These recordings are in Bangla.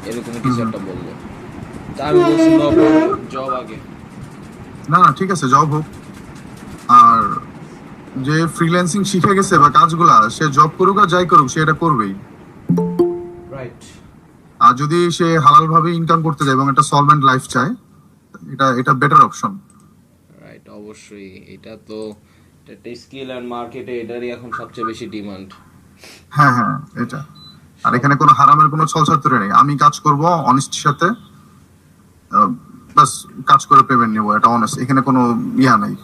এরকম কিছু একটা বললো। তা আমি বলছি নো প্রবলেম, জব আগে। না না ঠিক আছে, জব হোক। আর যে ফ্রিল্যান্সিং শিখে গেছে বা কাজগুলা, সে জব করুক আর যাই করুক, সে এটা করবেই। রাইট। আর যদি সে হালাল ভাবে ইনকাম করতে যায় এবং একটা সলভেন্ট লাইফ চায়, এটা এটা বেটার অপশন। রাইট, অবশ্যই। এটা তো একটা স্কিল অ্যান্ড মার্কেটে এটারই এখন সবচেয়ে বেশি ডিমান্ড। হ্যাঁ হ্যাঁ, এটা। আর সব। এখানে কোনো হারামের কোনো ছলছাতুরি নেই, আমি কাজ করব অনেস্টির সাথে, বাস কাজ করে পেমেন্ট নেবো, এটা অনেস্ট। এখানে কোনো ইয়া নাই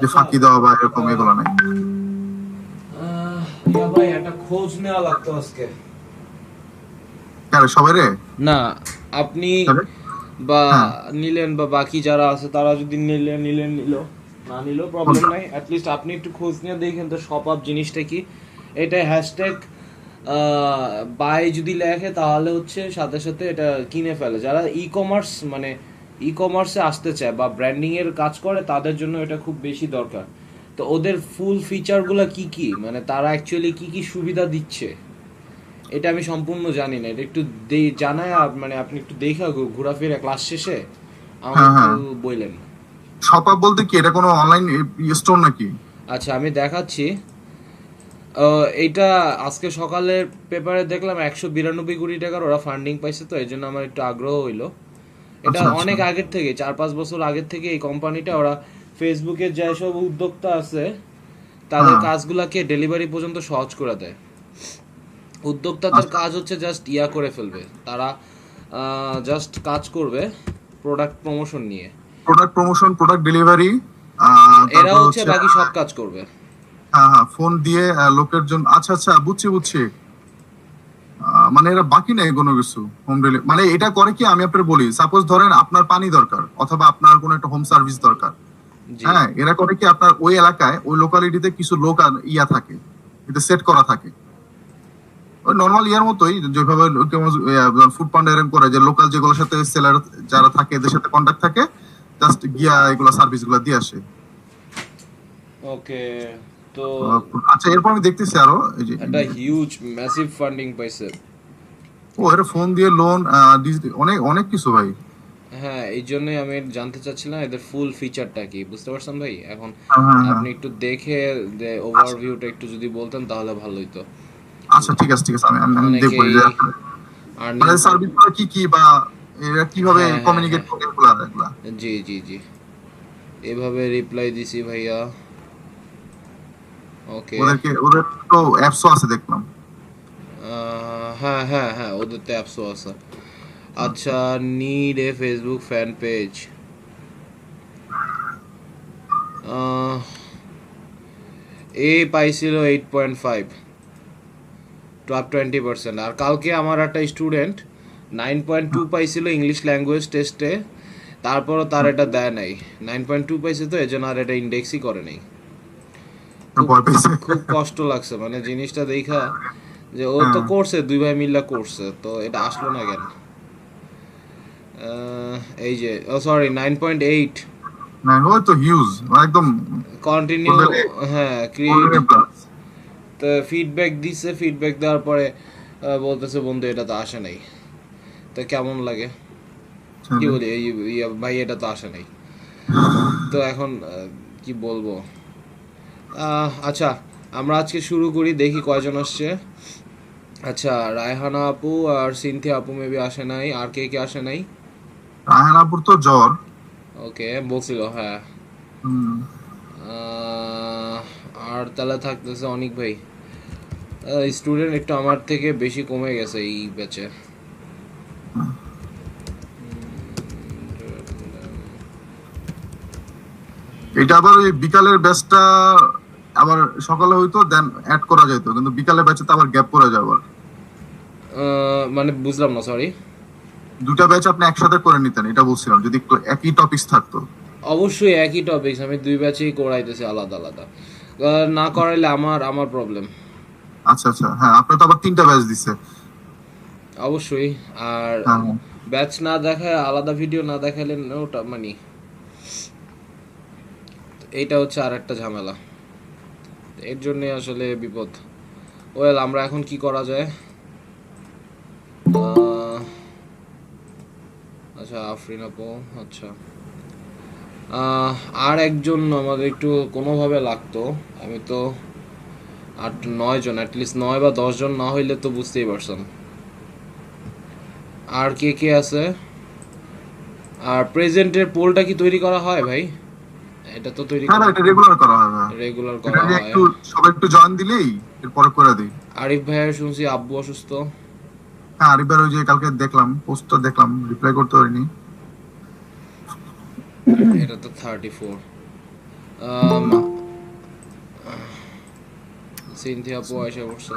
যে আচ্ছা, ফাঁকি দেওয়া বা এরকম, একটা এগুলো নাই। ইয়া ভাই, একটা খোঁজ নেওয়া লাগতো আজকে। আরে সবাই রে। না, আপনি তবে বা হ্যাঁ। নিলেন বা বাকি যারা আছে তারা যদি নিল, না নিলেও প্রবলেম কোনটা? নাই। অ্যাটলিস্ট আপনি একটু খোঁজ নিয়ে দেখেন তো শপ আপ জিনিসটা কি। এটা হ্যাশট্যাগ বাই যদি লেখে তাহলে হচ্ছে সাথে সাথে এটা কিনে ফেলে যারা ই কমার্স, মানে ই কমার্সে আসতে চায় বা ব্র্যান্ডিং এর কাজ করে, তাদের জন্য এটা খুব বেশি দরকার। তো ওদের ফুল ফিচারগুলো কি কি, মানে তারা অ্যাকচুয়ালি কি কি সুবিধা দিচ্ছে, এটা আমি সম্পূর্ণ জানি না। এটা একটু জানায় মানে আপনি একটু দেখা ঘোরাফেরা ক্লাস শেষে আমাকে হ্যাঁ একটু হ্যাঁ। বললেন। শপ আপ বলতে কি, এটা কোনো অনলাইন স্টোর নাকি? আচ্ছা, আমি দেখাচ্ছি। এইটা আজকে সকালের পেপারে দেখলাম 192 কোটি টাকার ওরা ফান্ডিং পাইছে, তো এই জন্য আমার একটু আগ্রহ হইলো। এটা আচ্ছা আচ্ছা। অনেক আগের থেকে, 4-5 বছর আগের থেকে এই কোম্পানিটা, ওরা ফেসবুকের যেসব উদ্যোক্তা আছে তাদের হ্যাঁ। কাজগুলাকে ডেলিভারি পর্যন্ত সহজ করে দেয়। উদ্যোক্তাদের আচ্ছা। কাজ হচ্ছে জাস্ট ইয়া করে ফেলবে তারা, জাস্ট কাজ করবে প্রোডাক্ট প্রমোশন নিয়ে। প্রোডাক্ট প্রমোশন, প্রোডাক্ট ডেলিভারি, এরা তারপর হচ্ছে হচ্ছে বাকি সব কাজ করবে। হ্যাঁ হ্যাঁ, ফোন দিয়ে লোকের জন্য। আচ্ছা আচ্ছা, বুঝছি বুঝছি। মানে এরা বাকি নেই কোনো কিছু, হোম ডেলিভারি মানে এটা করে কি, আমি আপনার বলি, সাপোজ ধরেন আপনার পানি দরকার অথবা আপনার কোনো একটা হোম সার্ভিস দরকার। জি। হ্যাঁ, এরা করে কি, আপনার ওই এলাকায় ওই লোকালিটিতে কিছু লোক ইয়া থাকে, এটা সেট করা থাকে। ওই নর্মাল ইয়ার মতোই, যেভাবে ফুড পান্ডা এরকম করে, যে লোকাল যেগুলোর সাথে সেলার যারা থাকে এদের সাথে কন্ট্যাক্ট থাকে, জাস্ট গিয়া এগুলো সার্ভিস গুলো দিয়ে আসে। ওকে। তো আচ্ছা, এরপর আমি দেখতেছি আরো এই যে একটা হিউজ ম্যাসিভ ফান্ডিং পাইছে। ও এর ফোন দিয়ে লোন, অনেক অনেক কিছু ভাই। হ্যাঁ, এই জন্যই আমি জানতে চাচ্ছিলাম এদের ফুল ফিচারটা কি, বুঝতে পারছেন ভাই এখন। হ্যাঁ হ্যাঁ হ্যাঁ। আপনি একটু দেখে আচ্ছা ওভারভিউটা একটু যদি বলতেন তাহলে ভালো হইতো। আচ্ছা, ঠিক আছে ঠিক আছে, আমি আমি আমি দেখবো অনেকেই যে আসলে আর্নিং। মানে সার্ভিস গুলো কি কি, বা এরা কিভাবে হ্যাঁ হ্যাঁ কমিউনিকেট হ্যাঁ, করে এগুলা এগুলা। জি জি জি, এভাবে রিপ্লাই দিছি ভাইয়া। ওকে। ওদেরকে, ওদের তো অ্যাপসও আছে দেখলাম। হ্যাঁ হ্যাঁ হ্যাঁ, ওদের তো অ্যাপসও আছে। আচ্ছা, need a Facebook fan page. এ পাইছিল 8.5, টপ 20%। আর কালকে আমার একটা স্টুডেন্ট 9.2 পাইছিল ইংলিশ ল্যাঙ্গুয়েজ টেস্টে, তারপরও তার এটা দেয় নাই। 9.2 পাইছে, তো এই জন্য আর এটা ইন্ডেক্সই করে নাই। খুব ভয় পেয়েছে। খুব কষ্ট লাগছে মানে জিনিসটা দেখা, যে ও তো হ্যাঁ। করছে, দুই ভাই মিল্লা করছে, তো এটা আসলো না কেন। এই যে, ও সরি, 9.8। না, ও তো হিউজ, একদম কন্টিনিউ। গোল্ডেন, হ্যাঁ, ক্রিয়েট। Golden plus. তো ফিডব্যাক দিছে, ফিডব্যাক দেওয়ার পরে বলতেছে বন্ধু এটা তো আসে নাই। তো কেমন লাগে, কি বলি, এই ভাই এটা তো আসে নাই। তো এখন কি বলবো। আচ্ছা, আমরা আজকে শুরু করি, দেখি কয়জন আসছে। আচ্ছা, রায়হানা আপু আর সিনথিয়া আপু মেবি আসে নাই, আর কে কে আসে নাই? রায়হানাপুর তো জ্বর। ওকে, বলছিল, হ্যাঁ। হুম। আহ, আর তাহলে থাকতেছে অনিক ভাই। স্টুডেন্ট একটু আমার থেকে বেশি কমে গেছে এই ব্যাচে। এটা আবার ওই বিকালের ব্যাচটা আবার সকালে হইতো, দেন অ্যাড করা যেত, কিন্তু বিকালের ব্যাচে তো আবার গ্যাপ পড়ে যাবে আবার। মানে বুঝলাম না, সরি। দুটা ব্যাচ আপনি একসাথে করে নিতেন, এটা বলছিলাম, যদি একই টপিকস থাকতো। অবশ্যই একই টপিক, আমি দুই ব্যাচেই করাইতেছি আলাদা আলাদা। না করাইলে আমার আমার প্রবলেম। আচ্ছা আচ্ছা, হ্যাঁ, আপনার তো আবার তিনটা ব্যাচ দিছে। অবশ্যই। আর হ্যাঁ হ্যাঁ। ব্যাচ না দেখায়, আলাদা ভিডিও না দেখাইলে ওটা মানে এইটা হচ্ছে আর একটা ঝামেলা। এর জন্যই আসলে বিপদ। ওয়েল, আমরা এখন কি করা যায়? আহ, আচ্ছা আফরিন আপু, আচ্ছা আর একজন আমাদের একটু কোনোভাবে লাগতো। আমি তো 8-9 জন, অ্যাটলিস্ট 9 বা 10 জন না হইলে তো বুঝতেই পারছেন। আর কে কে আছে? আর প্রেজেন্টের পোলটা কি তৈরি করা হয় ভাই? এটা তো তৈরি হ্যাঁ করা এটা রেগুলার করা হয় ভাইয়া। রেগুলার এটা করা যে হয়। একটু সবাই একটু জয়েন দিলেই এরপরে করে দিই। আরিফ ভাইয়ের শুনছি আব্বু অসুস্থ। হ্যাঁ আরিফের ওই যে কালকে দেখলাম পোস্টটা দেখলাম, রিপ্লাই করতে পারিনি। এটা তো 34। সিনথিয়া আপু এসে পড়ছে।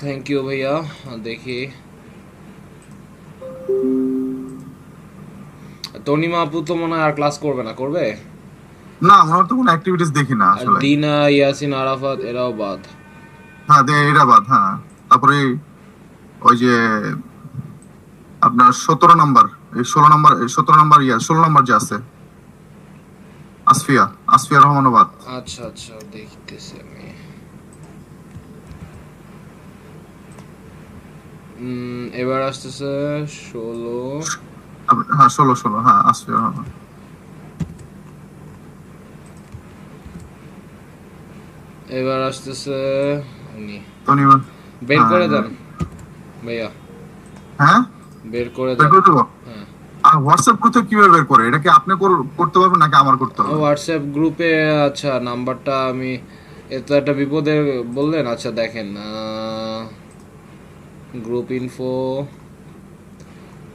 থ্যাংক ইউ ভাইয়া। দেখি তনিমা আপু তো মনে হয় আর ক্লাস করবে না, করবে? না আমার তো কোনো অ্যাক্টিভিটিস দেখি না আর আসলে। দিনা, ইয়াসিন, আরাফাত এরাও বাদ। হ্যাঁ এটা বাদ, হ্যাঁ। তারপরে ওই যে আপনার 17 নাম্বার, এই 16 নাম্বার, 17 নাম্বার, 16 নাম্বার যে আছে আসফিয়া, আসফিয়া রহমানাবাদ। আচ্ছা আচ্ছা দেখতেছি আমি। এবার আসতেছে 16। হ্যাঁ 16 হ্যাঁ আসফিয়া রহমান। এবার আসতেছে উনি। তনিমা। বের হ্যাঁ করে দেন ভাইয়া, হ্যাঁ বের করে বের দেন। করে দেবো। হ্যাঁ আর হোয়াটসঅ্যাপ গ্রুপে কিভাবে বের করে? এটা কি আপনি করতে পারবেন নাকি আমার করতে হবে? হোয়াটসঅ্যাপ গ্রুপে, আচ্ছা নাম্বারটা আমি, এত একটা বিপদে বললেন। আচ্ছা দেখেন, গ্রুপ ইনফো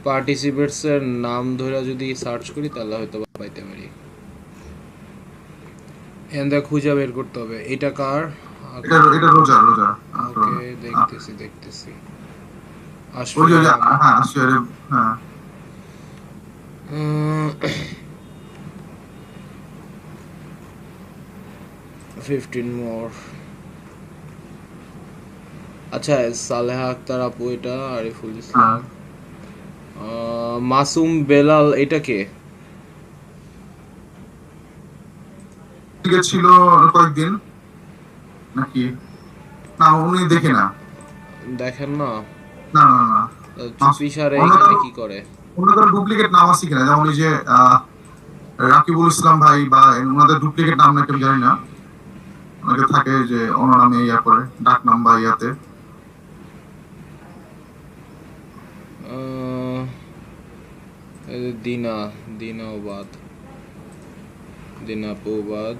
পার্টিসিপেটসের নাম ধরে যদি সার্চ করি তাহলে হয়তো পাইতে পারি। এখান খুঁজে বের করতে হবে এটা কার। এটা রোজা রোজা। ওকে দেখতেছি দেখতেছি। ওই যে আশফিয়া হ্যাঁ আসফিয়া হ্যাঁ। 15 মোর। আচ্ছা সালেহা আক্তার আপু, এটা আরিফুল ইসলাম, মাসুম বেলাল, এটা কে? ঠিক ছিল কয়েকদিন নাকি? না উনি দেখি না। দেখেন না? না না না। চুপি সারে অন্য এখানে কারো, কি করে? অন্য কারো ডুপ্লিকেট নাম আছে কিনা, যেমন ওই যে রাকিবুল ইসলাম ভাই বা ওনাদের ডুপ্লিকেট নাম নাকি আমি জানি না। অনেকে থাকে যে অন্য নামে ইয়া করে ডাক নাম বা ইয়াতে। এই যে দিনা, দিনাবাদ, দিনাপুবাদ।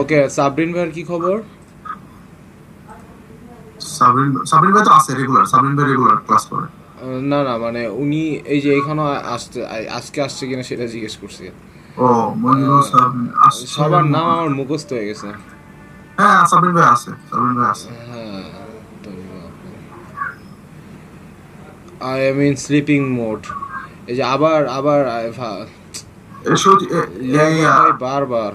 ওকে সাবরিন ভাইয়ের কি খবর? সাবরিন, সাবরিন ভাই তো আছে রেগুলার, সাবরিন ভাই রেগুলার ক্লাস করে। না না মানে উনি এই যে এখানে আসতে, আজকে আসছে কিনা সেটা জিজ্ঞেস করছি। ও মনিরুল সাবরিন আসছে। সবার নাম আমার মুখস্থ হয়ে গেছে। হ্যাঁ সাবরিন ভাই আছে, সাবরিন ভাই আছে। হ্যাঁ I am in sleeping mode. এই যে আবার আবার বারবার।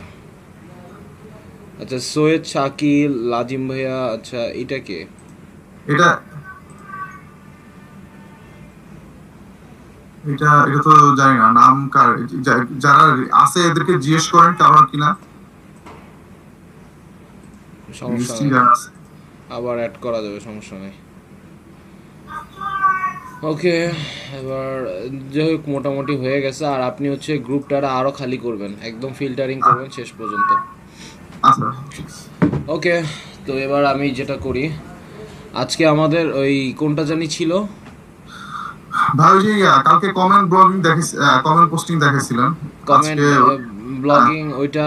আচ্ছা সৈয়দ শাকিল, লাজিম ভাইয়া, আচ্ছা এটা কে? এটা এটা এটা তো জানি না নাম কার। যারা আছে এদেরকে জিজ্ঞেস করেন কারণ কিনা। সমস্যা নেই, আবার অ্যাড করা যাবে, সমস্যা নেই। ওকে এবার যাই হোক মোটামুটি হয়ে গেছে। আর আপনি হচ্ছে গ্রুপটা আরো খালি করবেন, একদম ফিল্টারিং করবেন শেষ পর্যন্ত। ওকে তো এবার আমি যেটা করি, আজকে আমাদের ওই কোনটা জানি ছিল ভাই, যে কালকে কমেন্ট ব্লগিং দেখেছি, কমেন্ট পোস্টিং দেখেছিলেন। কমেন্ট ব্লগিং, ওইটা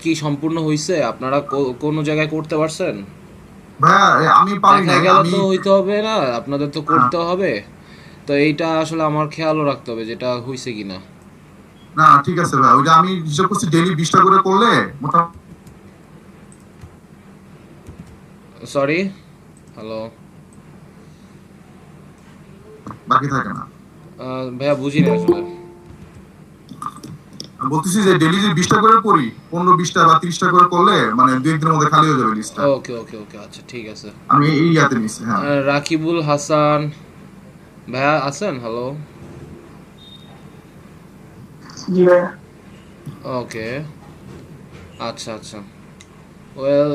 কি সম্পূর্ণ হইছে? আপনারা কোন জায়গায় করতে পারছেন? ভাই আমি পারি না, দেখা গেল আমি তো হইতে হবে না, আপনাদের তো করতে হবে। তো এইটা আসলে আমার খেয়ালও রাখতে হবে যেটা হইছে কিনা। না ঠিক আছে ভাই, ওই যে আমি হিসাব করছি ডেইলি 20টা করে করলে মোটামুটি। সরি হ্যালো বাকি থাকে না। ভাইয়া বুঝি না আসলে। বলতেছি যে ডেইলি যে 20টা করে করি, 15-20টা বা 30টা করে করলে মানে 2 একদিনের মধ্যে খালি হয়ে যাবে লিস্টটা। ওকে ওকে ওকে আচ্ছা ঠিক আছে। আমি এই ইয়াতে নিছি। হ্যাঁ রাকিবুল হাসান ভাইয়া আছেন? হ্যালো জি ভাইয়া। ওকে আচ্ছা আচ্ছা। ওয়েল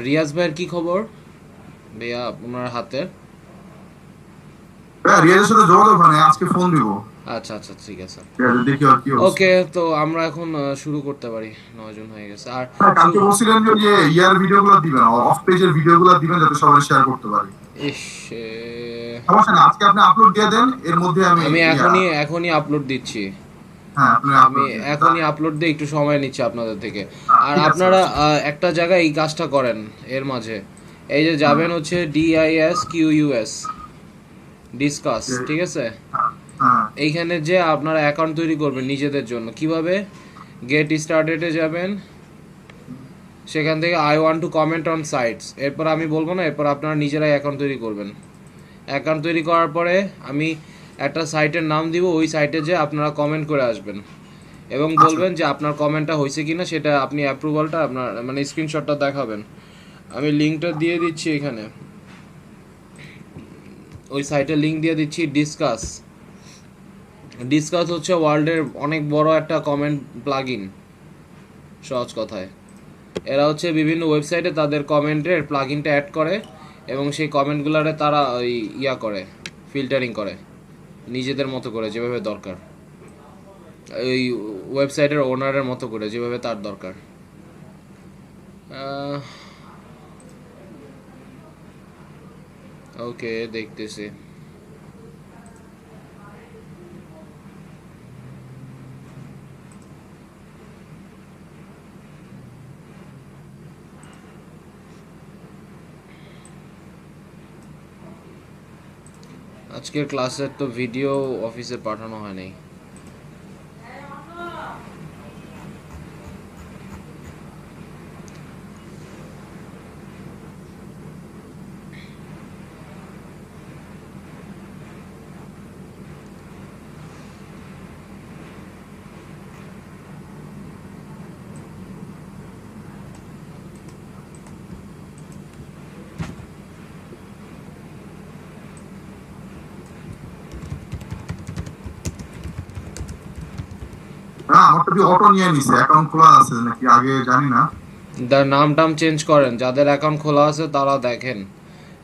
রিয়াজ ভাইয়ের কি খবর ভাইয়া আপনার হাতে? রিয়াজের সাথে যোগাযোগ হয় না, আজকে ফোন দিব। আচ্ছা আচ্ছা ঠিক আছে। দেখি আর কি অবস্থা। ওকে, তো আমরা এখন শুরু করতে পারি, 9 জন হয়ে গেছে। আর কালকে বলছিলেন যে ইয়ার ভিডিওগুলো দিবেন, অফ পেজের ভিডিওগুলো দিবেন যাতে সবাই শেয়ার করতে পারে। ইস, সমস্যা না, আজকে আপনি আপলোড দিয়ে দেন, এর মধ্যে আমি এখনই আপলোড দিচ্ছি। হ্যাঁ আপনি আমি এখনই আপলোড দিয়ে একটু সময় নিচ্ছি আপনাদের থেকে। আর ঠিক আছে, আপনারা একটা জায়গায় এই কাজটা করেন, এর মাঝে এই যে যাবেন হচ্ছে DISQUS ডিসকাস, ঠিক আছে? এইখানে যে আপনারা অ্যাকাউন্ট তৈরি করবেন নিজেদের জন্য, কিভাবে গেট স্টার্টেডে যাবেন, সেখান থেকে I want to comment on sites, এরপর আমি বলবো না, এরপর আপনারা নিজেরাই অ্যাকাউন্ট তৈরি করবেন। অ্যাকাউন্ট তৈরি করার পরে আমি একটা সাইটের নাম দিব, ওই সাইটে যে আপনারা কমেন্ট করে আসবেন এবং বলবেন যে আপনার কমেন্টটা হয়েছে কিনা, সেটা আপনি অ্যাপ্রুভালটা আপনার মানে স্ক্রিনশটটা দেখাবেন। আমি লিঙ্কটা দিয়ে দিচ্ছি এখানে, ওই সাইটের লিঙ্ক দিয়ে দিচ্ছি। ডিসকাস হচ্ছে ওয়ার্ল্ডের অনেক বড় একটা কমেন্ট প্লাগইন, সহজ কথায়। এরা হচ্ছে বিভিন্ন ওয়েবসাইটে তাদের কমেন্টের প্লাগইনটা অ্যাড করে এবং সেই কমেন্টগুলোরে তারা ওই করে, ফিল্টারিং করে নিজেদের মতো করে, যেভাবে দরকার, ওই ওয়েবসাইটের ওনারের মতো করে, যেভাবে তার দরকার। ওকে, দেখতেছি। আজকের ক্লাসের তো ভিডিও অফিসে পাঠানো হয় নাই। আমার তো অটো নিয়ে নিছে, অ্যাকাউন্ট খোলা আছে নাকি আগে জানি না। নাম টাম চেঞ্জ করেন, যাদের অ্যাকাউন্ট খোলা আছে তারা দেখেন।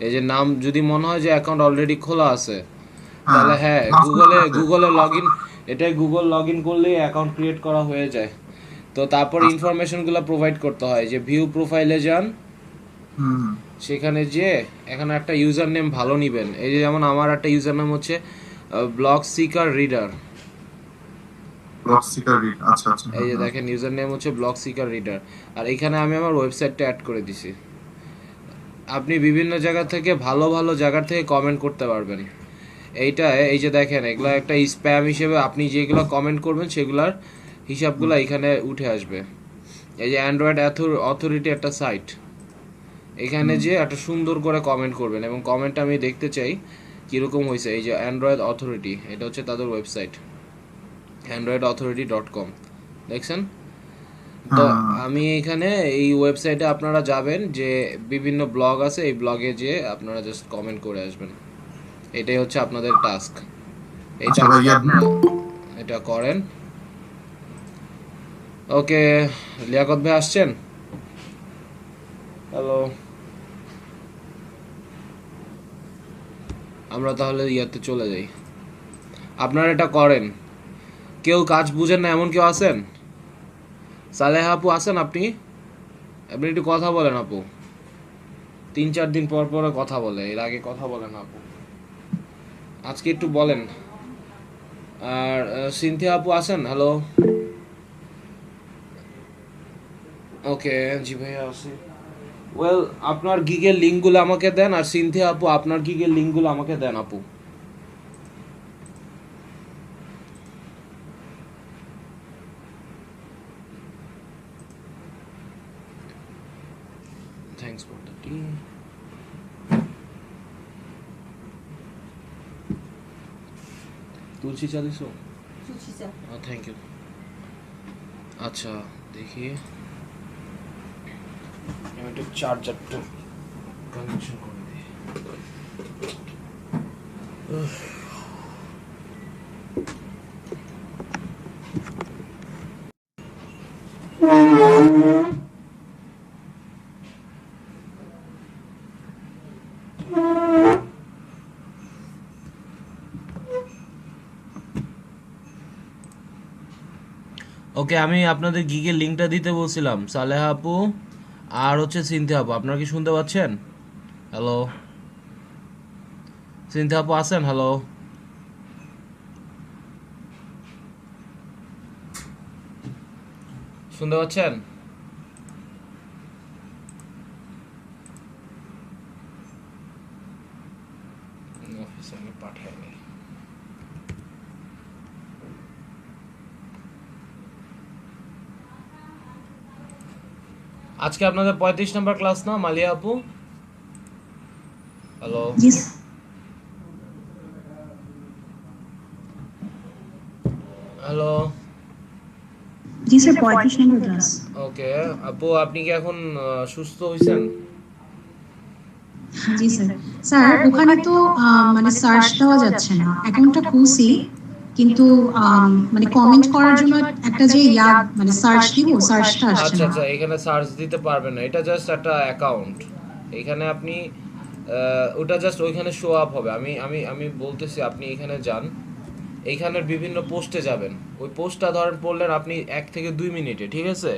এই যে নাম যদি মনে হয় যে অ্যাকাউন্ট অলরেডি খোলা আছে, তাহলে হ্যাঁ গুগলে লগ ইন, এটাই গুগল লগ ইন করলেই অ্যাকাউন্ট ক্রিয়েট করা হয়ে যায়। তো তারপর ইনফরমেশনগুলো প্রোভাইড করতে হয়, যে ভিউ প্রোফাইলে যান, সেখানে যে এখানে একটা ইউজার নেম ভালো নিবেন। এই যে যেমন আমার একটা ইউজার নেম হচ্ছে ব্লগ সিকার রিডার। এই যে দেখেন ইউজার নেম হচ্ছে ব্লগ সিকার রিডার, আর এখানে আমি আমার ওয়েবসাইটটা অ্যাড করে দিছি। আপনি বিভিন্ন জায়গা থেকে ভালো ভালো জায়গা থেকে কমেন্ট করতে পারবেন। এইটা এই যে দেখেন, এগুলা একটা স্প্যাম হিসেবে আপনি যেগুলো কমেন্ট করবেন সেগুলার হিসাবগুলো এখানে উঠে আসবে। এই যে অ্যান্ড্রয়েড অথরিটি একটা সাইট, এখানে যে একটা সুন্দর করে কমেন্ট করবেন এবং কমেন্টটা আমি দেখতে চাই কীরকম হয়েছে। এই যে অ্যান্ড্রয়েড অথরিটি, এটা হচ্ছে তাদের ওয়েবসাইট, androidauthority.com, দেখছেন তো? আমি এখানে এই ওয়েবসাইটে আপনারা যাবেন, যে বিভিন্ন ব্লগ আছে, এই ব্লগে যে আপনারা জাস্ট কমেন্ট করে আসবেন। এটাই হচ্ছে আপনাদের টাস্ক। এইটা আপনারা এটা করেন। ওকে, লিয়াকত ভাই আসছেন? হ্যালো, আমরা তাহলে ইয়াতে চলে যাই। আপনারা এটা করেন। কেউ কাজ বুঝেন না এমন কেউ আছেন? সালেহা আপু আছেন? আপনি একটু কথা বলেন আপু, 3-4 দিন পর পর কথা বলে, এর আগে কথা বলেন আপু, আজকে একটু বলেন। আর সিনথিয়া আপু আছেন? হ্যালো, ওকে, জি ভাইয়া আছি। ওয়েল, আপনার গিগের লিঙ্কগুলো আমাকে দেন, আর সিনথিয়া আপু আপনার গিগের লিঙ্কগুলো আমাকে দেন আপু। Thanks for the tea. তুলসী চা দিছো? তুলসী চা, থ্যাংক ইউ। আচ্ছা দেখি, আমি একটু চার্জারটা কানেকশন করে দিই। ওকে, আমি আপনাদের গিগের লিঙ্কটা দিতে বলছিলাম, সালেহা আপু আর হচ্ছে সিনথিয়া আপু। আপনারা কি শুনতে পাচ্ছেন? হ্যালো, সিনথিয়া আপু আছেন? হ্যালো, শুনতে পাচ্ছেন? অফিসে আমি পাঠাইনি। আজকে আপনাদের 35 নম্বর ক্লাস না মালিয়া আপু? হ্যালো, জি হ্যালো। জি স্যার, 35 নম্বর ক্লাস। ওকে আপু, আপনি কি এখন সুস্থ হয়েছেন? জি স্যার। স্যার ওখানে তো মানে সার্চ দেওয়া যাচ্ছে না, অ্যাকাউন্টটা খুলছি কিন্তু মানে কমেন্ট করার জন্য একটা যে মানে সার্চ দিব, সার্চটা আসছে আচ্ছা না। আচ্ছা, এখানে সার্চ দিতে পারবেন না, এটা জাস্ট একটা অ্যাকাউন্ট। এখানে আপনি ওটা জাস্ট ওইখানে শো আপ হবে। আমি আমি আমি বলতেছি, আপনি এখানে যান, এইখানের বিভিন্ন পোস্টে যাবেন। ওই পোস্টটা ধরেন পড়লেন আপনি 1 থেকে 2 মিনিটে, ঠিক আছে?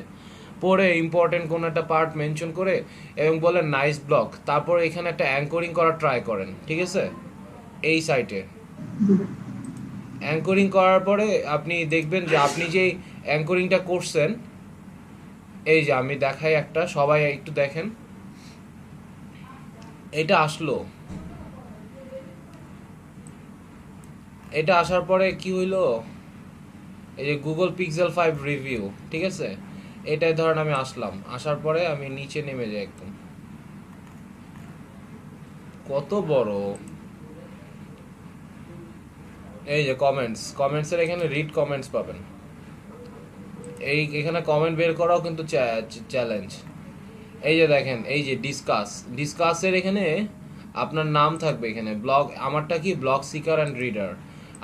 পড়ে ইম্পর্টেন্ট কোনো একটা পার্ট মেনশন করে এবং বলেন নাইস ব্লগ, তারপর এখানে একটা অ্যাঙ্করিং করার ট্রাই করেন, ঠিক আছে? এই সাইটে অ্যাঙ্করিং করার পরে আপনি দেখবেন যে আপনি যেই অ্যাঙ্করিংটা করছেন, এই যে আমি দেখাই একটা, সবাই একটু দেখেন, এটা আসলো। এটা আসার পরে কি হইলো, এই যে গুগল পিক্সেল 5 রিভিউ, ঠিক আছে? এটাই ধরেন আমি আসলাম, আসার পরে আমি নিচে নেমে যাই একদম। কত বড়! এই যে কমেন্টসের এখানে রিড কমেন্টস পাবেন। এখানে কমেন্ট বের করাও কিন্তু চ্যালেঞ্জ। এই যে দেখেন, এই যে ডিসকাসের এখানে আপনার নাম থাকবে, এখানে ব্লগ, আমারটা কি ব্লগ সিকার অ্যান্ড রিডার।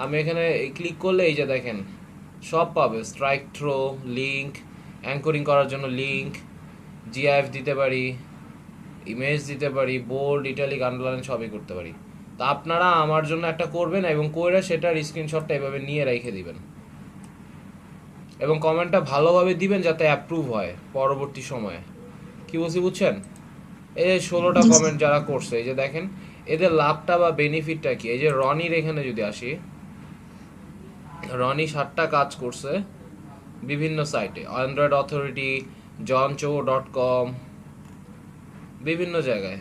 আমি এখানে ক্লিক করলে এই যে দেখেন সব পাবে, স্ট্রাইক থ্রো, লিঙ্ক, অ্যাঙ্করিং করার জন্য লিঙ্ক, জিআইএফ দিতে পারি, ইমেজ দিতে পারি, বোল্ড, ইটালিক, আন্ডারলাইন সবই করতে পারি। তা আপনারা আমার জন্য একটা করবেন এবং করে সেটার স্ক্রিনশটটা এভাবে নিয়ে রেখে দিবেন এবং কমেন্টটা ভালোভাবে দিবেন যাতে অ্যাপ্রুভ হয় পরবর্তী সময়ে। কি বলছি বুঝছেন? এই যে 16টা জি কমেন্ট যারা করছে, এই যে দেখেন এদের লাভটা বা বেনিফিটটা কি। এই যে রনির এখানে যদি আসি, রনি 7টা কাজ করছে বিভিন্ন সাইটে, অ্যান্ড্রয়েড অথরিটি, জনচো.com, বিভিন্ন জায়গায়,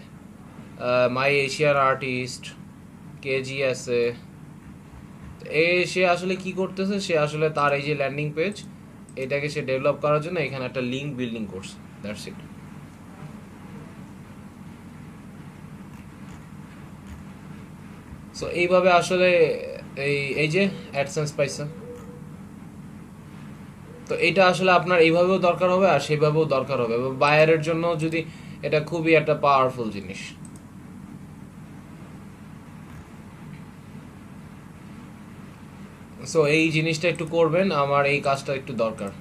মাই এশিয়ান আর্টিস্ট, কেজিএসএ। সে আসলে কি করতেছে, সে আসলে তার এই যে ল্যান্ডিং পেজ, এটাকে সে ডেভেলপ করার জন্য এখানে একটা লিঙ্ক বিল্ডিং করছে, দ্যাটস ইট। সো এইভাবে আসলে এই যে অ্যাডসেন্স পাইছে। তো এটা আসলে আপনার এইভাবেও দরকার হবে আর সেইভাবেও দরকার হবে, বায়ারের জন্য যদি এটা খুবই একটা পাওয়ারফুল জিনিস। সো এই জিনিসটা একটু করবেন, আমার এই কাজটা একটু দরকার।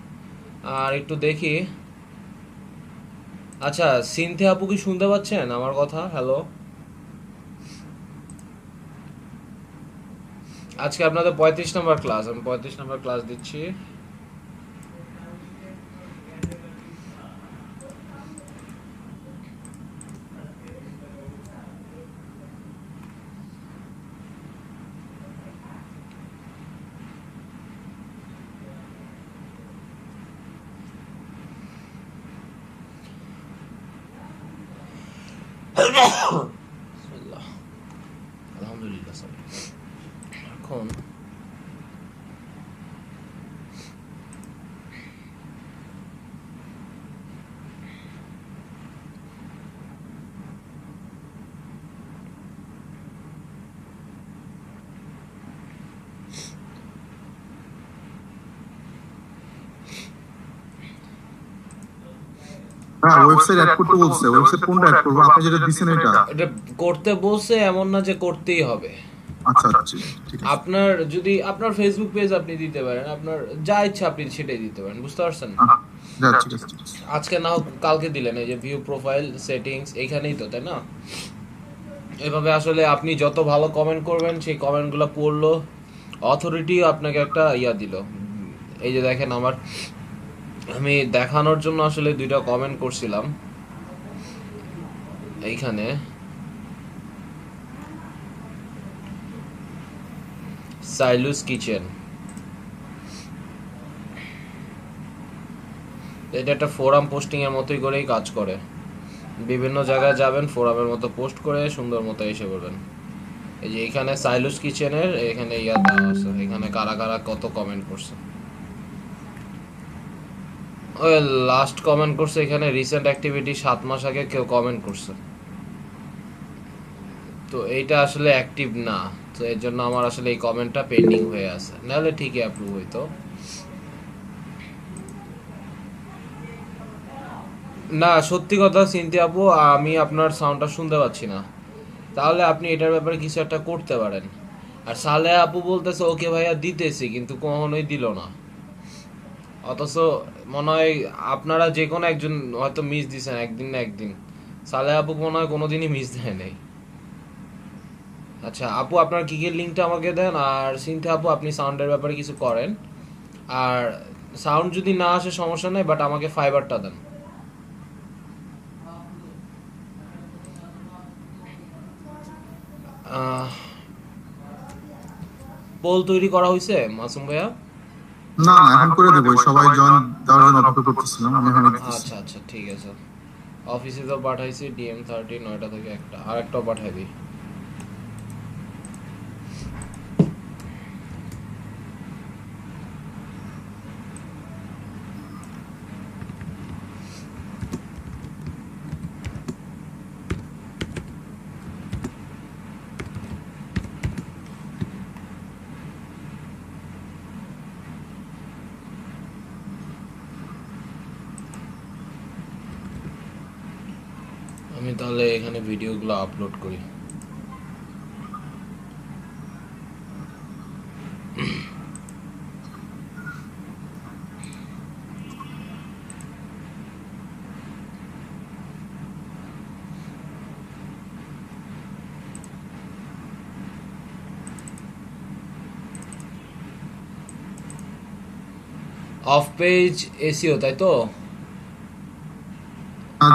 আর একটু দেখি, আচ্ছা সিনথিয়া আপু কি শুনতে পাচ্ছেন আমার কথা? হ্যালো, আজকে আপনাদের 35 নম্বর ক্লাস, আমি 35 নম্বর ক্লাস দিচ্ছি। বিসমিল্লাহ, আলহামদুলিল্লাহ। এখন হ্যাঁ, ওয়েবসাইট অ্যাড করতে বলছে। ওয়েবসাইট কোনটা অ্যাড করবো? আপনি যেটা দিছেন এটা? এটা করতে বলছে, এমন না যে করতেই হবে। আচ্ছা আচ্ছা, ঠিক আছে। আপনার যদি আপনার ফেসবুক পেজ আপনি দিতে পারেন, আপনার যা ইচ্ছা আপনি সেটাই দিতে পারেন, বুঝতে পারছেন? যা, ঠিক আছে ঠিক আছে। আজকে না হোক কালকে দিলেন, এই যে ভিউ প্রোফাইল সেটিংস এইখানেই তো, তাই না? এভাবে আসলে আপনি যত ভালো কমেন্ট করবেন সেই কমেন্টগুলো পড়লো, অথরিটি আপনাকে একটা ইয়া দিল। এই যে দেখেন আমার আমি দেখানোর জন্য আসলে দুইটা কমেন্ট করছিলাম এইখানে। সাইলুস কিচেন, এটা একটা ফোরাম পোস্টিং এর মতোই করেই কাজ করে। বিভিন্ন জায়গায় যাবেন, ফোরামের মতো পোস্ট করে সুন্দর মতো এসে করবেন। এই যে এখানে সাইলুস কিচেনের এখানে ইয়া দেওয়া আছে, এখানে কারা কারা কত কমেন্ট করছে। ওই লাস্ট কমেন্ট করছে এখানে রিসেন্ট অ্যাক্টিভিটি 7 মাস আগে কেউ কমেন্ট করছে, তো এইটা আসলে অ্যাক্টিভ না, তো এর জন্য আমার আসলে এই কমেন্টটা পেন্ডিং হয়ে আছে, নাহলে ঠিকই অ্যাপ্রুভ হইতো। না সত্যি কথা চিন্তি আপু, আমি আপনার সাউন্ডটা শুনতে পাচ্ছি না, তাহলে আপনি এটার ব্যাপারে কিছু একটা করতে পারেন। আর সালে আপু বলতেছে ওকে ভাইয়া দিতেছি, কিন্তু কখনোই দিল না। অথচ মনে হয় আপনারা যে কোনো একজন হয়তো মিস দিছেন একদিন না একদিন, সালে আপু মনে হয় কোনোদিনই মিস দেয় নাই। আচ্ছা আপু, আপনার কিকের লিঙ্কটা আমাকে দেন, আর সিনথে আপু আপনি সাউন্ডের ব্যাপারে কিছু করেন। আর সাউন্ড যদি না আসে সমস্যা নেই, বাট আমাকে ফাইবারটা দেন। পোল তৈরি করা হয়েছে মাসুম ভাইয়া? না না, এখন করে দেবো, সবাই জয়েন দেওয়ার জন্য অপেক্ষা করতেছিলাম, আমি এখন দিতেছি। আচ্ছা আচ্ছা ঠিক আছে। অফিসে তো পাঠাইছি DM30 9টা থেকে 1টা, আর একটাও পাঠাই দিই। আমি তাহলে এখানে ভিডিওগুলো আপলোড করি। অফ পেজ এসিও তাই তো?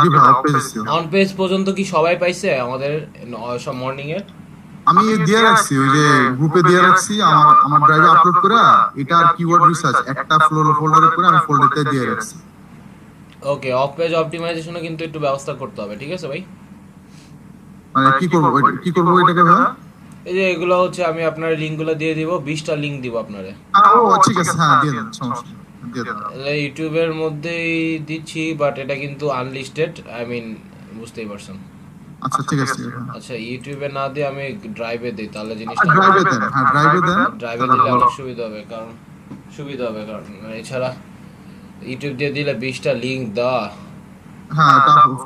জি ভাই, পেয়েছি। অন পেজ পর্যন্ত কি সবাই পাইছে আমাদের সব মর্নিং এর? আমি দিয়ে রাখছি, ওই যে গ্রুপে দিয়ে রাখছি, আমার আমার ড্রাইভে আপলোড করে এটার কিওয়ার্ড রিসার্চ একটা ফোল্ডারে করে আমি ফোল্ডারতে দিয়ে রাখছি। ওকে, অফ পেজ অপটিমাইজেশনে কিন্তু একটু ব্যবস্থা করতে হবে, ঠিক আছে ভাই? মানে কি করব এটাকে ভাই? এই যে এগুলো হচ্ছে আমি আপনার লিঙ্কগুলো দিয়ে দিব, 20টা লিঙ্ক দিব আপনারে। ও ঠিক আছে, হ্যাঁ দিয়ে দেন, সমস্যা নেই, দিয়ে দেন। ইউটিউবের মধ্যেই দিচ্ছি, বাট এটা কিন্তু আনলিস্টেড, আই মিন বুঝতেই পারছেন। আচ্ছা ঠিক আছে। আচ্ছা ইউটিউবে না দিয়ে আমি ড্রাইভে দিই, তাহলে জিনিসটা ড্রাইভে দেন, হ্যাঁ ড্রাইভে দেন, ড্রাইভে দিলে অনেক সুবিধা হবে, কারণ এছাড়া ইউটিউব দিয়ে দিলে 20টা লিঙ্ক দেওয়া। হ্যাঁ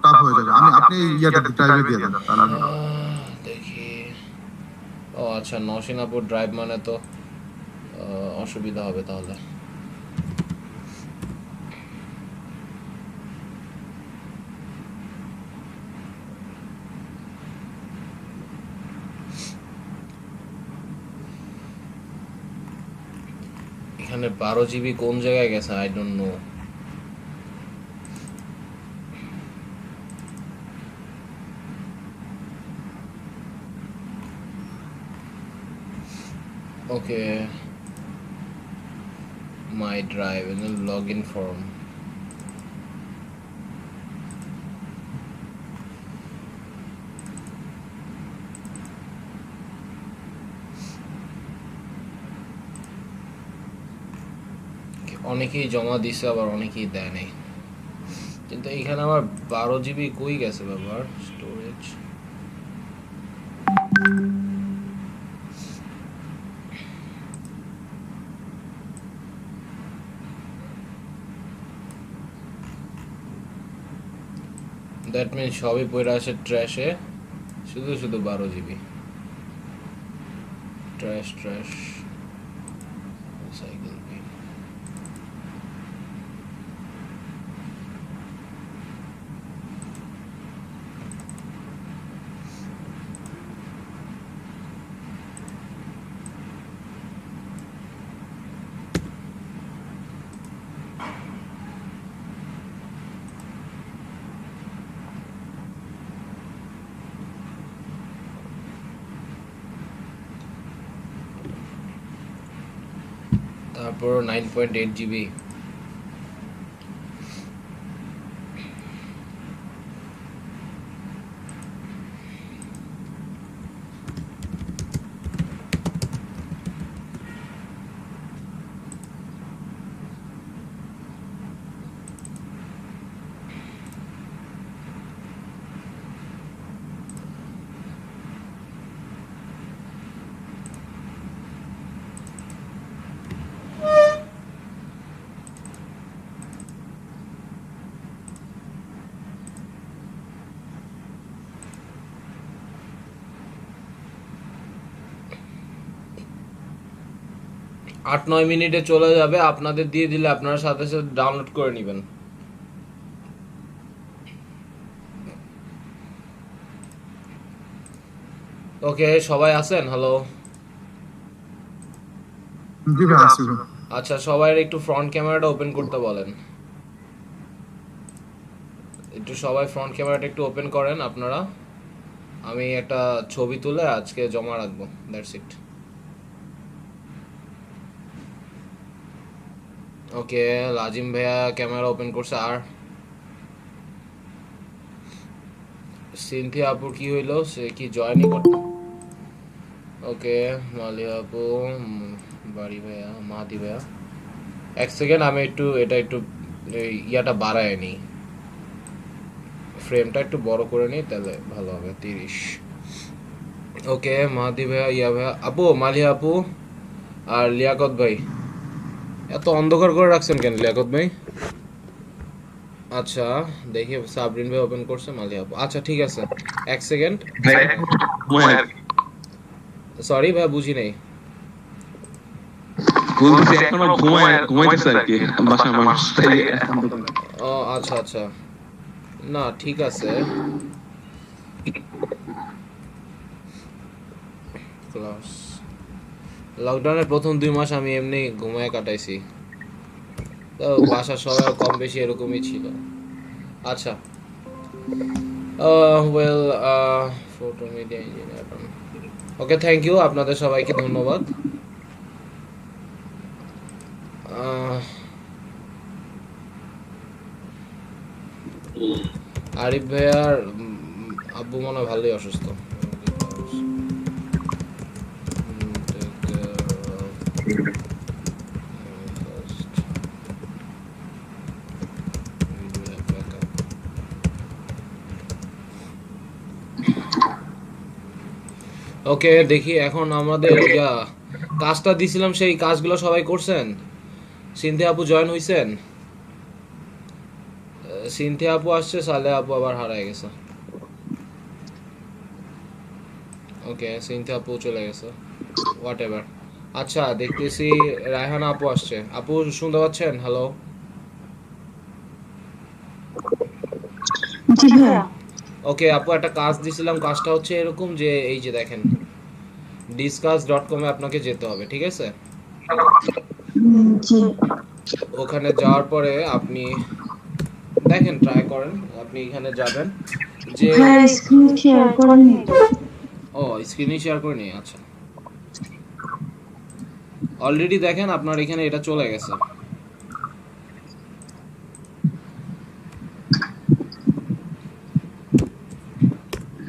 টাফ হয়ে যাবে। আপনি ইয়াতে ড্রাইভে দিয়ে দেন তাহলে। দেখি, ও আচ্ছা নরসিংহাপুর ড্রাইভ মানে তো অসুবিধা হবে তাহলে। এখানে 12 GB কোন জায়গায় গেছে I don't know. Okay, my drive and then login form. অনেকেই জমা দিছে, আবার অনেকেই দেয় নাই, কিন্তু এখানে আমার 12 GB কই গেছে বাবার স্টোরেজ। দ্যাট মিন সবই পড়ে আসে ট্র্যাশে, শুধু শুধু 12 GB ট্র্যাশ সাইকেল বিন। তারপর 9.8 জিবি। আট নয় মিনিটে চলে যাবে, আপনাদের দিয়ে দিলে আপনারা সাথে সাথে ডাউনলোড করে নেবেন। ওকে, সবাই আছেন? হ্যালো। জি ভাই আসি ভাই। আচ্ছা, সবাই একটু ফ্রন্ট ক্যামেরাটা ওপেন করতে বলেন। একটু সবাই ফ্রন্ট ক্যামেরাটা একটু ওপেন করেন আপনারা। আমি একটা ছবি তুলে আজকে জমা রাখবো, দ্যাটস ইট। ওকে, লাজিম ভাইয়া ক্যামেরা ওপেন করছে। আর সিনথিয়া আপুর কি হইলো, সে কি জয়েনই করতে? ওকে, মালিয়া আপু, বাড়ি ভাইয়া, মাহাদি ভাইয়া, এক সেকেন্ড আমি একটু এটা একটু ইয়াটা বাড়ায় নিই, ফ্রেমটা একটু বড় করে নিই, তাহলে ভালো হবে। 30। ওকে, মাহাদি ভাইয়া, ইয়া ভাইয়া, আপু, মালিয়া আপু আর লিয়াকত ভাই। এত অন্ধকার করে রাখছেন কেন লিয়াকত ভাই? আচ্ছা, দেখি সাবরিন ভাই ওপেন করছে, মালিয়া আপু। আচ্ছা ঠিক আছে, এক সেকেন্ড। সরি ভাই, বুঝি নাই। ও আচ্ছা আচ্ছা, না ঠিক আছে। লকডাউনের প্রথম 2 মাস আমি এমনি ঘুমায় কাটাইছি, তো বাসার সবাই কম বেশি এরকমই ছিল। আচ্ছা, well, photo media engineer. Okay, thank you, আপনাদের সবাইকে ধন্যবাদ। আরিফ ভাইয়ার আব্বু মনে হয় ভালোই অসুস্থ। ওকে, দেখি এখন আমাদের কাজটা দিছিলাম, সেই কাজগুলো সবাই করছেন? সিনথিয়া আপু জয়েন হইছেন? সিনথিয়া আপু আসছে, সালে আপু আবার হারায় গেছে। ওকে, সিনথিয়া আপু চলে গেছে, হোয়াট এভার। আচ্ছা, দেখতেছি রায়হানা আপু আসছে। আপু শুনতে পাচ্ছেন? হ্যালো। ওকে আপু, একটা কাজ দিছিলাম, কাজটা হচ্ছে এরকম যে এই যে দেখেন, discuss.com-এ আপনাকে যেতে হবে, ঠিক আছে? ওখানে যাওয়ার পরে আপনি দেখেন, ট্রাই করেন, আপনি এখানে যাবেন যে স্ক্রিন শেয়ার করে নি। ও স্ক্রিনে শেয়ার করে নি। আচ্ছা, অলরেডি দেখেন আপনার এখানে এটা চলে গেছে।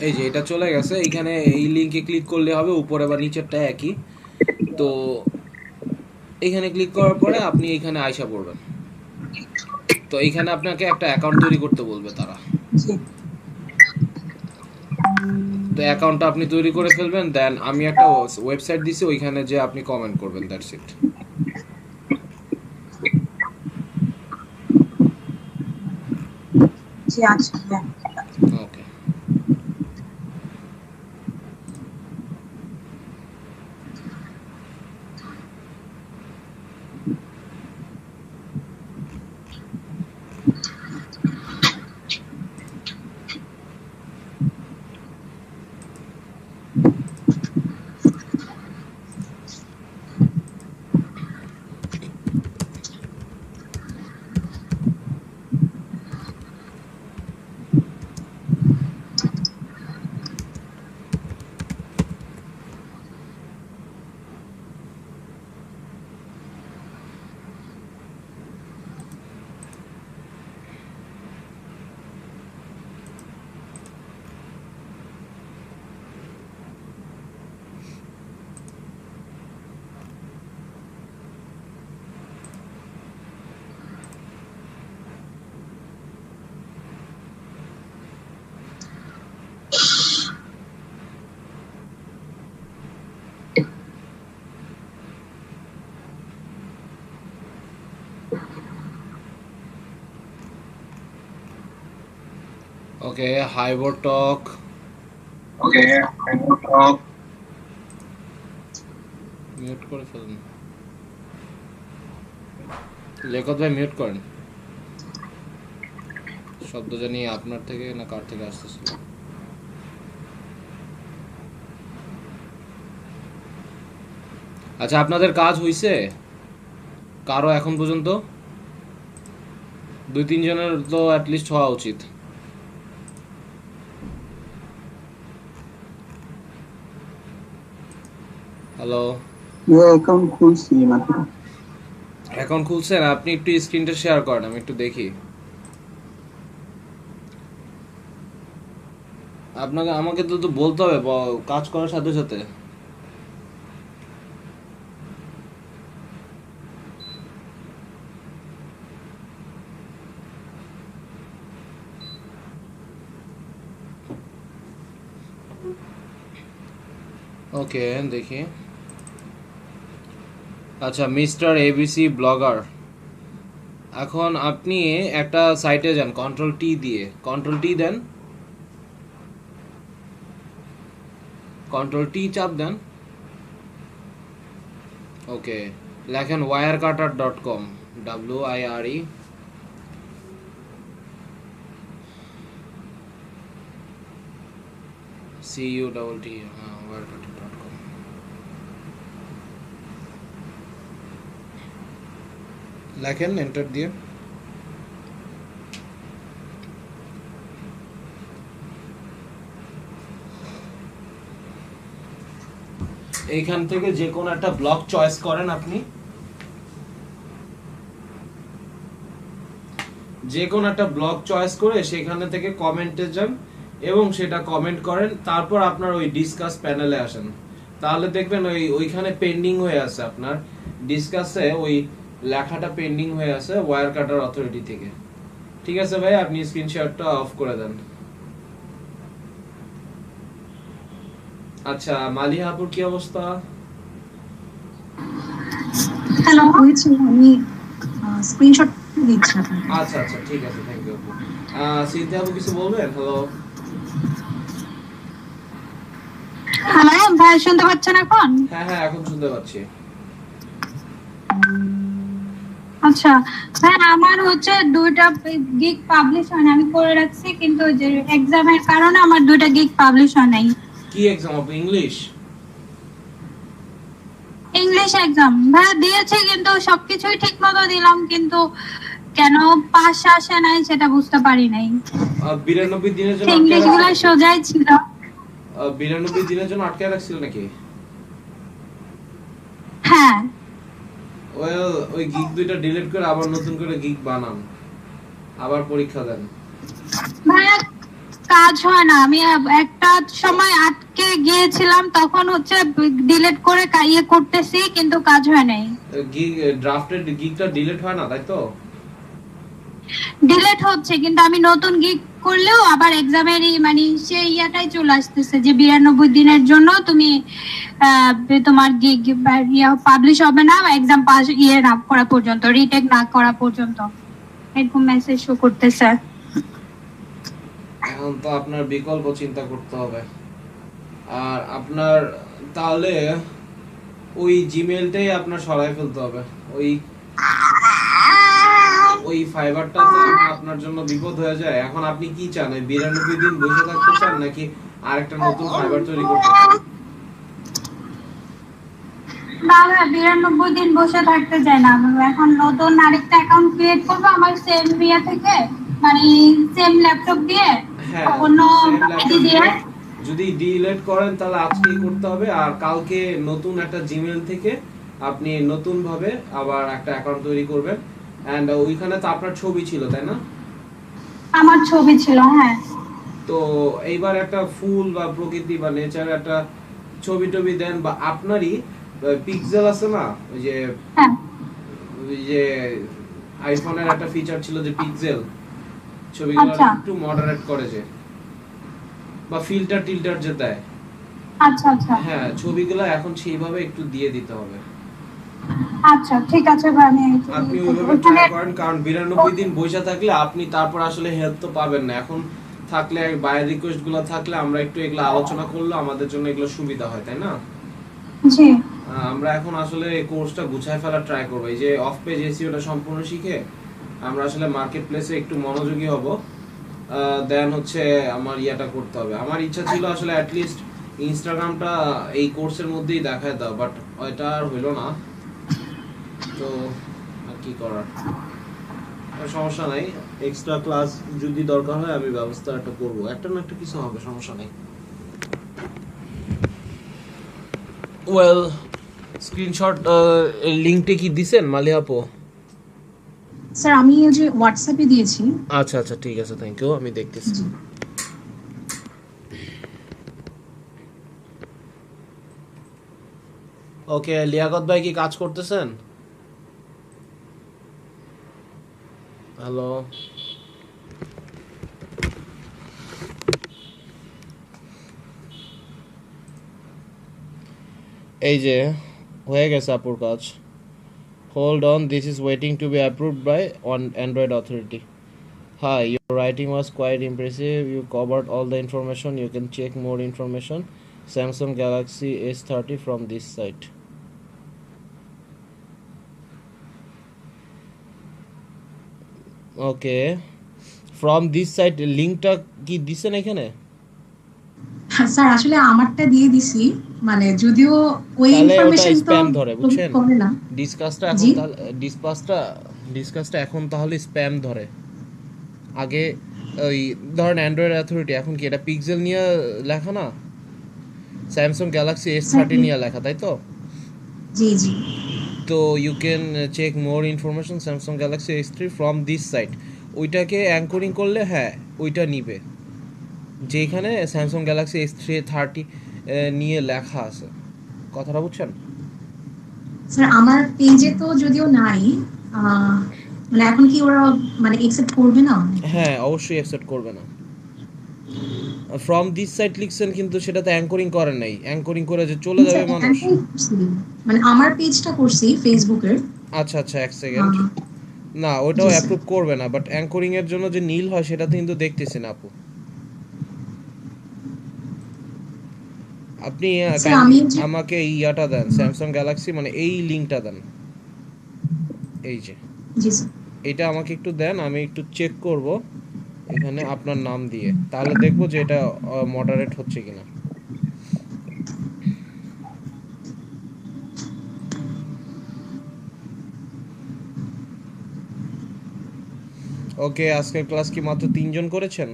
এই যে এটা চলে গেছে, এইখানে এই লিংকে ক্লিক করলে হবে, উপরে বা নিচেরটা একই। তো এখানে ক্লিক করার পরে আপনি এখানে আয়শা পড়বেন। তো এইখানে আপনাকে একটা অ্যাকাউন্ট তৈরি করতে বলবে তারা। তো অ্যাকাউন্টটা আপনি তৈরি করে ফেলবেন, দেন আমি একটা ওয়েবসাইট দিছি, ওইখানে যে আপনি কমেন্ট করবেন, দ্যাটস ইট। জি আচ্ছা, ওকে। ওকে, হাইবর টক। মিউট করে ফেলুন। লেখক ভাই মিউট করেন। শব্দ জানি আপনার থেকে না কার থেকে আসতেছিল। আচ্ছা, আপনাদের কাজ হইছে কারো এখন পর্যন্ত? 2-3 জনের তো অ্যাটলিস্ট হওয়া উচিত। হ্যালো, অ্যাকাউন্ট খুলছি মাত্র। এখন খুলছেন? আপনি একটু স্ক্রিনটা শেয়ার করেন, আমি একটু দেখি। আপনাকে আমাকে তো বলতে হবে কাজ করার সাথে সাথে। ওকে, দেখি। আচ্ছা, মিস্টার এবিসি ব্লগার, এখন আপনি একটা সাইটে যান, কন্ট্রোল টি দিয়ে, কন্ট্রোল টি দেন, কন্ট্রোল টি চাপ দেন। ওকে, লেখেন wirecutter.com, WIRE CUTT, wirecutter.com। লেখেন এন্টার দিয়ে। এইখান থেকে যে কোনো একটা ব্লগ চয়েস করেন আপনি, যে কোনো একটা ব্লগ চয়েস করে সেখানে থেকে কমেন্টে যান এবং সেটা কমেন্ট করেন। তারপর আপনার ওই ডিসকাস প্যানেলে আসেন, তাহলে দেখবেন ওইখানে পেন্ডিং হয়ে আছে, আপনার ডিসকাসে ওই লেখাটা পেন্ডিং হয়ে আছে ওয়্যার কাটার অথরিটি থেকে। ঠিক আছে ভাই, আপনি স্ক্রিনশটটা অফ করে দেন। আচ্ছা, মালিহা আপুর কি অবস্থা? হ্যালো, হয়েছে, আমি স্ক্রিনশট দিচ্ছি আপনাকে। আচ্ছা আচ্ছা, ঠিক আছে, থ্যাংক ইউ আপু। সিনথি আপু কিছু বলবেন? হ্যালো। হ্যালো ভাই, শুনতে পাচ্ছেন এখন? হ্যাঁ হ্যাঁ, এখন শুনতে পাচ্ছি। আচ্ছা ভাই, আমার হচ্ছে 2টা গিগ পাবলিশ হয় না, আমি করে রাখছি, কিন্তু যে এক্সামের কারণে আমার 2টা গিগ পাবলিশ হয় নাই। কি এক্সাম আপু? ইংলিশ? ইংলিশ এক্সাম ভাই দিয়েছি, কিন্তু সবকিছুই ঠিক মতো দিলাম, কিন্তু কেন পাস আসে নাই সেটা বুঝতে পারি নাই। 92 দিনের জন্য ইংলিশ গুলো সোজাই ছিল। 92 দিনের জন্য আটকে রাখছিল নাকি? হ্যাঁ, ওই গিগ দুইটা ডিলিট করে আবার নতুন করে গিগ বানান, আবার পরীক্ষা দেন। ভাইয়া কাজ হয় না, আমি একটা সময় আটকে গিয়েছিলাম, তখন হচ্ছে ডিলিট করে ইয়ে করতেছি, কিন্তু কাজ হয় নাই। গিগ ড্রাফটেড গিগটা ডিলিট হয় না, তাই তো? ডিলিট হচ্ছে, কিন্তু আমি নতুন গিগ করলেও আবার এক্সামেরই মানে সেই ইয়াটাই চলে আসতেছে যে 92 দিনের জন্য তুমি তোমার গিগ পাবলিশ হবে না, এক্সাম পাস না করা পর্যন্ত, রিটেক না করা পর্যন্ত, এরকম মেসেজ শো করতেছে। এখন তো আপনার বিকল্প চিন্তা করতে হবে। আর আপনার তাহলে ওই জিমেইলটাই আপনার সরাই ফেলতে হবে। ওই ফাইবারটা তো আপনার জন্য বিপদ হয়ে যায়। এখন আপনি কি চান, ওই 92 দিন বসে থাকতে চান নাকি আরেকটা নতুন ফাইবার তৈরি করতে চান? না ভাই, 92 দিন বসে থাকতে চাই না, আমি এখন নতুন আরেকটা অ্যাকাউন্ট ক্রিয়েট করবো আমার সেম ইয়ে থেকে, মানে সেম ল্যাপটপ দিয়ে, অন্য আইডি দিয়ে। যদি ডিলিট করেন তাহলে আজকেই করতে হবে, আর কালকে নতুন একটা জিমেইল থেকে আপনি নতুন ভাবে আবার একটা অ্যাকাউন্ট তৈরি করবেন। এন্ড ওইখানে তো আপনার ছবি ছিল, তাই না? আমার ছবি ছিল, হ্যাঁ। তো এইবার একটা ফুল বা প্রকৃতি বা নেচার একটা ছবি টবি দেন, বা আপনারই পিক্সেল আছে না, ওই যে আইফোনের একটা ফিচার ছিল যে পিক্সেল, ছবিগুলো একটু মডারেট করে যে, বা ফিল্টার টিল্টার যে দেয়। আচ্ছা আচ্ছা, হ্যাঁ, ছবিগুলো এখন সেইভাবে একটু দিয়ে দিতে হবে। আচ্ছা ঠিক আছে ভাই, আপনি ওইভাবে ট্রাই করেন, কারণ 92 দিন বসে থাকলে আপনি তারপর আসলে হেল্প তো পাবেন না। এখন থাকলে, বায়ার রিকোয়েস্ট গুলো থাকলে আমরা একটু এগুলো আলোচনা করলে আমাদের জন্য এগুলো সুবিধা হয়, তাই না? জি আমরা এখন আসলে এই কোর্সটা গুছায় ফেলার ট্রাই করবো। এই যে অফ পেজ এসইওটা সম্পূর্ণ শিখে আমরা আসলে মার্কেট প্লেসে একটু মনোযোগী হব। দেন হচ্ছে আমার ইয়াটা করতে হবে। আমার ইচ্ছা ছিল আসলে অ্যাটলিস্ট ইনস্টাগ্রামটা এই কোর্সের মধ্যেই দেখায় দাও, বাট ওইটা আর হইলো না। তো আর কি করার, সমস্যা নাই। এক্সট্রা ক্লাস যদি দরকার হয় আমি ব্যবস্থা একটা করবো, একটা না একটা কিছু হবে, সমস্যা নাই। ওয়েল, স্ক্রিনশট লিংকটা কি দিছেন মালিয়া আপু? স্যার আমি ওই যে হোয়াটসঅ্যাপে দিয়েছি। আচ্ছা আচ্ছা, ঠিক আছে, থ্যাংক ইউ, আমি দেখতেছি। জি। ওকে, লিয়াকত ভাই কি কাজ করতেছেন? হ্যালো, এই যে হয়ে গেছে আপুর কাজ। Hold on, this is waiting to be approved by on android authority. Hi, your writing was quite impressive. You covered all the information. You can check more information. Samsung Galaxy S30 from this site. Okay. From this site, লিংকটা কি দিছেন এখানে? স্যার আসলে আমারটা দিয়ে দিছি, মানে যদিও ওই তাহলে ওটা ইনফরমেশন তো স্প্যাম ধরে, বুঝছেন? করে না। ডিসকাসটা এখন জি। তাহলে ডিসকাসটা এখন তাহলে স্প্যাম ধরে। আগে ওই ধরেন অ্যান্ড্রয়েড অথরিটি, এখন কি এটা পিক্সেল নিয়ে লেখা না, স্যামসাং গ্যালাক্সি S30 নিয়ে লেখা, তাই তো? জি জি। তো you can check more information Samsung Galaxy S3 from this site. ওইটাকে অ্যাঙ্করিং করলে হ্যাঁ ওইটা নিবে, যেখানে স্যামসাং গ্যালাক্সি S30 নিয়ে লেখা আছে। কথাটা বুঝছেন? স্যার আমার পেজে তো যদিও নাই, মানে এখন কি ওরা মানে একসেপ্ট করবে না? হ্যাঁ, অবশ্যই অ্যাকসেপ্ট করবে না। ফ্রম দিস সাইট লিখছেন কিন্তু সেটাতে অ্যাঙ্করিং করেন নাই, অ্যাঙ্করিং করে যে চলে যাবে মানুষ। মানে আমার পেজটা করছি ফেসবুকের। আচ্ছা আচ্ছা, এক সেকেন্ড, না ওটাও অ্যাপ্রুভ করবে না, বাট অ্যাঙ্করিং এর জন্য যে নীল হয় সেটাতে কিন্তু দেখতেছি না আপু। আপনি আমাকে ইয়াটা দেন, স্যামসাং গ্যালাক্সি মানে এই লিংকটা দেন, এই যে জি স্যার। এটা আমাকে একটু দেন, আমি একটু চেক করব এখানে আপনার নাম দিয়ে, তাহলে দেখবো যে এটা মডারেট হচ্ছে কিনা। ওকে, আজকের ক্লাস কি মাত্র 3 জন করেছেন?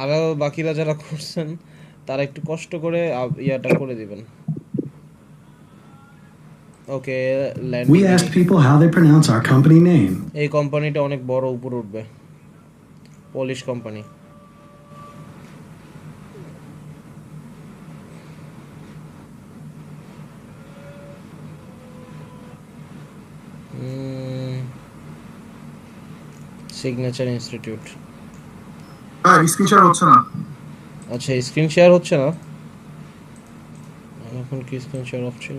আরো বাকিরা যারা করছেন তারা একটু কষ্ট করে ইয়াটা করে দিবেন। ওকে, We asked people how they pronounce our company name. এই কোম্পানিটা অনেক বড় উপরে উঠবে, পলিশ কোম্পানি। Signature institute. হ্যাঁ, স্ক্রিন শেয়ার হচ্ছে না। আচ্ছা, স্ক্রিন শেয়ার হচ্ছে না, এখন কি স্ক্রিন শেয়ার অফ ছিল?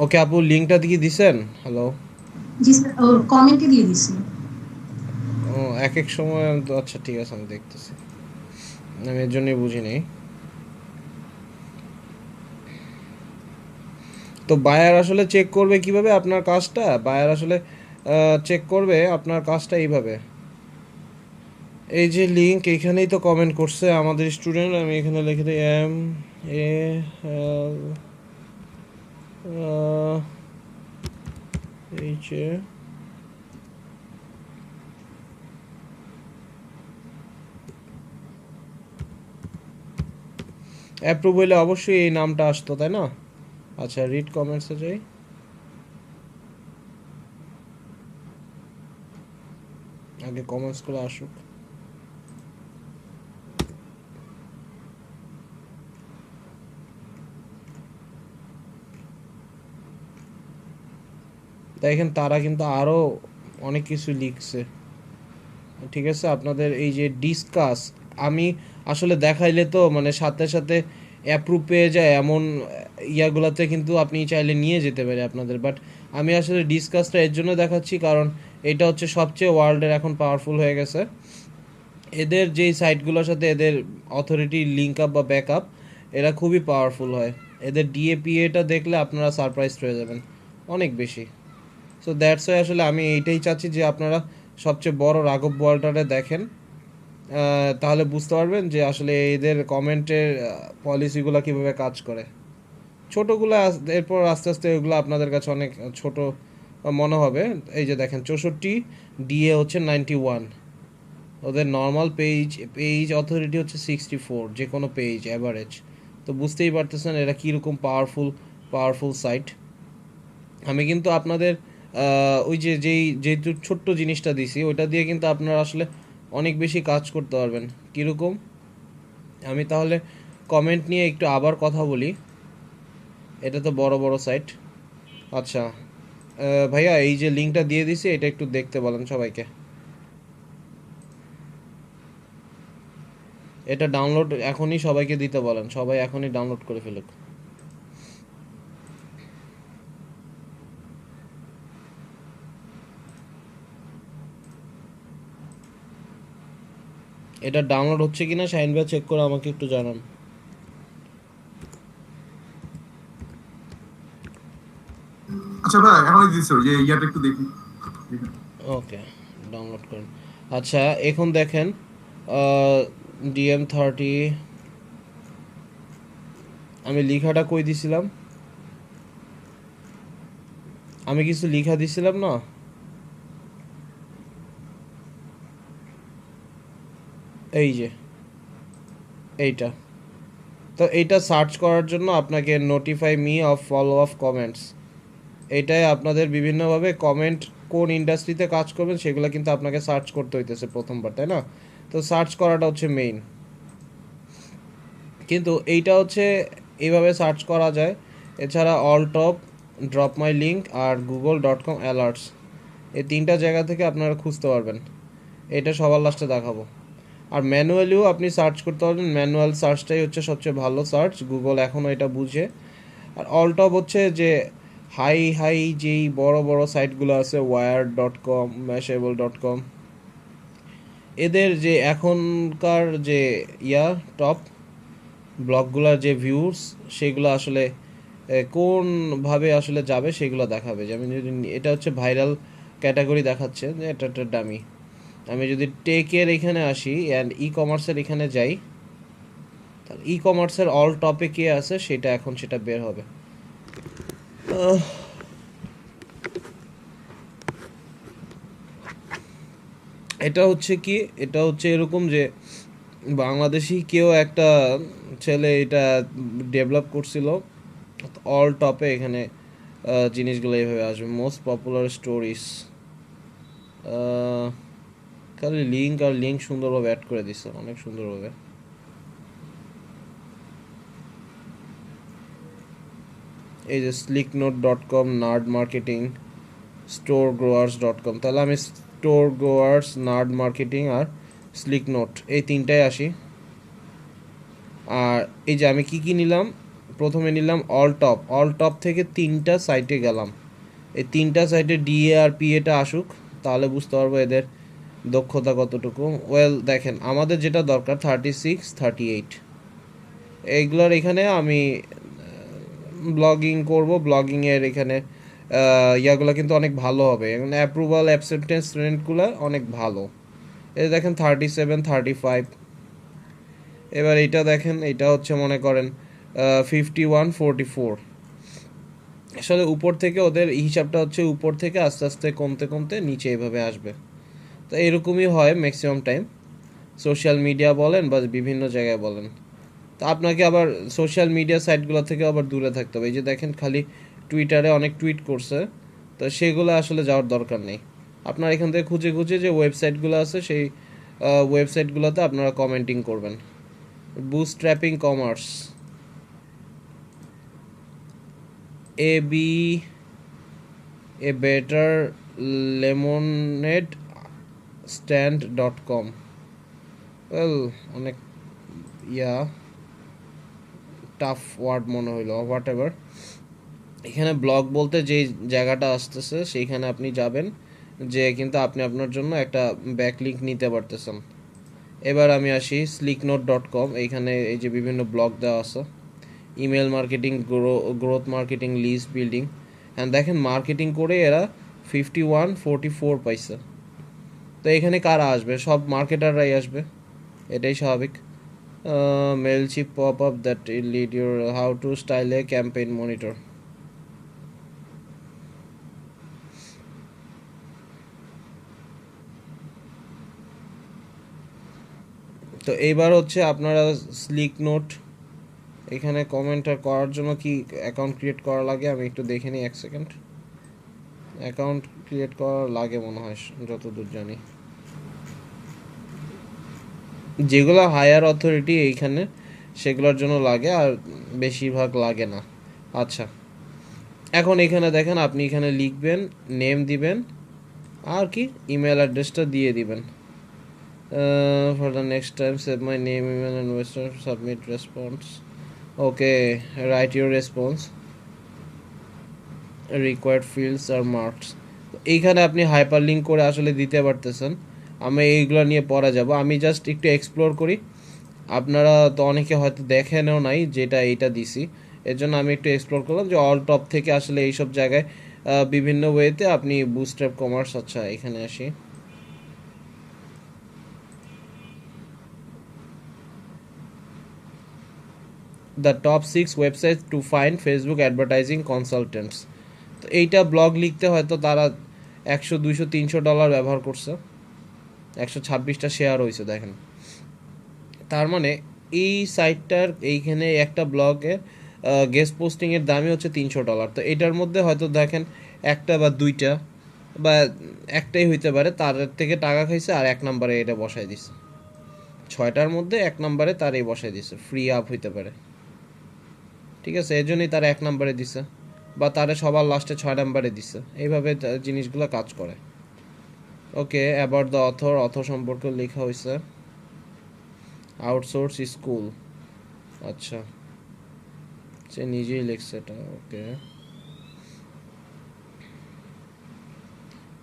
ওকে আপু, লিংকটা কি দিছেন? হ্যালো। জি স্যার, কমেন্টে দিয়ে দিছি। ও, এক এক সময় আচ্ছা ঠিক আছে, আমি দেখতেছি, আমি এর জন্যই বুঝি নাই। তো বায়ার আসলে চেক করবে কিভাবে আপনার কাজটা? বায়ার আসলে চেক করবে আপনার কাজটা এইভাবে, এই যে লিংক এইখানেই তো কমেন্ট করছে আমাদের স্টুডেন্ট, আমি এখানে লিখে দিই MALH অ্যাপ্রুভ হইলে অবশ্যই এই নামটা আসতো, তাই না? আচ্ছা, রিড কমেন্টসে যাই। আগে কমেন্টসগুলো আসুক। দেখেন তারা কিন্তু আরো অনেক কিছু লিখছে, ঠিক আছে? আপনাদের এই যে ডিসকাস, আমি আসলে দেখাইলে তো মানে সাথে সাথে অ্যাপ্রুভ পেয়ে যায় এমন ইয়াগুলোতে কিন্তু আপনি চাইলে নিয়ে যেতে পারে আপনাদের, বাট আমি আসলে ডিসকাসটা এর জন্য দেখাচ্ছি কারণ এটা হচ্ছে সবচেয়ে ওয়ার্ল্ডের এখন পাওয়ারফুল হয়ে গেছে। এদের যেই সাইটগুলোর সাথে এদের অথরিটি লিঙ্ক আপ বা ব্যাক আপ, এরা খুবই পাওয়ারফুল হয়। এদের ডিএপিএটা দেখলে আপনারা সারপ্রাইজড হয়ে যাবেন অনেক বেশি। সো দ্যাটস ওয়াই আসলে আমি এইটাই চাচ্ছি যে আপনারা সবচেয়ে বড় রাঘব বোয়ালটারে দেখেন, তাহলে বুঝতে পারবেন যে আসলে এদের কমেন্টের পলিসিগুলো কীভাবে কাজ করে। ছোটোগুলো এরপর আস্তে আস্তে এগুলো আপনাদের কাছে অনেক ছোট মনে হবে। এই যে দেখেন 64, ডিএ হচ্ছে 91, ওদের নর্মাল পেজ অথরিটি হচ্ছে 64, যে কোনো পেজ অ্যাভারেজ। তো বুঝতেই পারতেছেন এরা কীরকম পাওয়ারফুল সাইট। আমি কিন্তু আপনাদের ওই যেহেতু ছোট্ট জিনিসটা দিছি ওইটা দিয়ে কিন্তু আপনারা আসলে অনেক বেশি কাজ করতে পারবেন। কীরকম, আমি তাহলে কমেন্ট নিয়ে একটু আবার কথা বলি। এটা তো বড় বড় সাইট। আচ্ছা ভাইয়া, এই যে লিঙ্কটা দিয়ে দিছি এটা একটু দেখতে বলেন সবাইকে। এটা ডাউনলোড এখনই সবাইকে দিতে বলেন, সবাই এখনই ডাউনলোড করে ফেলুক। এটা ডাউনলোড হচ্ছে কিনা শাহিন ভাই চেক করে আমাকে একটু জানান। আচ্ছা ভাই এখনই দিছো যে ইয়াটা একটু দেখি। ওকে, ডাউনলোড করুন। আচ্ছা এখন দেখেন DM30, আমি লিখাটা কই দিছিলাম, আমি কিছু লিখা দিছিলাম না। এই যে এইটা, তো এইটা সার্চ করার জন্য আপনাকে notify me of follow of comments, এটাই আপনাদের বিভিন্নভাবে কমেন্ট কোন ইন্ডাস্ট্রিতে কাজ করবেন সেগুলো কিন্তু আপনাকে সার্চ করতে হইতেছে প্রথমবার, তাই না? তো সার্চ করাটা হচ্ছে মেইন। কিন্তু এইটা হচ্ছে এইভাবে সার্চ করা যায়। এছাড়া all top, drop my link আর google.com অ্যালার্টস, এই তিনটা জায়গা থেকে আপনারা খুঁজতে পারবেন। এটা সবার লাস্টে দেখাবো। আর ম্যানুয়ালিও আপনি সার্চ করতে পারবেন, ম্যানুয়াল সার্চটাই হচ্ছে সবচেয়ে ভালো সার্চ, গুগল এখনও এটা বুঝে। আর অল টপ হচ্ছে যে হাই যেই বড় বড় সাইটগুলো আছে, wired.com, mashable.com, এদের যে এখনকার যে টপ ব্লগগুলোর যে ভিউস সেগুলো আসলে কোনভাবে আসলে যাবে সেগুলো দেখাবে। যেমন যদি এটা হচ্ছে ভাইরাল ক্যাটাগরি দেখাচ্ছে যে এটা একটা ডামি। আমি যদি টেকের এখানে আসি অ্যান্ড ই কমার্সের এখানে যাই, তাহলে ই কমার্সের অল টপে কে আছে সেটা এখন সেটা বের হবে। এটা হচ্ছে কি, এটা হচ্ছে এরকম যে বাংলাদেশি কেউ একটা ছেলে এটা ডেভেলপ করছিল, অল টপে এখানে জিনিসগুলো এইভাবে আসবে। মোস্ট পপুলার স্টোরিজ, খালি লিঙ্ক সুন্দরভাবে অ্যাড করে দিচ্ছে, অনেক সুন্দরভাবে। এই যে slicknote.com, নার্ড মার্কেটিং, storegrowers.com, তাহলে আমি স্টোর গ্রোয়ার্স, নার্ড মার্কেটিং আর স্লিক নোট এই তিনটায় আসি। আর এই যে আমি কি নিলাম, প্রথমে নিলাম অল টপ থেকে তিনটা সাইটে গেলাম। এই তিনটা সাইটে ডিএ আর পিএটা আসুক, তাহলে বুঝতে পারবো এদের দক্ষতা কতটুকু। দেখেন আমাদের যেটা দরকার 36, 38, এইগুলোর এখানে আমি ব্লগিং করব। ব্লগিংয়ের এখানে ইয়াগুলো কিন্তু অনেক ভালো হবে, অ্যাপ্রুভাল অ্যাকসেপ্টেন্স রেটগুলো অনেক ভালো। এই দেখেন 37, 35। এবার এইটা দেখেন, এটা হচ্ছে মনে করেন 51, 44। আসলে উপর থেকে ওদের হিসাবটা হচ্ছে উপর থেকে আস্তে আস্তে কমতে নিচে এইভাবে আসবে। তো এরকমই হয় ম্যাক্সিমাম টাইম, সোশ্যাল মিডিয়া বলেন বা বিভিন্ন জায়গায় বলেন। তো আপনাকে আবার সোশ্যাল মিডিয়া সাইটগুলো থেকে আবার দূরে থাকতে হবে। এই যে দেখেন খালি টুইটারে অনেক টুইট করছে, তো সেগুলো আসলে যাওয়ার দরকার নেই। আপনার এখান থেকে খুঁজে যে ওয়েবসাইটগুলো আছে সেই ওয়েবসাইটগুলোতে আপনারা কমেন্টিং করবেন। বুস্টস্ট্র্যাপিং কমার্স, এ বেটার লেমনেড স্ট্যান্ড.com, অনেক টাফ ওয়ার্ড মনে হইলো, হোয়াট এভার। এখানে ব্লগ বলতে যেই জায়গাটা আসতেছে সেইখানে আপনি যাবেন, যে কিন্তু আপনি আপনার জন্য একটা ব্যাকলিংক নিতে পারতেছেন। এবার আমি আসি slicknote.com, এইখানে এই যে বিভিন্ন ব্লগ দেওয়া আছে, email marketing, growth marketing, list building, and দেখেন মার্কেটিং করে এরা 5144 পাইছে। তো এখানে কারা আসবে? সব মার্কেটাররাই আসবে, এটাই স্বাভাবিক। Mailchimp pop up that lead your how to style a campaign monitor. তো এইবার হচ্ছে আপনারা স্লিক নোট এখানে কমেন্টার করার জন্য কি অ্যাকাউন্ট ক্রিয়েট করা লাগে আমি একটু দেখে নিই, 1 সেকেন্ড। অ্যাকাউন্ট ক্রিয়েট করা লাগে মনে হয়, যতদূর জানি। যেগুলো হায়ার অথরিটি এইখানে সেগুলোর জন্য লাগে, আর বেশিরভাগ লাগে না। আচ্ছা, এখন এখানে দেখেন আপনি এখানে লিখবেন, নেম দিবেন, আর কি ইমেল অ্যাড্রেসটা দিয়ে দিবেন। For the next time save my name, email and western submit response. Okay, write your response, required fields are marked. এইখানে আপনি হাইপার লিঙ্ক করে আসলে দিতে পারতেছেন। আমি এইগুলো নিয়ে পড়া যাব, আমি জাস্ট একটু এক্সপ্লোর করি। আপনারা তো অনেকে হয়তো দেখেনও নাই যেটা এইটা দিছি, এর জন্য আমি একটু এক্সপ্লোর করলাম যে অল টপ থেকে আসলে এইসব জায়গায় বিভিন্ন ওয়েতে আপনি বুস্টস্ট্র্যাপ কমার্স। আচ্ছা, এখানে আসি। The top 6 website to find Facebook advertising consultants. তো এইটা ব্লগ লিখতে হয়তো তারা $100, $200, $300 ব্যবহার করছে, 126টা শেয়ার হয়েছে দেখেন। তার মানে এই সাইটটার এইখানে একটা ব্লগে গেস্ট পোস্টিংয়ের দামই হচ্ছে $300। তো এটার মধ্যে হয়তো দেখেন একটা বা দুইটা বা একটাই হইতে পারে তার থেকে টাকা খাইছে, আর 1 নম্বরে এটা বসাই দিছে। 6টার মধ্যে 1 নম্বরে তার এই বসাই দিছে, ফ্রি আপ হইতে পারে, ঠিক আছে? এর জন্যই তারা 1 নম্বরে দিছে, বা তারা সবার লাস্টে 6 নম্বরে দিছে। এইভাবে জিনিসগুলো কাজ করে। ওকে, অ্যাবাউট দ্য অথর সম্পর্কে লেখা হয়েছে, আউটসোর্স স্কুল। আচ্ছা, সে নিজেই লিখছে এটা। ওকে,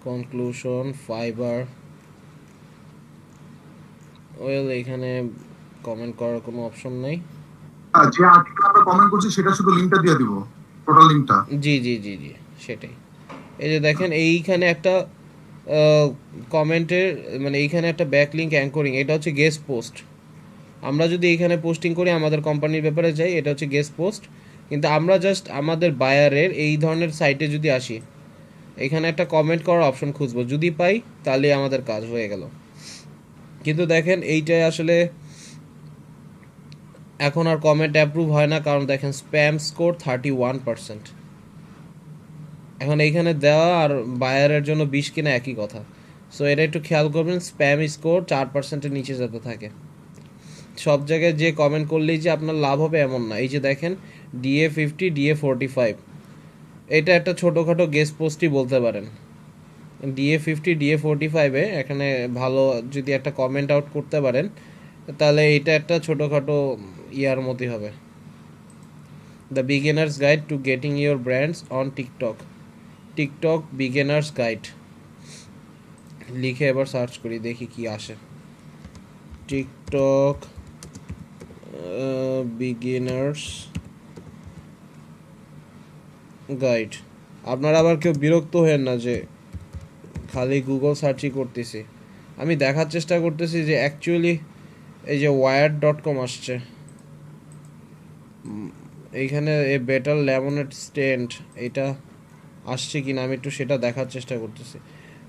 কনক্লুশন, ফাইবার। ওয়েল, এখানে কমেন্ট করার কোনো অপশন নাই। যে আর্টিকেল আমরা কমেন্ট করছি সেটা শুধু লিংকটা দিয়ে দিব, টোটাল লিংকটা। জি জি জি জি, সেটাই। এই যে দেখেন এইখানে একটা কমেন্টের মানে এইখানে একটা ব্যাকলিঙ্ক অ্যাঙ্করিং, এটা হচ্ছে গেস্ট পোস্ট। আমরা যদি এইখানে পোস্টিং করি আমাদের কোম্পানির ব্যাপারে যাই, এটা হচ্ছে গেস্ট পোস্ট। কিন্তু আমরা জাস্ট আমাদের বায়ারের এই ধরনের সাইটে যদি আসি, এখানে একটা কমেন্ট করার অপশন খুঁজবো, যদি পাই তাহলে আমাদের কাজ হয়ে গেল। কিন্তু দেখেন এইটাই আসলে এখন আর কমেন্ট অ্যাপ্রুভ হয় না, কারণ দেখেন স্প্যাম স্কোর 31%। এখন এইখানে দেওয়া আর বায়ারের জন্য 20 কিনা একই কথা। সো এটা একটু খেয়াল করবেন, স্প্যাম স্কোর 4%-এর নিচে যাতে থাকে। সব জায়গায় যে কমেন্ট করলেই যে আপনার লাভ হবে এমন না। এই যে দেখেন DA50, DA45, এটা একটা ছোটোখাটো গেস্ট পোস্টই বলতে পারেন। DA50, DA45-এ এখানে ভালো যদি একটা কমেন্ট আউট করতে পারেন তাহলে এটা একটা ছোটোখাটো ইয়ার মতোই হবে। The beginners guide to getting your brands on TikTok, TikTok beginners guide লিখে এবার সার্চ করি, দেখি কি আসে। TikTok beginners guide. আপনারা আবার কেউ বিরক্ত হয়েন না যে খালি গুগল সার্চই করতেছি। আমি দেখার চেষ্টা করতেছি যে অ্যাকচুয়ালি এই যে wired.com আসছে, এইখানে এ বেটার লেমনেড স্ট্যান্ড এটা আসছে কিনা আমি একটু সেটা দেখার চেষ্টা করতেছি।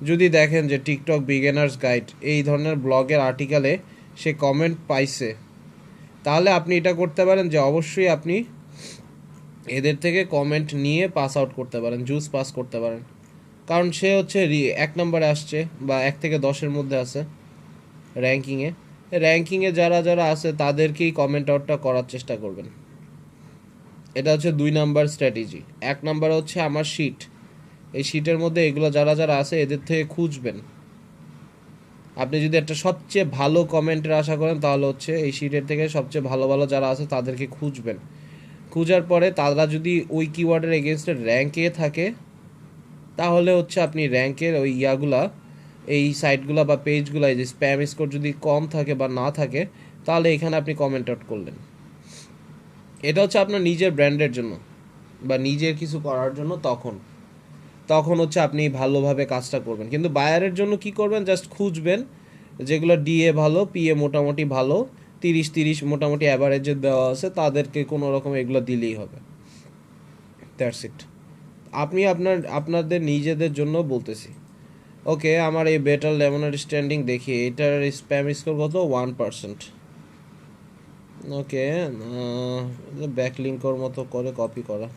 যদি দেখেন যে টিকটক বিগিনার্স গাইড এই ধরনের ব্লগের আর্টিকেলে সে কমেন্ট পাইছে, তাহলে আপনি এটা করতে পারেন যে অবশ্যই আপনি এদের থেকে কমেন্ট নিয়ে পাস আউট করতে পারেন, জুস পাস করতে পারেন। কারণ সে হচ্ছে 1 নম্বরে আসছে বা 1 থেকে 10-এর মধ্যে আছে র্যাঙ্কিংয়ে যারা যারা আছে তাদেরকেই কমেন্ট আউটটা করার চেষ্টা করবেন। এটা হচ্ছে 2 নাম্বার স্ট্র্যাটেজি। 1 নাম্বার হচ্ছে আমার শিট, এই শিটের মধ্যে এগুলো যারা যারা আছে এদের থেকে খুঁজবেন। আপনি যদি একটা সবচেয়ে ভালো কমেন্টের আশা করেন তাহলে হচ্ছে এই শিটের থেকে সবচেয়ে ভালো ভালো যারা আছে তাদেরকে খুঁজবেন। খুঁজার পরে তারা যদি ওই কিওয়ার্ডের এগেনস্টে র্যাঙ্কে থাকে তাহলে হচ্ছে আপনি র্যাঙ্কের ওই ইয়াগুলা, এই সাইটগুলা বা পেজগুলা, যে স্প্যাম স্কোর যদি কম থাকে বা না থাকে, তাহলে এখানে আপনি কমেন্ট আউট করলেন। এটা হচ্ছে আপনার নিজের ব্র্যান্ডের জন্য বা নিজের কিছু করার জন্য, তখন হচ্ছে আপনি ভালোভাবে কাজটা করবেন। কিন্তু বায়ারের জন্য কি করবেন, জাস্ট খুঁজবেন যেগুলো ডিএ ভালো, পিএ মোটামুটি ভালো, 30 মোটামুটি অ্যাভারেজে দেওয়া আছে, তাদেরকে কোনো রকম এগুলো দিলেই হবে। That's it. আপনি আপনাদের নিজেদের জন্য বলতেছি। ওকে, আমার এই বেটার লেমনের স্ট্যান্ডিং দেখি, এটার স্প্যাম স্কোর কত, 1%। ওকে, ব্যাকলিঙ্কর মতো করে কপি করা।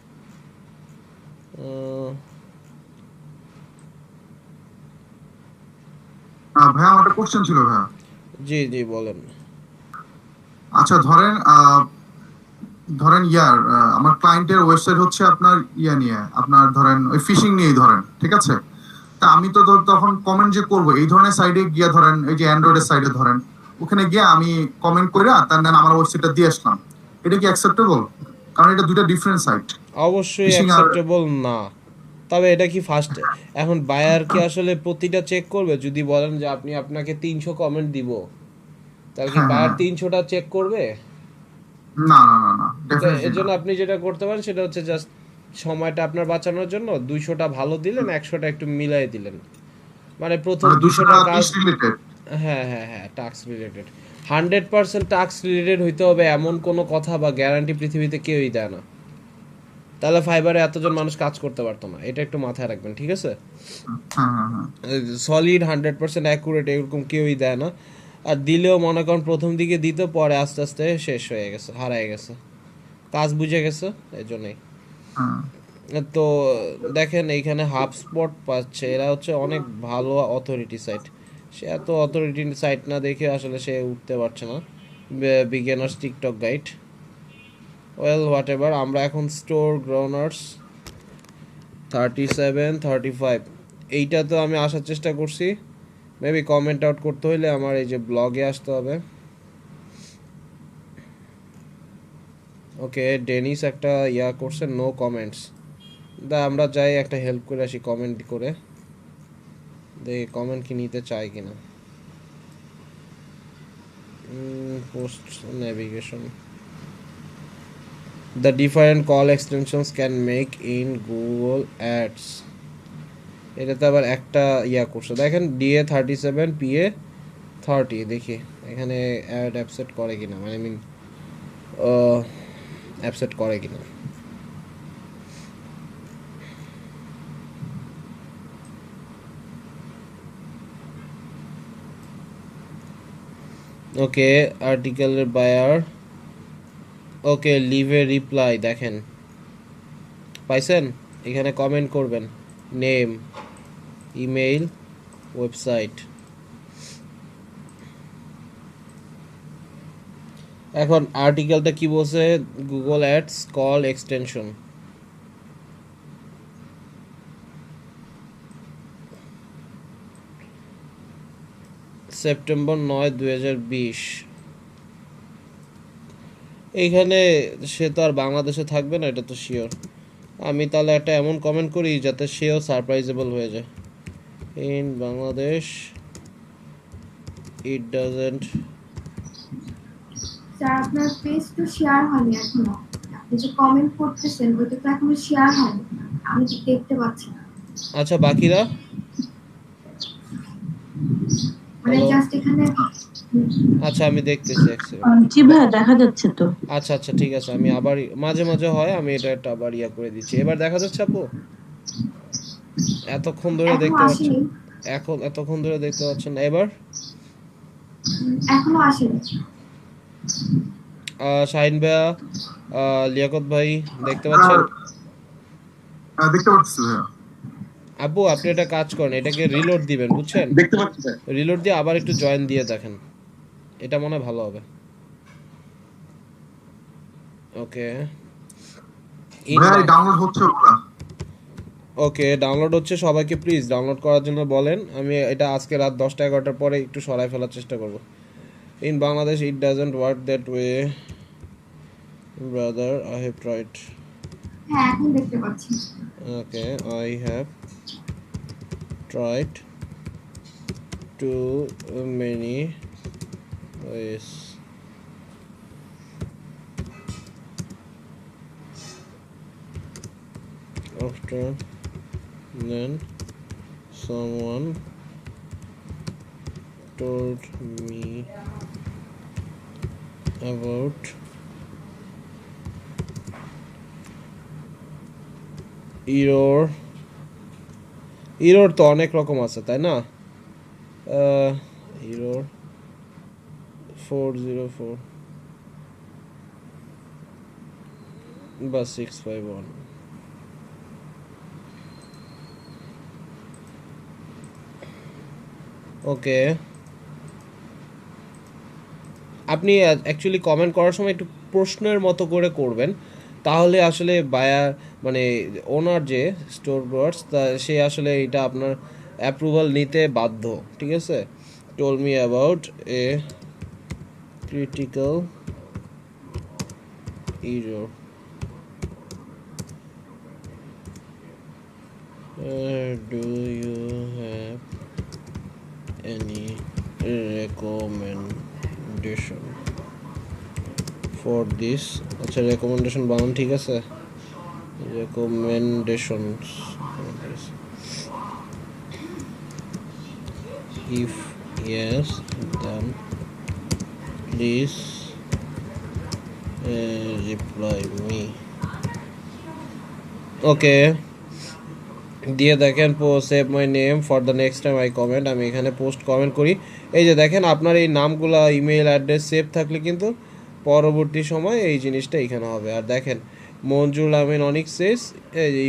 ভাইয়া আমার একটা কোশ্চেন ছিল ভাইয়া। জি জি বলেন। আচ্ছা ধরেন আমার ক্লায়েন্টের ওয়েবসাইট হচ্ছে আপনার নিয়ে, আপনার ধরেন ওই ফিশিং নিয়েই ধরেন, ঠিক আছে? তা আমি তো তখন কমেন্ট যে করবো এই ধরনের সাইডে গিয়ে, ধরেন এই যে অ্যান্ড্রয়েডের সাইডে ধরেন, ওখানে গিয়ে আমি কমেন্ট করে তার দেন আমার ওয়েবসাইটটা দিয়ে আসলাম, এটা কি অ্যাকসেপ্টেবল? কারণ এটা দুটো ডিফারেন্ট সাইট। অবশ্যই অ্যাকসেপ্টেবল না। তবে এটা কি ফার্স্ট, এখন বায়ার কি আসলে প্রতিটা চেক করবে? যদি বলেন যে আপনাকে 300 কমেন্ট দিব, তাহলে কি বায়ার 300টা চেক করবে? না না না না, এর জন্য আপনি যেটা করতে পারেন সেটা হচ্ছে জাস্ট সময়টা আপনার বাঁচানোর জন্য 200টা ভালো দিলেন, 100টা একটু মিলাই দিলেন, মানে প্রথম 200টা কাজ। হ্যাঁ হ্যাঁ হ্যাঁ, টাস্ক রিলেটেড। 100% টাস্ক রিলেটেড হইতে হবে এমন কোনো কথা বা গ্যারান্টি পৃথিবীতে কেউই দেয় না, তাহলে ফাইবারে এতজন মানুষ কাজ করতে পারতো না। এটা একটু মাথায় রাখবেন, ঠিক আছে? সলিড 100% অ্যাকুরেট এরকম কেউই দেয় না, আর দিলেও মনে করেন প্রথম দিকে দিত, পরে আস্তে আস্তে শেষ হয়ে গেছে, হারায় গেছে, কাজ বুঝে গেছে, এই জন্যই। তো দেখেন এইখানে হাবস্পট পাচ্ছে, এরা হচ্ছে অনেক ভালো অথরিটি সাইট। সে এত অথরিটি সাইট না দেখে আসলে সে উঠতে পারছে না। Beginners TikTok guide, well what ever. আমরা এখন স্টোর গ্রোনার্স 37 35, এইটা তো আমি আসার চেষ্টা করছি। মেবি কমেন্ট আউট করতে হইলে আমার এই যে ব্লগে আসতে হবে। ওকে, ডেনিস একটা করছে, নো কমেন্টস। আমরা যাই একটা হেল্প করে আসি কমেন্ট করে, দেখি কমেন্ট কি নিতে চাই কিনা। Post navigation, the different call extensions can make in Google Ads, এটাতে আবার একটা করছে দেখেন, DA 37 PA 30। দেখি এখানে অ্যাড অ্যাপসেট করে কিনা, মানে আই মিন অ্যাপসেট করে কিনা। ওকে, আর্টিকেলের বায়ার, ওকে লিভ এ রিপ্লাই, দেখেন পাইছেন? এখানে কমেন্ট করবেন, নেম, ইমেইল, ওয়েবসাইট। এখন আর্টিকেলটা কি বলছে, Google ads call extension. September 9, 2020। এইখানে সে তো আর বাংলাদেশে থাকবে না, এটা তো শিওর। আমি তাহলে একটা এমন কমেন্ট করি যাতে সেও সারপ্রাইজেবল হয়ে যায়। In Bangladesh it doesn't. Sir আপনার পেজ তো শেয়ার হয়নি এখনো, আপনি যে কমেন্ট করতেছেন ওইটা তো এখনো শেয়ার হয়নি, আমি দেখতে পাচ্ছি না। আচ্ছা বাকিরা, মানে জাস্ট এখানে। আচ্ছা আমি দেখতেছি। জি ভাই দেখা যাচ্ছে তো। আচ্ছা আচ্ছা ঠিক আছে, আমি আবার মাঝে মাঝে হয়, আমি এটা একটা আবার করে দিচ্ছি। এবার দেখা যাচ্ছে আপু? এতক্ষণ ধরে দেখতে পাচ্ছেন, এখন এতক্ষণ ধরে দেখতে পাচ্ছেন না? এবার এখনো আসেনি। শাহিন ভাইয়া, লিয়াকত ভাই দেখতে পাচ্ছেন? দেখতে পাচ্ছি ভাইয়া। আপু আপনি একটা কাজ করেন, এটাকে রিলোড দিবেন, বুঝছেন? দেখতে পাচ্ছি স্যার। রিলোড দিয়ে আবার একটু জয়েন দিয়ে দেখেন, এটা মনে হয় ভালো হবে। ওকে, ভাই ডাউনলোড হচ্ছে ওটা। ওকে ডাউনলোড হচ্ছে, সবাইকে প্লিজ ডাউনলোড করার জন্য বলেন। আমি এটা আজকে রাত 10টা 11টার পরে একটু সরাই ফেলার চেষ্টা করব। In Bangladesh it doesn't work that way brother, I have tried. হ্যাঁ এখন দেখতে পাচ্ছি। Okay, I have tried too many ways. After then someone told me about error তো অনেক রকম আছে তাই না error 404 বা 651 ওকে আপনি অ্যাকচুয়ালি কমেন্ট করার সময় একটু প্রশ্নের মতো করে করবেন তাহলে আসলে বায়ার মানে ওনার যে স্টোর ব্রডস তা সে আসলে এটা আপনার অ্যাপ্রুভাল নিতে বাধ্য ঠিক আছে told me about a critical error do you have any recommendation for this আচ্ছা রেকমেন্ডেশন বানান ঠিক আছে recommendations if yes then please reply me okay দিয়ে দেখেন save my name for the next time I comment আমি এখানে পোস্ট কমেন্ট করি এই যে দেখেন আপনার এই নামগুলো ইমেল অ্যাড্রেস সেভ থাকলে কিন্তু পরবর্তী সময় এই জিনিসটা এখানে হবে আর দেখেন মঞ্জুর আমিন অনিক সেস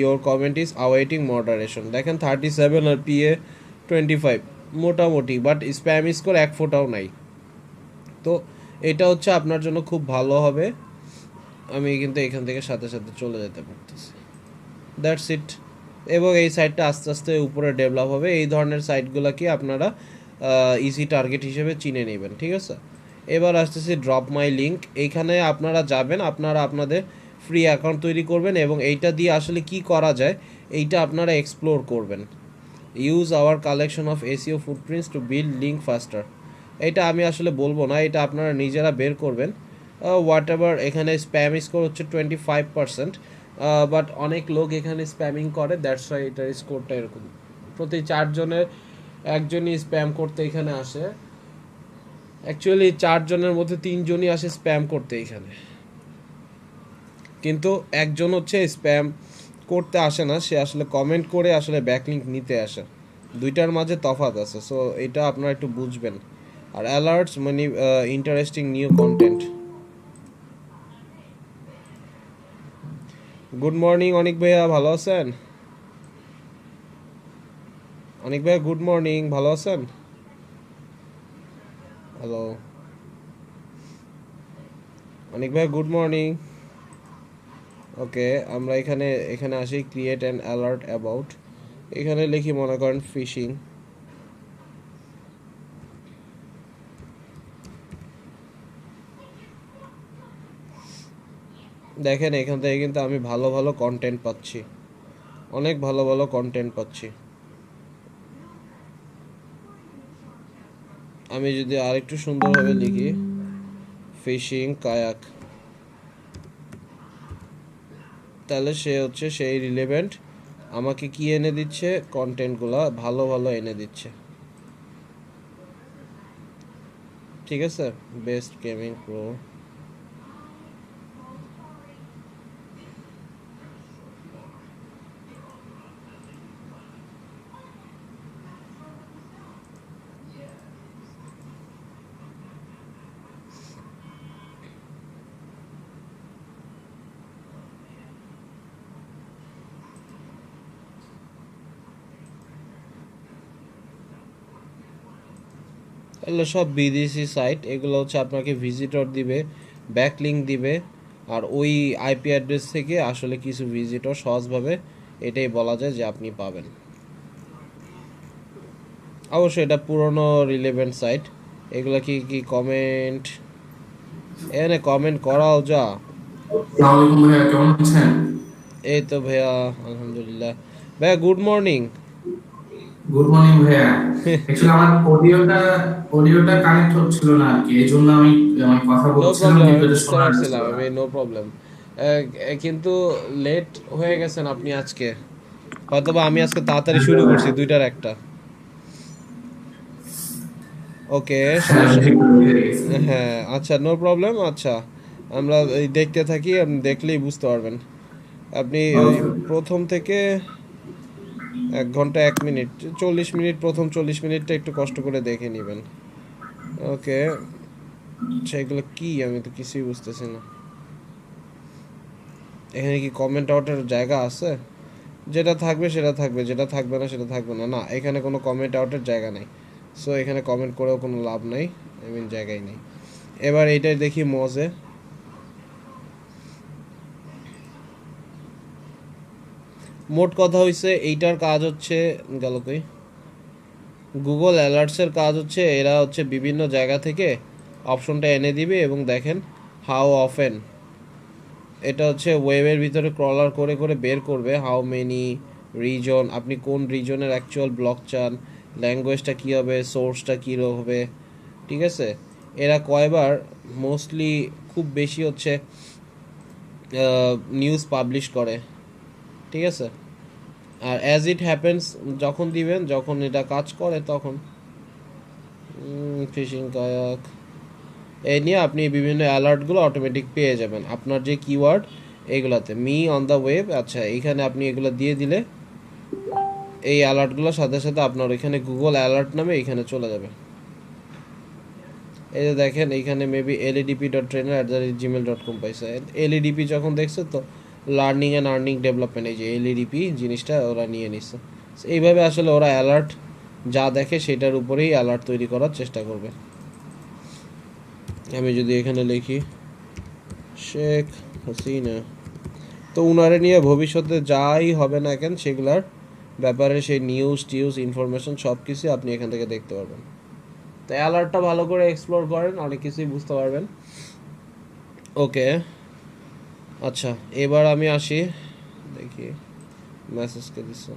ইয়োর কমেন্ট ইজ আওয়েটিং মডারেশন দেখেন 37 আর পিএ 25 মোটামুটি বাট স্প্যাম স্কোর এক ফোঁটাও নাই তো এটা হচ্ছে আপনার জন্য খুব ভালো হবে আমি কিন্তু এখান থেকে সাথে সাথে চলে যেতে পারতেছি দ্যাটস ইট এবং এই সাইটটা আস্তে আস্তে উপরে ডেভেলপ হবে এই ধরনের সাইটগুলোকে আপনারা ইজি টার্গেট হিসেবে চিনে নেবেন ঠিক আছে এবার আসতেছি ড্রপ মাই লিঙ্ক এইখানে আপনারা যাবেন আপনারা আপনাদের ফ্রি অ্যাকাউন্ট তৈরি করবেন এবং এইটা দিয়ে আসলে কি করা যায় এইটা আপনারা এক্সপ্লোর করবেন use hour collection of SEO footprints to build link ফাস্টার এটা আমি আসলে বলবো না এটা আপনারা নিজেরা বের করবেন হোয়াট এভার এখানে স্প্যাম স্কোর হচ্ছে 25% বাট অনেক লোক এখানে স্প্যামিং করে দ্যাটস ওয়াই এটার স্কোরটা এরকম প্রতি 4 জনের একজনই স্প্যাম করতে এখানে আসে অ্যাকচুয়ালি 4 জনের মধ্যে 3 জনই আসে স্প্যাম করতে এখানে কিন্তু একজন হচ্ছে স্প্যাম করতে আসে না সে আসলে কমেন্ট করে আসলে ব্যাকলিংক নিতে আসে দুইটার মাঝে তফাৎ আছে সো এটা আপনারা একটু বুঝবেন আর অ্যালার্টস মানে interesting new content good morning Anik ভাইয়া ভালো আছেন অনিক ভাইয়া গুড মর্নিং ভালো আছেন হ্যালো অনিক ভাইয়া গুড মর্নিং ওকে আমরা এখানে আসি ক্রিয়েট অ্যান অ্যালার্ট অ্যাবাউট এখানে লিখি মনে করেন ফিশিং দেখেন এখান থেকে কিন্তু আমি ভালো ভালো কন্টেন্ট পাচ্ছি অনেক ভালো ভালো কন্টেন্ট পাচ্ছি আমি যদি আরেকটু সুন্দরভাবে লিখি ফিশিং কায়াক তাহলে সে হচ্ছে সেই রিলেভেন্ট আমাকে কি এনে দিচ্ছে কন্টেন্টগুলো ভালো ভালো এনে দিচ্ছে ঠিক আছে বেস্ট গেমিং প্রো এগুলো সব বিদেশি সাইট এগুলো হচ্ছে আপনাকে ভিজিটর দিবে ব্যাকলিংক দিবে আর ওই আইপি অ্যাড্রেস থেকে আসলে কিছু ভিজিটর সহজভাবে এটাই বলা যায় যে আপনি পাবেন অবশ্যই এটা পুরনো রিলেভেন্ট সাইট এগুলো কি কমেন্ট এখানে কমেন্ট করাও যা এই তো ভাইয়া আলহামদুলিল্লাহ ভাইয়া গুড মর্নিং গুড মর্নিং ভাইয়া। অ্যাকচুয়ালি আমার অডিওটা কানেক্ট হচ্ছিল না আর কি, এই জন্য আমি কথা নো বলছিলাম প্রবলেম, কিন্তু আমি এটা বুঝতে শোনা পারছিলাম, যাচ্ছিল না। আমি নো প্রবলেম। কিন্তু লেট হয়ে গেছেন আপনি আজকে, হয়তোবা আমি আজকে তাড়াতাড়ি শুরু করছি, দুইটার একটা। ওকে, হ্যাঁ সমস্যা। একটু হয়ে গেছে। হ্যাঁ আচ্ছা, নো প্রবলেম। আচ্ছা, আমরা এই দেখতে থাকি, আপনি দেখলেই বুঝতে পারবেন। আপনি ওই ওকে। প্রথম থেকে 1 ঘন্টা 1 মিনিট 40 মিনিট, প্রথম 40 মিনিটটা একটু কষ্ট করে দেখে নেবেন। ওকে, সেগুলো কি আমি তো কিছুই বুঝতেছি না। এখানে কি কমেন্ট আউটের জায়গা আছে? যেটা থাকবে সেটা থাকবে, যেটা থাকবে না সেটা থাকবে না। না, এখানে কোনো কমেন্ট আউটের জায়গা নেই, সো এখানে কমেন্ট করেও কোনো লাভ নেই, আই মিন জায়গাই নেই। এবার এইটাই দেখি মজে। মোট কথা হইছে এইটার কাজ হচ্ছে, গেল কই, গুগল অ্যালার্টসের কাজ হচ্ছে এরা হচ্ছে বিভিন্ন জায়গা থেকে অপশনটা এনে দিবে এবং দেখেন হাউ অফেন, এটা হচ্ছে ওয়েবের ভিতরে ক্রলার করে করে বের করবে হাউ মেনি রিজন, আপনি কোন রিজনের অ্যাকচুয়াল ব্লক চান, ল্যাঙ্গুয়েজটা কী হবে, সোর্সটা কী হবে, ঠিক আছে। এরা কয়বার মোস্টলি খুব বেশি হচ্ছে নিউজ পাবলিশ করে, ঠিক আছে। আর অ্যাজ ইট হ্যাপেন্স যখন দিবেন, যখন এটা কাজ করে তখন ফিশিং কায়াক এই নিয়ে আপনি বিভিন্ন অ্যালার্টগুলো অটোমেটিক পেয়ে যাবেন আপনার যে কিওয়ার্ড এইগুলাতে, মি অন দ্য ওয়েব। আচ্ছা, এইখানে আপনি এগুলো দিয়ে দিলে এই অ্যালার্টগুলোর সাথে সাথে আপনার এখানে গুগল অ্যালার্ট নামে এখানে চলে যাবে। এই যে দেখেন এইখানে মেবি ledp.trainer@gmail.com পাইছে। এলইডিপি যখন দেখছে তো লার্নিং অ্যান্ড আর্নিং ডেভেলপমেন্ট, এই যে এলইডিপি জিনিসটা ওরা নিয়ে নিচ্ছে। এইভাবে আসলে ওরা অ্যালার্ট যা দেখে সেটার উপরেই অ্যালার্ট তৈরি করার চেষ্টা করবে। আমি যদি এখানে লিখি শেখ হাসিনা, তো উনারে নিয়ে ভবিষ্যতে যাই হবে না কেন সেগুলার ব্যাপারে সেই নিউজ টিউজ ইনফরমেশন সব কিছু আপনি এখান থেকে দেখতে পারবেন। তো অ্যালার্টটা ভালো করে এক্সপ্লোর করেন, অনেক কিছুই বুঝতে পারবেন। ওকে, আচ্ছা এবার আমি আসি, দেখি মেসেজকে দিচ্ছে।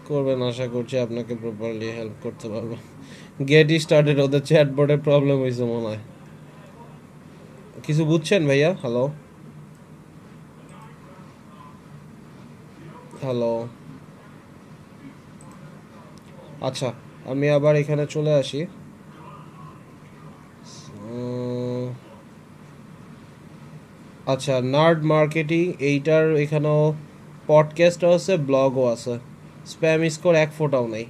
করবেন, আশা করছি আপনাকে প্রপারলি হেল্প করতে পারবো। গেট স্টার্টেড, ওদের চ্যাটবোর্ডের প্রবলেম হয়েছে মনে হয়। কিছু বুঝছেন ভাইয়া? হ্যালো হ্যালো, আচ্ছা আমি আবার এখানে চলে আসি। আচ্ছা, নার্ড মার্কেটিং এইটার এখানেও পডকাস্টও আছে, ব্লগও আছে, স্প্যাম স্কোর 1 ফোঁটাও নেই।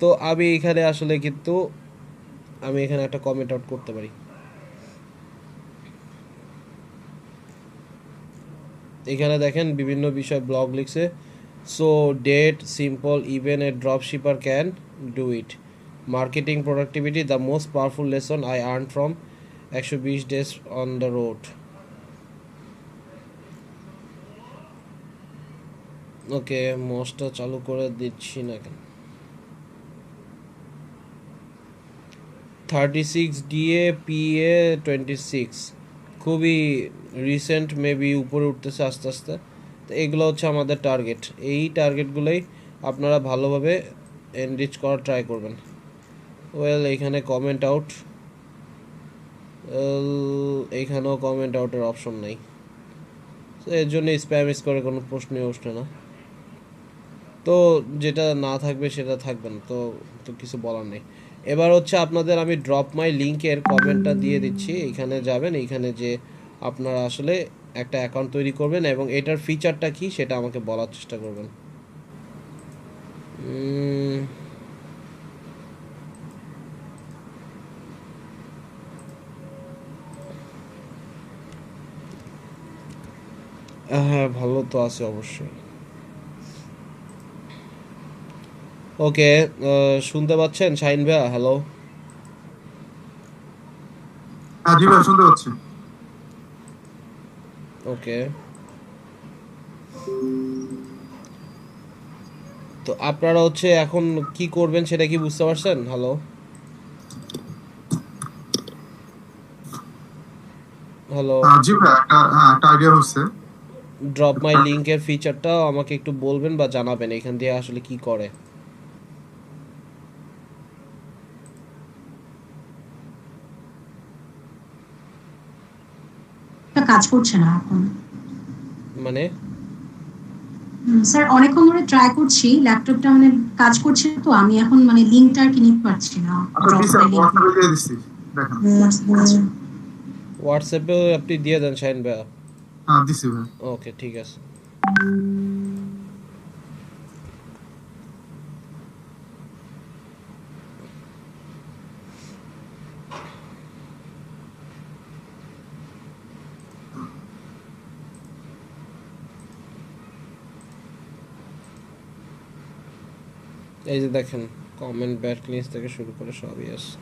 তো আমি এখানে আসলে কিন্তু আমি এখানে একটা কমেন্ট আউট করতে পারি। এখানে দেখেন বিভিন্ন বিষয় ব্লগ লিখছে। So that simple even a drop shipper can do it, marketing productivity the most powerful lesson I earn from 120 days on the road. Okay, মোস্টটা চালু করে দিচ্ছি না কেন। 36 DA PA 26 খুবই রিসেন্ট, মেবি উপরে উঠতেছে আস্তে আস্তে। তো এগুলো হচ্ছে আমাদের টার্গেট, এই টার্গেটগুলোই আপনারা ভালোভাবে এনরিচ করার ট্রাই করবেন। ওয়েল, এইখানে কমেন্ট আউট, এইখানেও কমেন্ট আউটের অপশন নেই, তো এর জন্য স্প্যাম স্কোরে কোনো প্রশ্নই উঠবে না। তো যেটা না থাকবে সেটা থাকবে না, তো তো কিছু বলার নেই। এবার হচ্ছে আপনাদের আমি ড্রপ মাই লিঙ্কের কমেন্টটা দিয়ে দিচ্ছি, এইখানে যাবেন, এইখানে যে আপনারা আসলে একটা অ্যাকাউন্ট তৈরি করবেন এবং এটার ফিচারটা কি সেটা আমাকে বলার চেষ্টা করবেন। হ্যাঁ, ভালো তো আছে অবশ্যই। ওকে, শুনতে পাচ্ছেন শাহিন ভাইয়া? হ্যালো, জি ভাই শুনতে পাচ্ছি। ওকে, তো আপনারা হচ্ছে এখন কি করবেন সেটা কি বুঝতে পারছেন? হ্যালো হ্যালো, জি ভাই, একটা আইডিয়া হচ্ছে। ড্রপ মাই লিংকের ফিচারটাও আমাকে একটু বলবেন বা জানাবেন এখান দিয়ে আসলে কি করে। কাজ করছে না এখন। মানে স্যার অনেকক্ষণ ধরে ট্রাই করছি, ল্যাপটপটা মানে কাজ করছে না, তো আমি এখন মানে লিংকটা আর কি নিতে পারছি না। হোয়াটসঅ্যাপে দিয়ে দিচ্ছি, দেখেন। হোয়াটসঅ্যাপেও আপনি দিয়ে দেন শাহিন ভাইয়া। হ্যাঁ দিচ্ছি ভাই। ওকে ঠিক আছে। এই যে দেখেন কমেন্ট ব্যাকলিংস থেকে শুরু করে সবই আছে।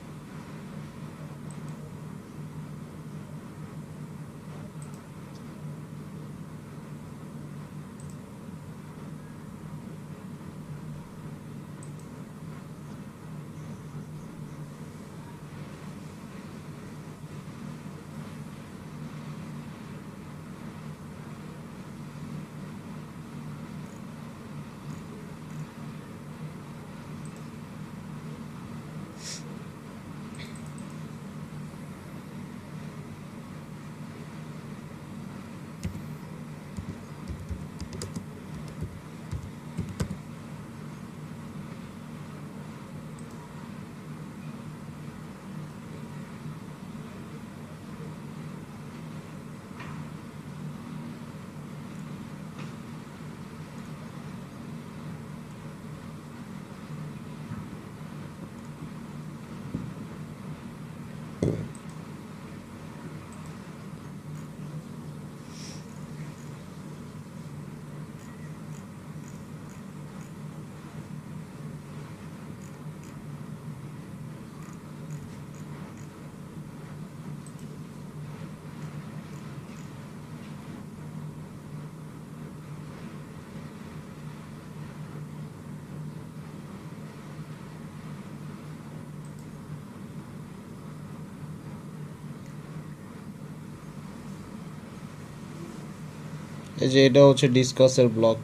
এই যে এটা হচ্ছে ডিসকাসের ব্লক।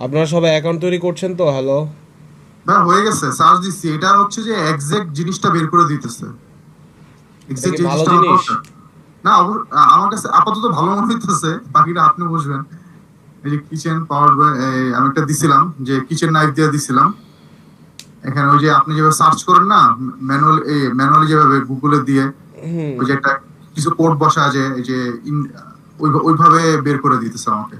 আপনারা সবাই অ্যাকাউন্ট তৈরি করছেন তো? হ্যালো না, হয়ে গেছে, সার্চ দিচ্ছি। এটা হচ্ছে যে এক্সাক্ট জিনিসটা বের করে দিতেছে। এক্সাক্ট কি ভালো জিনিসটা জিনিস? না, আমার কাছে আপাতত ভালো মনে হইতেছে, বাকিটা আপনি বুঝবেন। এই যে কিচেন পাওয়ার, আমি একটা দিছিলাম, যে কিচেন নাইফ দিয়ে দিছিলাম। এখানে ওই যে আপনি যেভাবে সার্চ করেন না, ম্যানুয়ালি যেভাবে গুগলে দিয়ে, ওই যে একটা কিছু কোড বসা আছে, এই যে ওইভাবে বের করে দিতেছে আমাকে।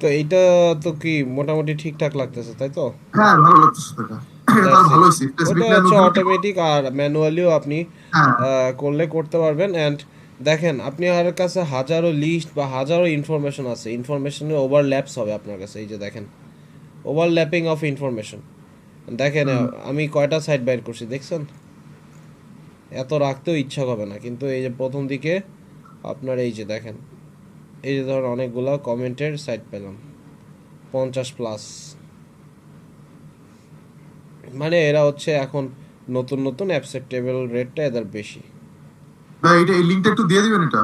তো এইটা তো কি মোটামুটি ঠিকঠাক লাগতেছে তাই তো? হ্যাঁ, ভালো লাগতেছে এটা। এটা ভালো হইছে। ওটা হচ্ছে অটোমেটিক, আর ম্যানুয়ালিও আপনি করলে করতে পারবেন। এন্ড দেখেন আপনি আর কাছে হাজারো লিস্ট বা হাজারো ইনফরমেশন আছে, ইনফরমেশনের ওভারল্যাপস হবে আপনার কাছে। এই যে দেখেন ওভারল্যাপিং অফ ইনফরমেশন। দেখেন আমি কয়টা সাইট বাইর করছি দেখছেন? এত রাখতেও ইচ্ছা হবে না, কিন্তু এই যে প্রথম দিকে আপনার এই যে দেখেন, এই যে ধরুন অনেকগুলো কমেন্টের সাইট পেলাম 50+। মানে এরা হচ্ছে এখন নতুন নতুন অ্যাকসেপ্টেবল রেটটা এদের বেশি। ভাই এটা এই লিংকটা একটু দিয়ে দিবেন। এটা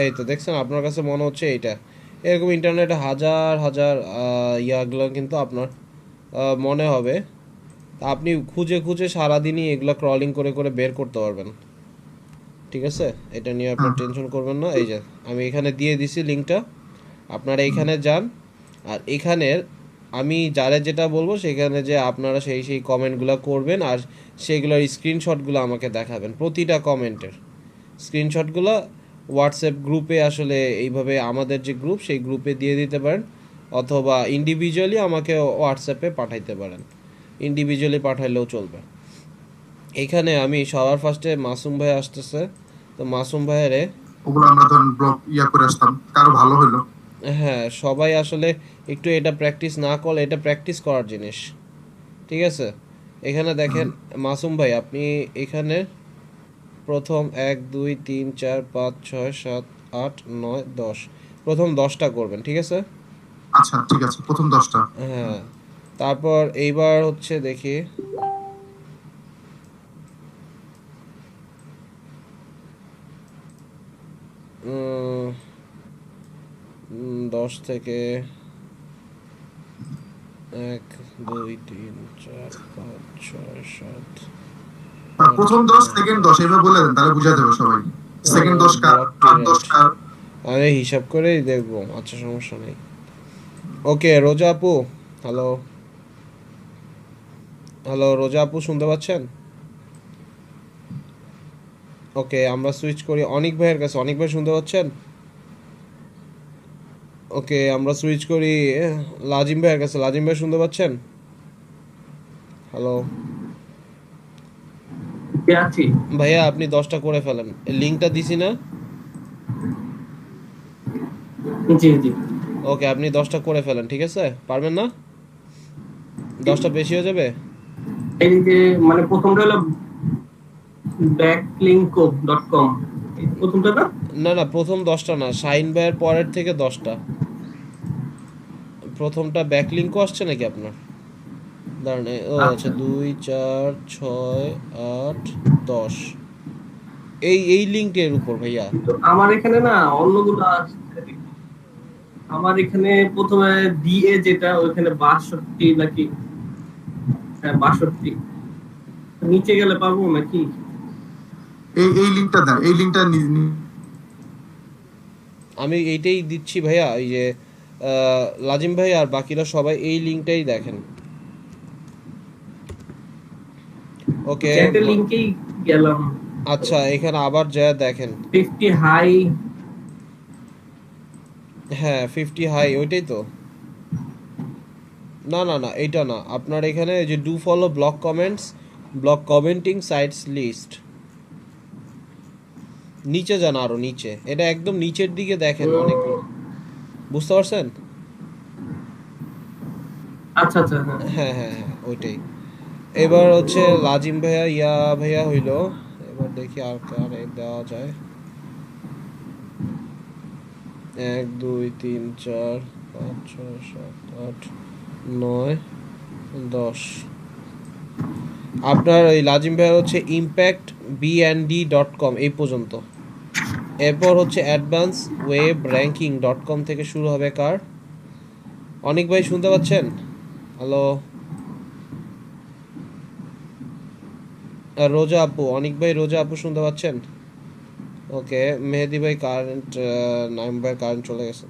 এই তো দেখছেন আপনার কাছে মনে হচ্ছে এইটা এরকম ইন্টারনেটে হাজার হাজার ইয়াগুলো কিন্তু আপনার মনে হবে। আপনি খুঁজে খুঁজে সারাদিনই এগুলো ক্রলিং করে করে বের করতে পারবেন। ঠিক আছে, এটা নিয়ে আপনার টেনশন করবেন না। এই যে আমি এখানে দিয়ে দিছি লিঙ্কটা, আপনারা এইখানে যান। আর এখানের আমি যারা যেটা বলবো সেখানে যে আপনারা সেই সেই কমেন্টগুলো করবেন, আর সেইগুলোর স্ক্রিনশটগুলো আমাকে দেখাবেন। প্রতিটা কমেন্টের স্ক্রিনশটগুলো হোয়াটসঅ্যাপ গ্রুপে, আসলে এইভাবে আমাদের যে গ্রুপ সেই গ্রুপে দিয়ে দিতে পারেন, অথবা ইন্ডিভিজুয়ালি আমাকে হোয়াটসঅ্যাপে পাঠাইতে পারেন। ইন্ডিভিজুয়ালি পাঠাইলেও চলবে। এখানে আমি সবার ফার্স্টে মাসুম ভাই আসতেছে, তো মাসুম ভাইয়েরে ওগুলো আমরা ধরুন ব্লক করে আসতাম, কারো ভালো হলো। হ্যাঁ, সবাই আসলে একটু এটা প্র্যাকটিস না করলে, এটা প্র্যাকটিস করার জিনিস। ঠিক আছে, এখানে দেখেন মাসুম ভাই আপনি এখানে প্রথম 1 2 3 4 5 6 7 8 9 10 প্রথম 10টা করবেন। ঠিক আছে, আচ্ছা ঠিক আছে, প্রথম 10টা। হ্যাঁ, তারপর এইবার হচ্ছে দেখি উম, 10 থেকে 1 2 3 4 5 6 7 প্রথম 10 সেকেন্ড 10 এভাবে বলে দেন, তাহলে বুঝা যাবে সবাই। সেকেন্ড 10 কার, থার্ড 10 কার। আরে হিসাব করেই দেখবো, আচ্ছা সমস্যা নেই। ওকে রোজা আপু, হ্যালো হ্যালো রোজা আপু শুনতে পাচ্ছেন? ওকে আমরা সুইচ করি অনিক ভাইয়ের কাছে। অনিক ভাই শুনতে পাচ্ছেন? ওকে আমরা সুইচ করি লাজিম ভাইয়ের কাছে। লাজিম ভাই শুনতে পাচ্ছেন? হ্যালো আছি ভাইয়া, আপনি 10টা করে ফেলেন। লিংকটা দিছি না? জি জি ওকে আপনি 10টা করে ফেলেন, ঠিক আছে? পারবেন না? 10টা বেশি হয়ে যাবে? এই যে মানে প্রথমটা হলো backlink.com, প্রথমটা না? না না, প্রথম 10টা না, শাইন ভাইয়ের পরের থেকে 10টা। প্রথমটা ব্যাকলিংকও আসছে নাকি আপনার? দাঁড়ান, ও আচ্ছা 2 4 6 8 10 এই লিংকের উপর ভাইয়া। আমার এখানে না অন্যগুলো আসছে। আমার এখানে প্রথমে ডিএ যেটা ওখানে 62 নাকি, হ্যাঁ 62। নিচে গেলে পাবো নাকি? এই লিংকটা দেন, এই লিংকটা আমি এইটাই দিচ্ছি ভাইয়া। এই যে লাজিম ভাই আর বাকিরা সবাই এই লিংকটাই দেখেন। ওকে চ্যাটের লিংকেই গেলাম। আচ্ছা এখানে আবার যা দেখেন 50 হাই। হ্যাঁ 50 হাই, ওইটাই তো। না না না, এইটা না। আপনার এখানে যে do follow block comments, block commenting sites list, নিচে যান আরো নিচে, এটা একদম নিচের দিকে দেখেন অনেকগুলো, বুঝতে পারছেন? আচ্ছা আচ্ছা হ্যাঁ হ্যাঁ হ্যাঁ ওইটাই। এবার হচ্ছে লাজিম ভাইয়া ইয়া ভাইয়া হইলো। এবার দেখি আর কার দেওয়া যায়। 1 2 3 4 5 6 7 8 9 10। আপনার ওই লাজিম ভাইয়া হচ্ছে impactbnd.com এই পর্যন্ত। এরপর হচ্ছে অ্যাডভান্স ওয়েব র্যাঙ্কিং.com থেকে শুরু হবে কার? অনেক ভাই শুনতে পাচ্ছেন? হ্যালো রোজা আপু, অনেক ভাই রোজা আপু শুনতে পাচ্ছেন? ওকে মেহেদি ভাই কারেন্ট, নাইম ভাই কারেন্ট চলে গেছে।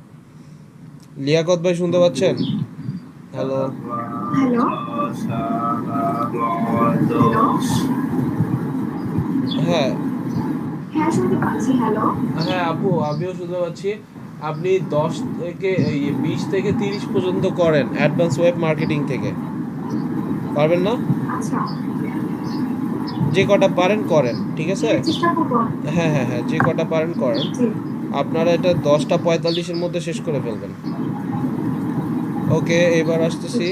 লিয়াকত ভাই শুনতে পাচ্ছেন? হ্যালো হ্যালো হ্যাঁ হ্যাঁ শুনতে পাচ্ছি। হ্যালো হ্যাঁ আপু আমিও শুনতে পাচ্ছি। আপনি 10 থেকে 20 থেকে 30 পর্যন্ত করেন অ্যাডভান্স ওয়েব মার্কেটিং থেকে, পারবেন না? আচ্ছা যে কটা পারেন করেন, ঠিক আছে? চেষ্টা করব। হ্যাঁ হ্যাঁ হ্যাঁ যে কটা পারেন করেন। আপনারা এটা 10টা 45-এর মধ্যে শেষ করে ফেলবেন। ওকে এবার আসতেছি।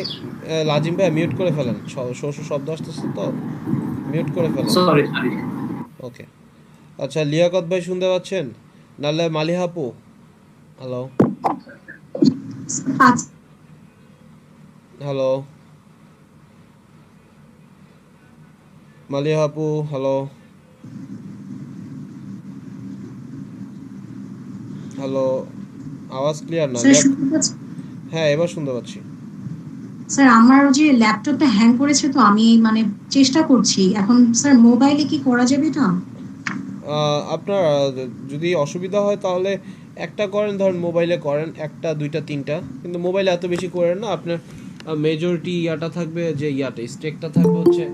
লাজিম ভাই মিউট করে ফেলেন, শব্দ আসতেছে তো, মিউট করে ফেলেন। Sorry sorry. ওকে আচ্ছা লিয়াকত ভাই শুনতে পাচ্ছেন? নাহলে মালিহা আপু হ্যালো হ্যালো মালিহা আপু হ্যালো হ্যালো আওয়াজ ক্লিয়ার না? হ্যাঁ এবার শুনতে পাচ্ছি। স্যার আমার যে ল্যাপটপটা হ্যাং করেছে, তো আমি মানে চেষ্টা করছি এখন। স্যার মোবাইলে কি করা যাবে না? আপনার যদি অসুবিধা হয় তাহলে একটা করেন, ধরেন মোবাইলে করেন 1টা 2টা 3টা, কিন্তু মোবাইলে এত বেশি করেন না। আপনার মেজরিটি ইয়াটা থাকবে, যে ইয়াটা স্টেকটা থাকবে হচ্ছে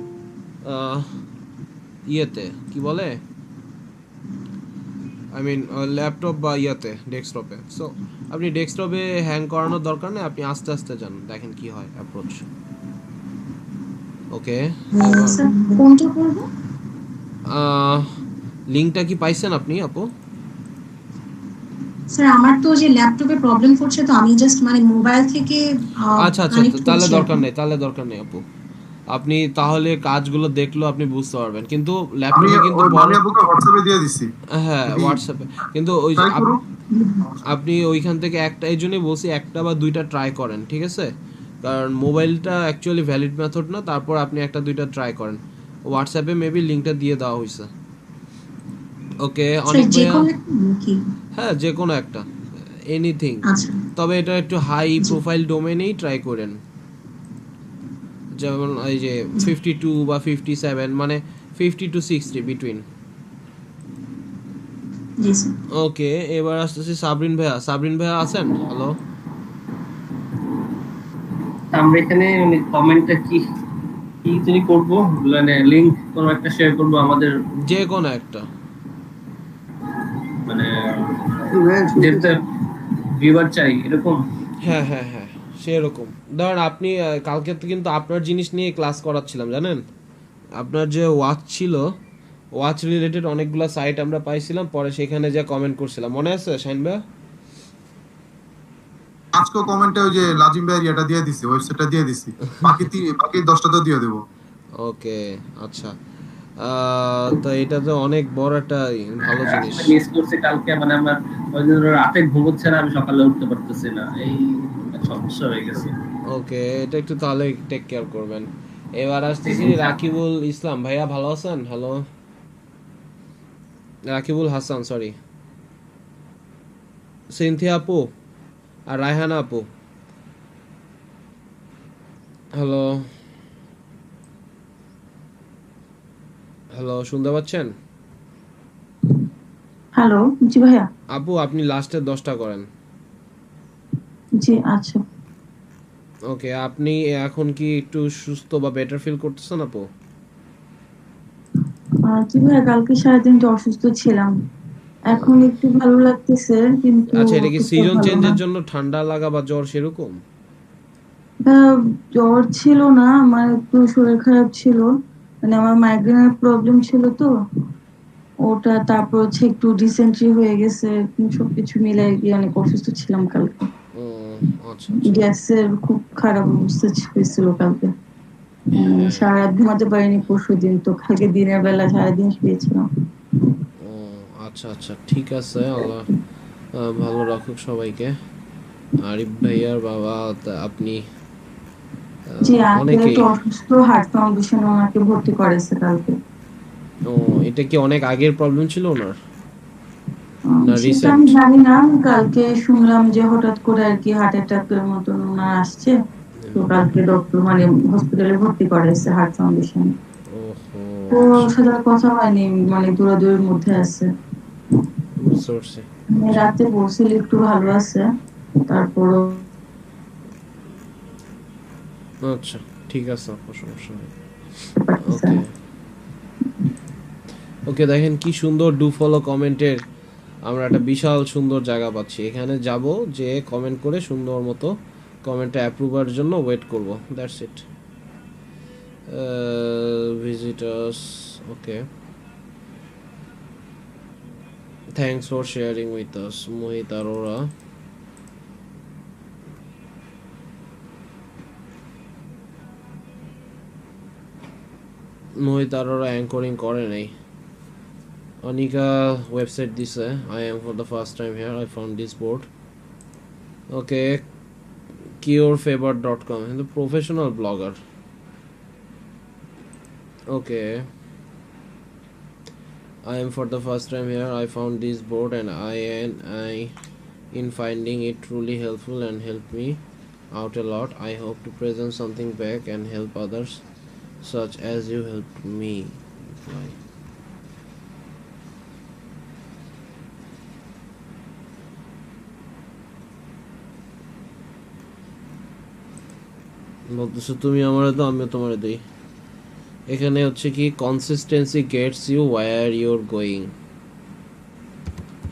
ইয়েতে কি বলে, আই মিন ল্যাপটপ বা ইয়াতে ডেস্কটপে। সো আপনি ডেস্কটপে হ্যাং করানোর দরকার নেই, আপনি আস্তে আস্তে যান, দেখেন কি হয় অ্যাপ্রোচ। ওকে স্যার কোনটা করব? লিংকটা কি পাইছেন আপনি আপু? স্যার আমার তো যে ল্যাপটপে প্রবলেম করছে, তো আমি জাস্ট মানে মোবাইল থেকে আচ্ছা আচ্ছা তাহলে দরকার নেই, তাহলে দরকার নেই আপু। আপনি তাহলে কাজগুলো দেখলো আপনি বুঝতে পারবেন, কিন্তু আমি ল্যাপটপে কিন্তু ওই মামি আপুকে হোয়াটসঅ্যাপে দিয়ে দিছি, হ্যাঁ যদি হোয়াটসঅ্যাপে, কিন্তু ওই যে ট্রাই করুন। আপনি ওইখান থেকে একটা, এই জন্যই বলছি একটা বা দুইটা ট্রাই করেন, ঠিক আছে? কারণ মোবাইলটা অ্যাকচুয়ালি ভ্যালিড মেথড না, তারপর আপনি একটা দুইটা ট্রাই করেন। হোয়াটসঅ্যাপে মেবি লিঙ্কটা দিয়ে দেওয়া হয়েছে। ওকে, অনেক যে ভাইয়া, কোনো একটা কি? হ্যাঁ যে কোনো একটা, এনিথিং, আচ্ছা তবে এটা একটু হাই জি প্রোফাইল ডোমেনেই ট্রাই করেন, যেমন এই যে জি 52 বা 57, মানে 50 to 60 বিটুইন। জি স্যার। ওকে, এবার আসতেছি সাবরিন ভাইয়া। সাবরিন ভাইয়া আছেন? হ্যালো। আমরা এখানে মানে কমেন্টটা কি কি তিনি করবো, মানে লিংক কোনো একটা শেয়ার করবো আমাদের, যে কোনো একটা। মানে যেটা ভিউয়ার চাই এরকম। হ্যাঁ হ্যাঁ হ্যাঁ, সেরকম। ধরেন আপনি কালকে তো কিন্তু আপনার জিনিস নিয়ে ক্লাস করাচ্ছিলাম, জানেন? আপনার যে ওয়াচ ছিল, ওয়াচ রিলেটেড অনেকগুলো সাইট আমরা পাইছিলাম, পরে সেখানে যে কমেন্ট করছিলাম, মনে আছে শাইন ভাইয়া? আজকে কমেন্টে ওই যে লাজিম ভাইয়ের এটা দিয়ে দিছি, ওয়েবসাইটটা দিয়ে দিছি, বাকি 10টা তো দিয়ে দেবো। ওকে, আচ্ছা। তো এটা তো অনেক বড় একটা ভালো জিনিস। মিস করছি কালকে, মানে আমার ওই দিন রাতে ঘুমোচ্ছে না, আমি সকালে উঠতে পারতেছি না, এই সমস্যা হয়ে গেছে। ওকে, এটা একটু তাহলে টেক কেয়ার করবেন। এবার আসতেছি রাকিবুল ইসলাম ভাইয়া, ভালো আছেন? হ্যালো, রাকিবুল হাসান, সরি, সিনথিয়া আপু আর রায়হানা আপু, হ্যালো হ্যালো, শুনতে পাচ্ছেন? হ্যালো, জি ভাইয়া। আপু আপনি লাস্টের 10টা করেন। জি আচ্ছা। ওকে, আপনি এখন কি একটু সুস্থ বা বেটার ফিল করতেছেন আপু? জি ভাইয়া, কালকে সারাদিন তো অসুস্থ ছিলাম, এখন একটু ভালো লাগতেছে, কিন্তু আচ্ছা, এটা কি অতটা সিজন ভালো না। চেঞ্জের জন্য ঠান্ডা লাগা বা জ্বর সেরকম? জ্বর ছিল না, আমার একটু শরীর খারাপ ছিল, মানে আমার মাইগ্রেনের প্রবলেম ছিল তো ওটা, তারপর হচ্ছে একটু ডিসেন্ট্রি হয়ে গেছে, সবকিছু মিলাই গিয়ে অনেক অসুস্থ ছিলাম কালকে। ও আচ্ছা আচ্ছা। গ্যাসের খুব খারাপ অবস্থা হয়েছিল কালকে, সারা রাত ঘুমাতে পারিনি পরশুদিন, তো কালকে দিনের বেলা সারাদিন শুয়েছিলাম। ও আচ্ছা আচ্ছা, ঠিক আছে, আল্লাহ ভালো রাখুক সবাইকে। আরিফ ভাইয়ার বাবা, আপনি জি আঙ্কেল অনেকেই, একটু অসুস্থ, হার্ট ফাউন্ডেশনে ওনাকে ভর্তি করেছে কালকে। ও এটা কি অনেক আগের প্রবলেম ছিল ওনার না সেটা রিসেন্ট? আমি জানি না, কালকে শুনলাম যে হঠাৎ করে আর কি হার্ট অ্যাটাকের মতন ওনার আসছে, তো কালকে ডক্টর মানে হসপিটালে ভর্তি করেছে হার্ট ফাউন্ডেশনে। ওহো, তো ওর সাথে আর কথা হয়নি, মানে দৌড়াদৌড়ির মধ্যে আছে। বুঝতে পারছি। আমি রাতে বলছিল একটু ভালো আছে, তারপরও আচ্ছা, ঠিক আছে আপু, সমস্যা নেই। পারতেছে ওকে না। ওকে, দেখেন কি সুন্দর ডু ফলো কমেন্টের আমরা একটা বিশাল সুন্দর জায়গা পাচ্ছি। এখানে যাব, যে কমেন্ট করে সুন্দর মতো কমেন্টটা অ্যাপ্রুভার জন্য ওয়েট করব, that's it. Visitors, okay, thanks for sharing with us. Mohit Arora, anchoring করে নেই। অনিকা ওয়েবসাইট দিছে, I am for the first time here, I found this board. Okay, curefavorite.com, the professional blogger. Okay, I am for the first time here, I found this board and I in finding it truly helpful and helped me out a lot. I hope to present something back and help others such as you helped me. Bye. বলতেছো তুমি আমারে দাও, আমিও তোমারে দেই। এখানে হচ্ছে কি, consistency gets you where you're going.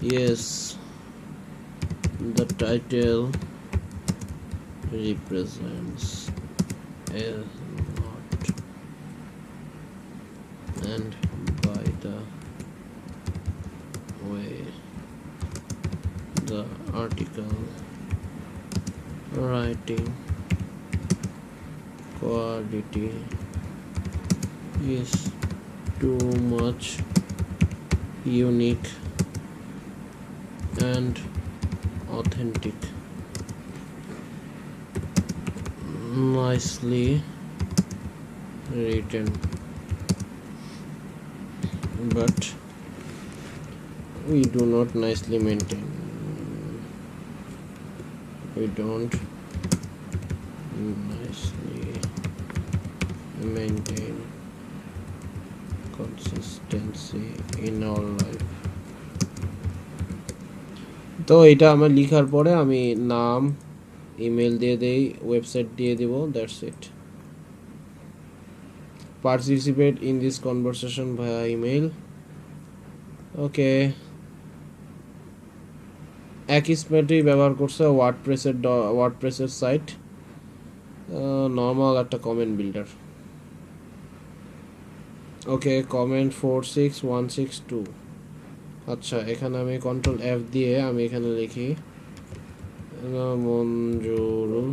Yes, the title represents a lot, and by the way the article writing quality is too much unique and authentic. Nicely written, but we do not nicely maintain. We don't nicely maintain consistency in our life. তো এটা আমার লেখার পরে আমি নাম ইমেল দিয়ে দেই, ওয়েবসাইট দিয়ে দেব, that's it. Participate in this conversation via email. Okay, একই স্পেটই ব্যবহার করছে ওয়ার্ডপ্রেসের সাইট, নর্মাল একটা কমেন্ট বিল্ডার। Okay, comment 46162। আচ্ছা, এখানে আমি কন্ট্রোল F দিয়ে আমি এখানে লিখি মঞ্জুরুল।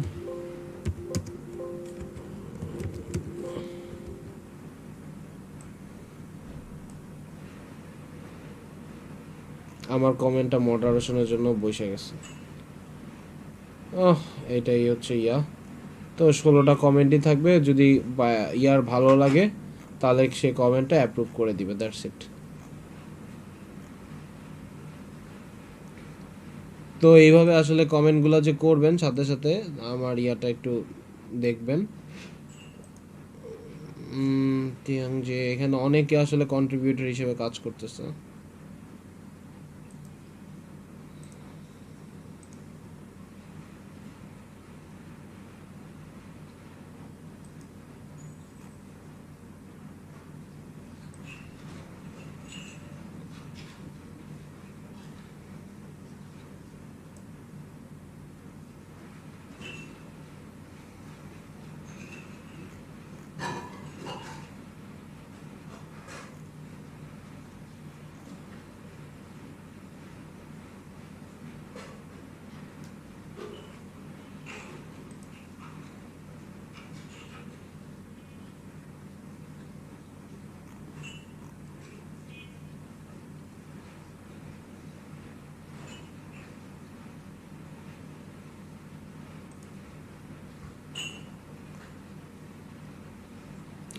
আমার কমেন্টটা মডারেশনের জন্য বসে গেছে। এটাই হচ্ছে তো 16টা কমেন্টই থাকবে, যদি ইয়ার ভালো লাগে তাহলে সে কমেন্টটা অ্যাপ্রুভ করে দিবে, দ্যাটস ইট। তো এইভাবে আসলে কমেন্টগুলো যে করবেন সাথে সাথে আমার ইয়াটা একটু দেখবেন যে এখানে অনেকে আসলে কন্ট্রিবিউটর হিসেবে কাজ করতেছে।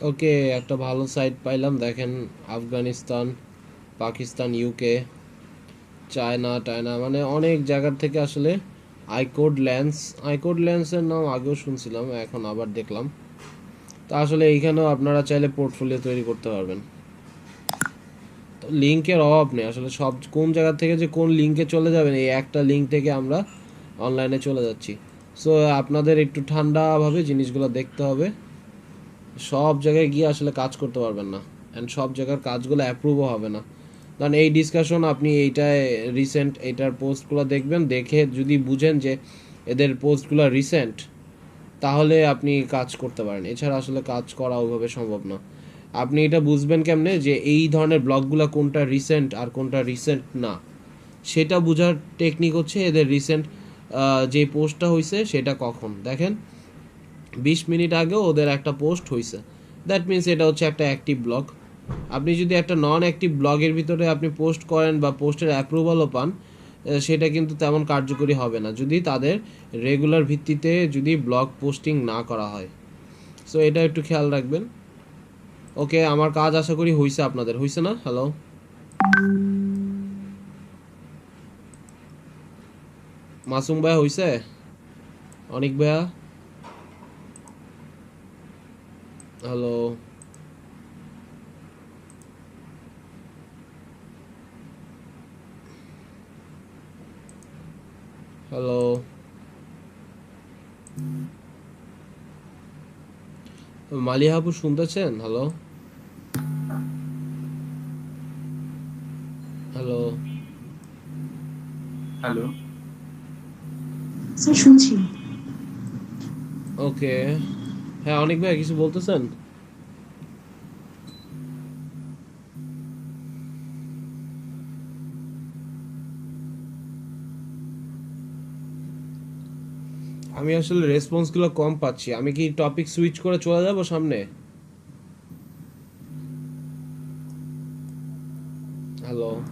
ওকে, একটা ভালো সাইট পাইলাম, দেখেন আফগানিস্তান, পাকিস্তান, ইউকে, চায়না মানে অনেক জায়গার থেকে আসলে আইকোড ল্যান্সের নাম আগেও শুনছিলাম, এখন আবার দেখলাম। তো আসলে এইখানেও আপনারা চাইলে পোর্টফোলিও তৈরি করতে পারবেন। তো লিঙ্কের অভাব নেই আসলে, সব কোন জায়গা থেকে যে কোন লিঙ্কে চলে যাবেন, এই একটা লিঙ্ক থেকে আমরা অনলাইনে চলে যাচ্ছি। সো আপনাদের একটু ঠান্ডাভাবে জিনিসগুলো দেখতে হবে, সব জায়গায় গিয়ে আসলে কাজ করতে পারবেন না, অ্যান্ড সব জায়গার কাজগুলো অ্যাপ্রুভও হবে না। কারণ এই ডিসকাশন আপনি এইটায় রিসেন্ট এইটার পোস্টগুলো দেখবেন, দেখে যদি বুঝেন যে এদের পোস্টগুলো রিসেন্ট, তাহলে আপনি কাজ করতে পারেন, এছাড়া আসলে কাজ করা ওইভাবে সম্ভব না। আপনি এটা বুঝবেন কেমনে যে এই ধরনের ব্লগগুলো কোনটা রিসেন্ট আর কোনটা রিসেন্ট না, সেটা বোঝার টেকনিক হচ্ছে এদের রিসেন্ট যে পোস্টটা হয়েছে সেটা কখন। দেখেন 20 মিনিট আগেও ওদের একটা পোস্ট হয়েছে, দ্যাট মিনস এটা হচ্ছে একটা অ্যাক্টিভ ব্লগ। আপনি যদি একটা নন অ্যাক্টিভ ব্লগের ভিতরে আপনি পোস্ট করেন বা পোস্টের অ্যাপ্রুভালও পান, সেটা কিন্তু তেমন কার্যকরী হবে না যদি তাদের রেগুলার ভিত্তিতে যদি ব্লগ পোস্টিং না করা হয়। সো এটা একটু খেয়াল রাখবেন। ওকে, আমার কাজ আশা করি হয়েছে, আপনাদের হয়েছে না? হ্যালো, মাসুম ভাইয়া হয়েছে? অনিক ভাইয়া, হ্যালো, হ্যালো, মালিয়া আপু শুনতেছেন? হ্যালো, হ্যালো, হ্যালো, স্যার শুনছি। ওকে, হ্যাঁ অনেক ভাই কিছু বলতেছেন? আমি আসলে রেসপন্সগুলো কম পাচ্ছি, আমি কি টপিক সুইচ করে চলে যাব সামনে?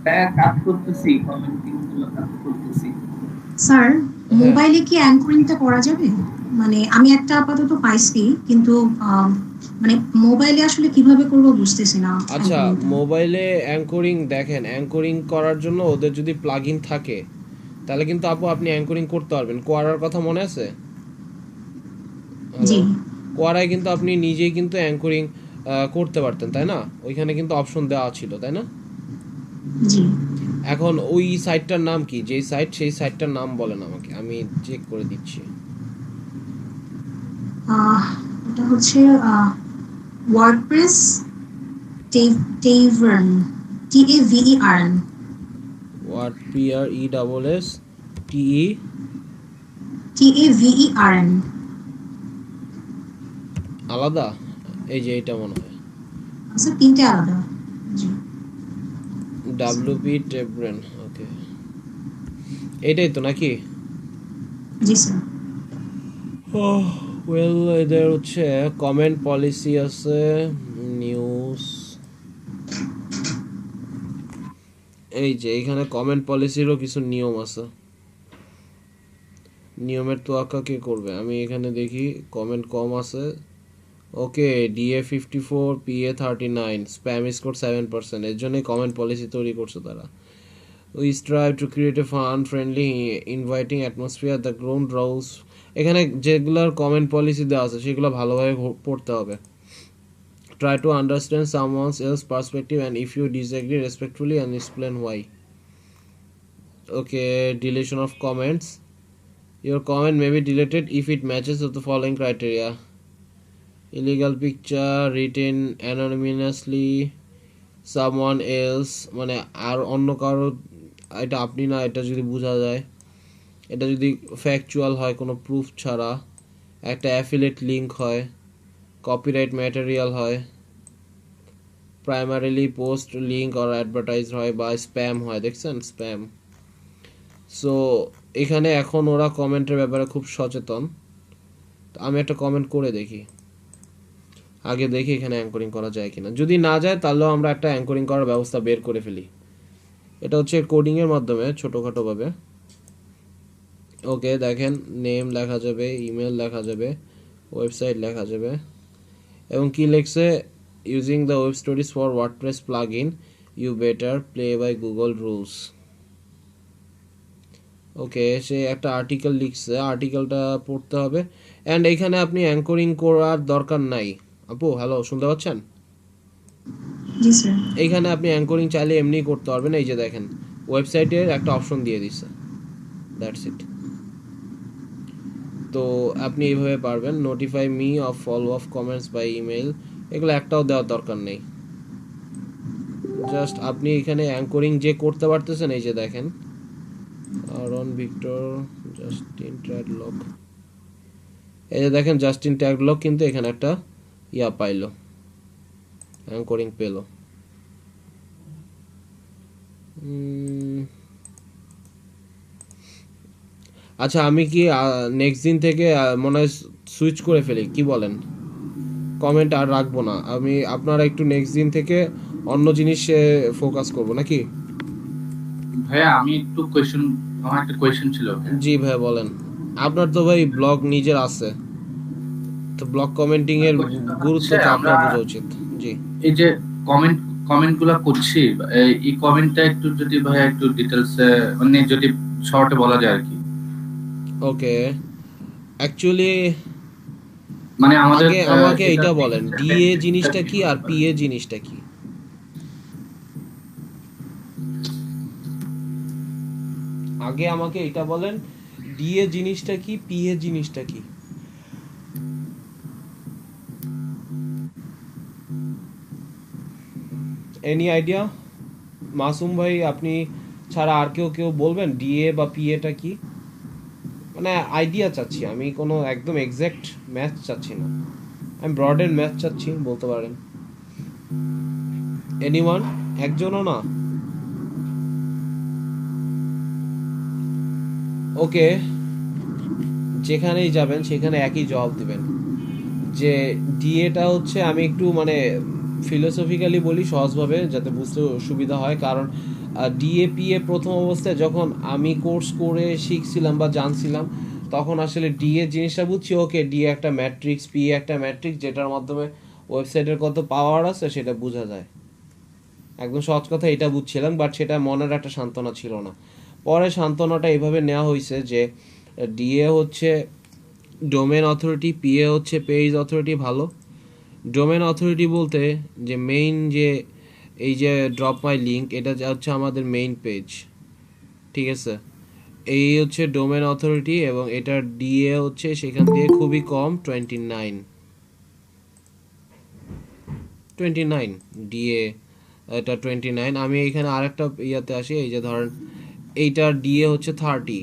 হ্যাঁ কাজ করতেছি, কমেন্টিং গুলো কাজ করতেছি। স্যার মোবাইলে কি অ্যাঙ্করিংটা করা যাবে? মানে আমি একটা আপাতত পাইছি, কিন্তু মানে মোবাইলে আসলে কিভাবে করব বুঝতেছি না। আচ্ছা, anchoring-টা। মোবাইলে অ্যাঙ্করিং দেখেন, অ্যাঙ্করিং করার জন্য ওদের যদি প্লাগইন থাকে তাহলে কিন্তু আপু আপনি অ্যাঙ্করিং করতে পারবেন। কোয়ারার কথা মনে আছে? জি কোয়ারায় কিন্তু আপনি নিজেই কিন্তু অ্যাঙ্করিং করতে পারতেন, তাই না? ওইখানে কিন্তু অপশন দেওয়া ছিল, তাই না? জি এখন ওই সাইটটার নাম কি? যেই সাইট, সেই সাইটটার নাম বলেন আমাকে, আমি চেক করে দিচ্ছি। এটা হচ্ছে ওয়ার্ডপ্রেস টেভার্ন, TAVERN। WordPress TAVERN। আলাদা, এই যে এটা মনে হয় আচ্ছা, তিনটে আলাদা। জি WP Tebren, ওকে এটাই তো নাকি? জি স্যার। ওয়েল, এদের হচ্ছে কমেন্ট পলিসি আছে, নিউজ, এই যে এখানে কমেন্ট পলিসিরও কিছু নিয়ম আছে। নিয়মের তোয়াক্কা কে করবে? আমি এখানে দেখি কমেন্ট কম আছে। ওকে, DA54 PA39 স্প্যাম স্কোর 7%, এর জন্যই কমেন্ট পলিসি তৈরি করছে তারা। We strive to create a fun, friendly, inviting atmosphere. The ground rules. এখানে যেগুলোর কমেন্ট পলিসি দেওয়া আছে সেগুলো ভালোভাবে পড়তে হবে। Try to understand someone else's perspective, and if you disagree, respectfully and explain why. Okay, deletion of comments. Your comment may be deleted if it matches with the following criteria: illegal picture, written anonymously, someone else, মানে আর অন্য কারো, এটা আপনি না, এটা যদি বোঝা যায়, এটা যদি ফ্যাকচুয়াল হয় কোনো প্রুফ ছাড়া, একটা অ্যাফিলিয়েট লিঙ্ক হয়, কপিরাইট ম্যাটেরিয়াল হয়, প্রাইমারিলি পোস্ট লিঙ্ক আর অ্যাডভার্টাইজ হয়, বা স্প্যাম হয়। দেখছেন, স্প্যাম। সো এখানে এখন ওরা কমেন্টের ব্যাপারে খুব সচেতন। আমি একটা কমেন্ট করে দেখি, আগে দেখি এখানে অ্যাঙ্করিং করা যায় কিনা। যদি না যায় তাহলেও আমরা একটা অ্যাঙ্করিং করার ব্যবস্থা বের করে ফেলি। এটা হচ্ছে কোডিংয়ের মাধ্যমে ছোটোখাটোভাবে। ওকে, দেখেন নেম লেখা যাবে, ইমেল লেখা যাবে, ওয়েবসাইট লেখা যাবে, এবং কি লেখছে, using the web stories for WordPress plugin, you better play by Google rules. Okay, সে একটা আর্টিকেল লিখছে, আর্টিকেলটা পড়তে হবে। অ্যান্ড এখানে আপনি অ্যাঙ্করিং করার দরকার নাই। আপু হ্যালো, শুনতে পাচ্ছেন? জি স্যার। এইখানে আপনি অ্যাঙ্করিং চাইলে এমনি করতে পারবেন। এই যে দেখেন, ওয়েবসাইটের একটা অপশন দিয়ে দিচ্ছে, দ্যাটস ইট। তো আপনি এইভাবে পারবেন। Notify me of follow of comments by email, এগুলো একটাও দেওয়ার দরকার নেই। জাস্ট আপনি এখানে অ্যাঙ্করিং যে করতে পারতেছেন, এই যে দেখেন, রন ভিক্টর, জাস্টিন ট্যাগলক, এই যে দেখেন জাস্টিন ট্যাগলক কিন্তু এখানে একটা ইয়া পাইলো, অ্যাঙ্করিং পেলো। আচ্ছা, আমি কি নেক্সট দিন থেকে মনে হয় সুইচ করে ফেলি, কি বলেন? কমেন্ট আর রাখবো না আমি, আপনারা একটু নেক্সট দিন থেকে অন্য জিনিসে ফোকাস করবো নাকি? ভাইয়া আমি একটু কোয়েশ্চেন, আমার একটা কোয়েশ্চেন ছিল। জি ভাই বলেন। আপনার তো ভাই ব্লগ নিজের আছে, তো ব্লগ কমেন্টিং এর গুরুত্ব তো আপনার বোঝা উচিত। জি, এই যে কমেন্টগুলো করছি, এই কমেন্টটা একটু যদি ভাইয়া একটু ডিটেইলস মানে যদি শর্টে বলা যায় আর কি। ওকে, অ্যাকচুয়ালি মানে আমাকে এটা বলেন, ডিএ জিনিসটা কি আর পিএ জিনিসটা কি? আগে আমাকে এটা বলেন, ডিএ জিনিসটা কি, পিএ জিনিসটা কি? Any idea? মাসুম ভাই, আপনি ছাড়া আর কেউ বলবেন ডিএ বা পিএটা কি? মানে আইডিয়া চাচ্ছি আমি, কোনো একদম এক্সাক্ট ম্যাথ চাচ্ছি না, আমি ব্রডের ম্যাথ চাচ্ছি, বলতে পারেন। এনিওয়ান? একজনও না? ওকে, যেখানেই যাবেন সেখানে একই জবাব দিবেন যে ডিএটা হচ্ছে, আমি একটু মানে ফিলোসফিক্যালি বলি সহজভাবে যাতে বুঝতে সুবিধা হয়, কারণ ডিএপিএ প্রথম অবস্থায় যখন আমি কোর্স করে শিখছিলাম বা জানছিলাম, তখন আসলে ডিএ জিনিসটা বুঝছি, ওকে ডিএ একটা ম্যাট্রিক্স, পিএ একটা ম্যাট্রিক্স, যেটার মাধ্যমে ওয়েবসাইটের কত পাওয়ার আছে সেটা বোঝা যায়। একদম সহজ কথা এটা বুঝছিলাম, বাট সেটা মনের একটা সান্ত্বনা ছিল না। পরে সান্ত্বনাটা এইভাবে নেওয়া হয়েছে যে ডিএ হচ্ছে ডোমেন অথরিটি, পিএ হচ্ছে পেজ অথরিটি। ভালো, ডোমেন অথরিটি বলতে যে মেইন যে এই যে ড্রপ মাই লিঙ্ক, এটা হচ্ছে আমাদের মেইন পেজ, ঠিক আছে? এই হচ্ছে ডোমেন অথরিটি, এবং এটার ডিএ হচ্ছে সেখান থেকে খুবই কম, 29 ডিএ, এটা 29। আমি এখানে আরেকটা ইয়াতে আসি, এই যে ধরেন এইটার ডিএ হচ্ছে 30,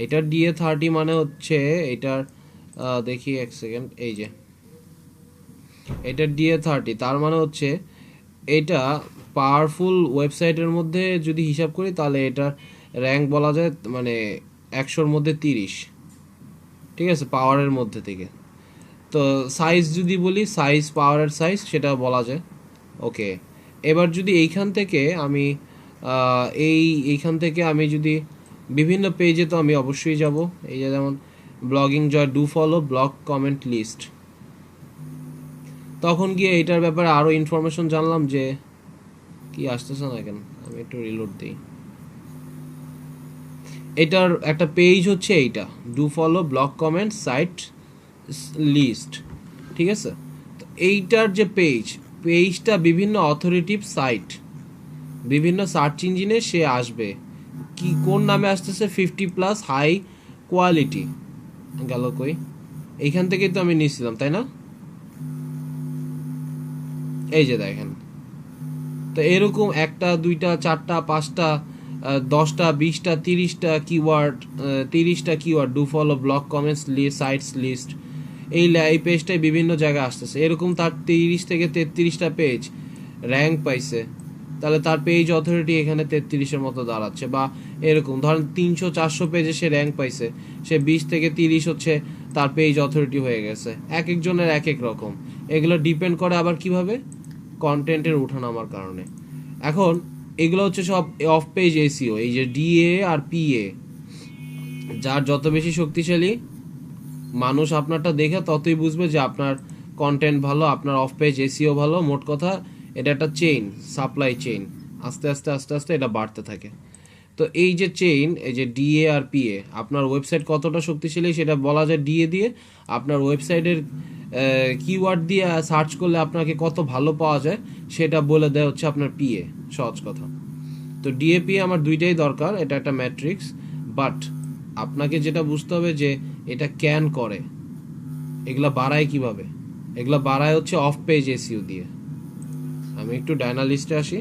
এটার ডিএ 30 মানে হচ্ছে এটার দেখি এক সেকেন্ড, এই যে এটার ডিএ 30, তার মানে হচ্ছে এটা পাওয়ারফুল ওয়েবসাইটের মধ্যে যদি হিসাব করি তাহলে এটার র্যাঙ্ক বলা যায় মানে 100-র মধ্যে 30, ঠিক আছে, পাওয়ারের মধ্যে থেকে। তো সাইজ যদি বলি, সাইজ পাওয়ারের সাইজ সেটা বলা যায়। ওকে, এবার যদি এইখান থেকে আমি এইখান থেকে আমি যদি বিভিন্ন পেজে, তো আমি অবশ্যই যাব, এই যে যেমন blogging joy, do follow, blog comment list. তখন গিয়ে এইটার ব্যাপারে আরও ইনফরমেশন জানলাম যে কি আসতেছে না কেন, আমি একটু রিলোড দিই। এটার একটা পেজ হচ্ছে এইটা, do follow, blog comment, site list, ঠিক আছে? তো এইটার যে পেজটা বিভিন্ন অথরিটিভ সাইট, বিভিন্ন সার্চ ইঞ্জিনে সে আসবে, কি কোন নামে আসতেছে, 50+ হাই কোয়ালিটি গেল কই, এইখান থেকেই তো আমি নিয়েছিলাম, তাই না? এই যে দেখেন, তো এরকম 1টা 2টা 4টা 5টা 10টা 20টা 30টা keyword, do follow, blog comments list, sites list, এই পেজটাই বিভিন্ন জায়গায় আসতেছে। এরকম তার 30 থেকে 33টা পেজ র্যাঙ্ক পাইছে, তাহলে তার পেজ অথরিটি এখানে 33-এর মতো দাঁড়াচ্ছে। বা এরকম ধরেন 300-400 পেজে সে র্যাঙ্ক পাইছে, সে 20 থেকে 30 হচ্ছে তার পেজ অথরিটি হয়ে গেছে। এক একজনের এক এক রকম, এগুলো ডিপেন্ড করে আবার কিভাবে কন্টেন্টের উঠানামার কারণে। এখন এগুলো হচ্ছে সব অফ পেজ এসইও, এই যে ডিএ আর পিএ, যার যত বেশি শক্তিশালী মানুষ আপনারটা দেখে ততই বুঝবে যে আপনার কন্টেন্ট ভালো, আপনার অফ পেজ এসইও ভালো। মোট কথা এটা একটা চেইন, সাপ্লাই চেইন, আস্তে আস্তে আস্তে আস্তে এটা বাড়তে থাকে। তো এই যে চেইন, এই যে ডিএ আর পিএ, আপনার ওয়েবসাইট কতটা শক্তিশালী সেটা বলা যায় ডিএ দিয়ে। আপনার ওয়েবসাইটের কিওয়ার্ড দিয়ে সার্চ করলে আপনাকে কত ভালো পাওয়া যায় সেটা বলে দেয় হচ্ছে আপনার পিএ, সহজ কথা। তো ডিএ পিএ আমার দুইটাই দরকার, এটা একটা ম্যাট্রিক্স। বাট আপনাকে যেটা বুঝতে হবে যে এটা ক্যান করে, এগুলা বাড়ায় কিভাবে, এগুলা বাড়ায় হচ্ছে অফ পেজ এসইও দিয়ে। আমি একটু ডায়নালিস্টে আসি,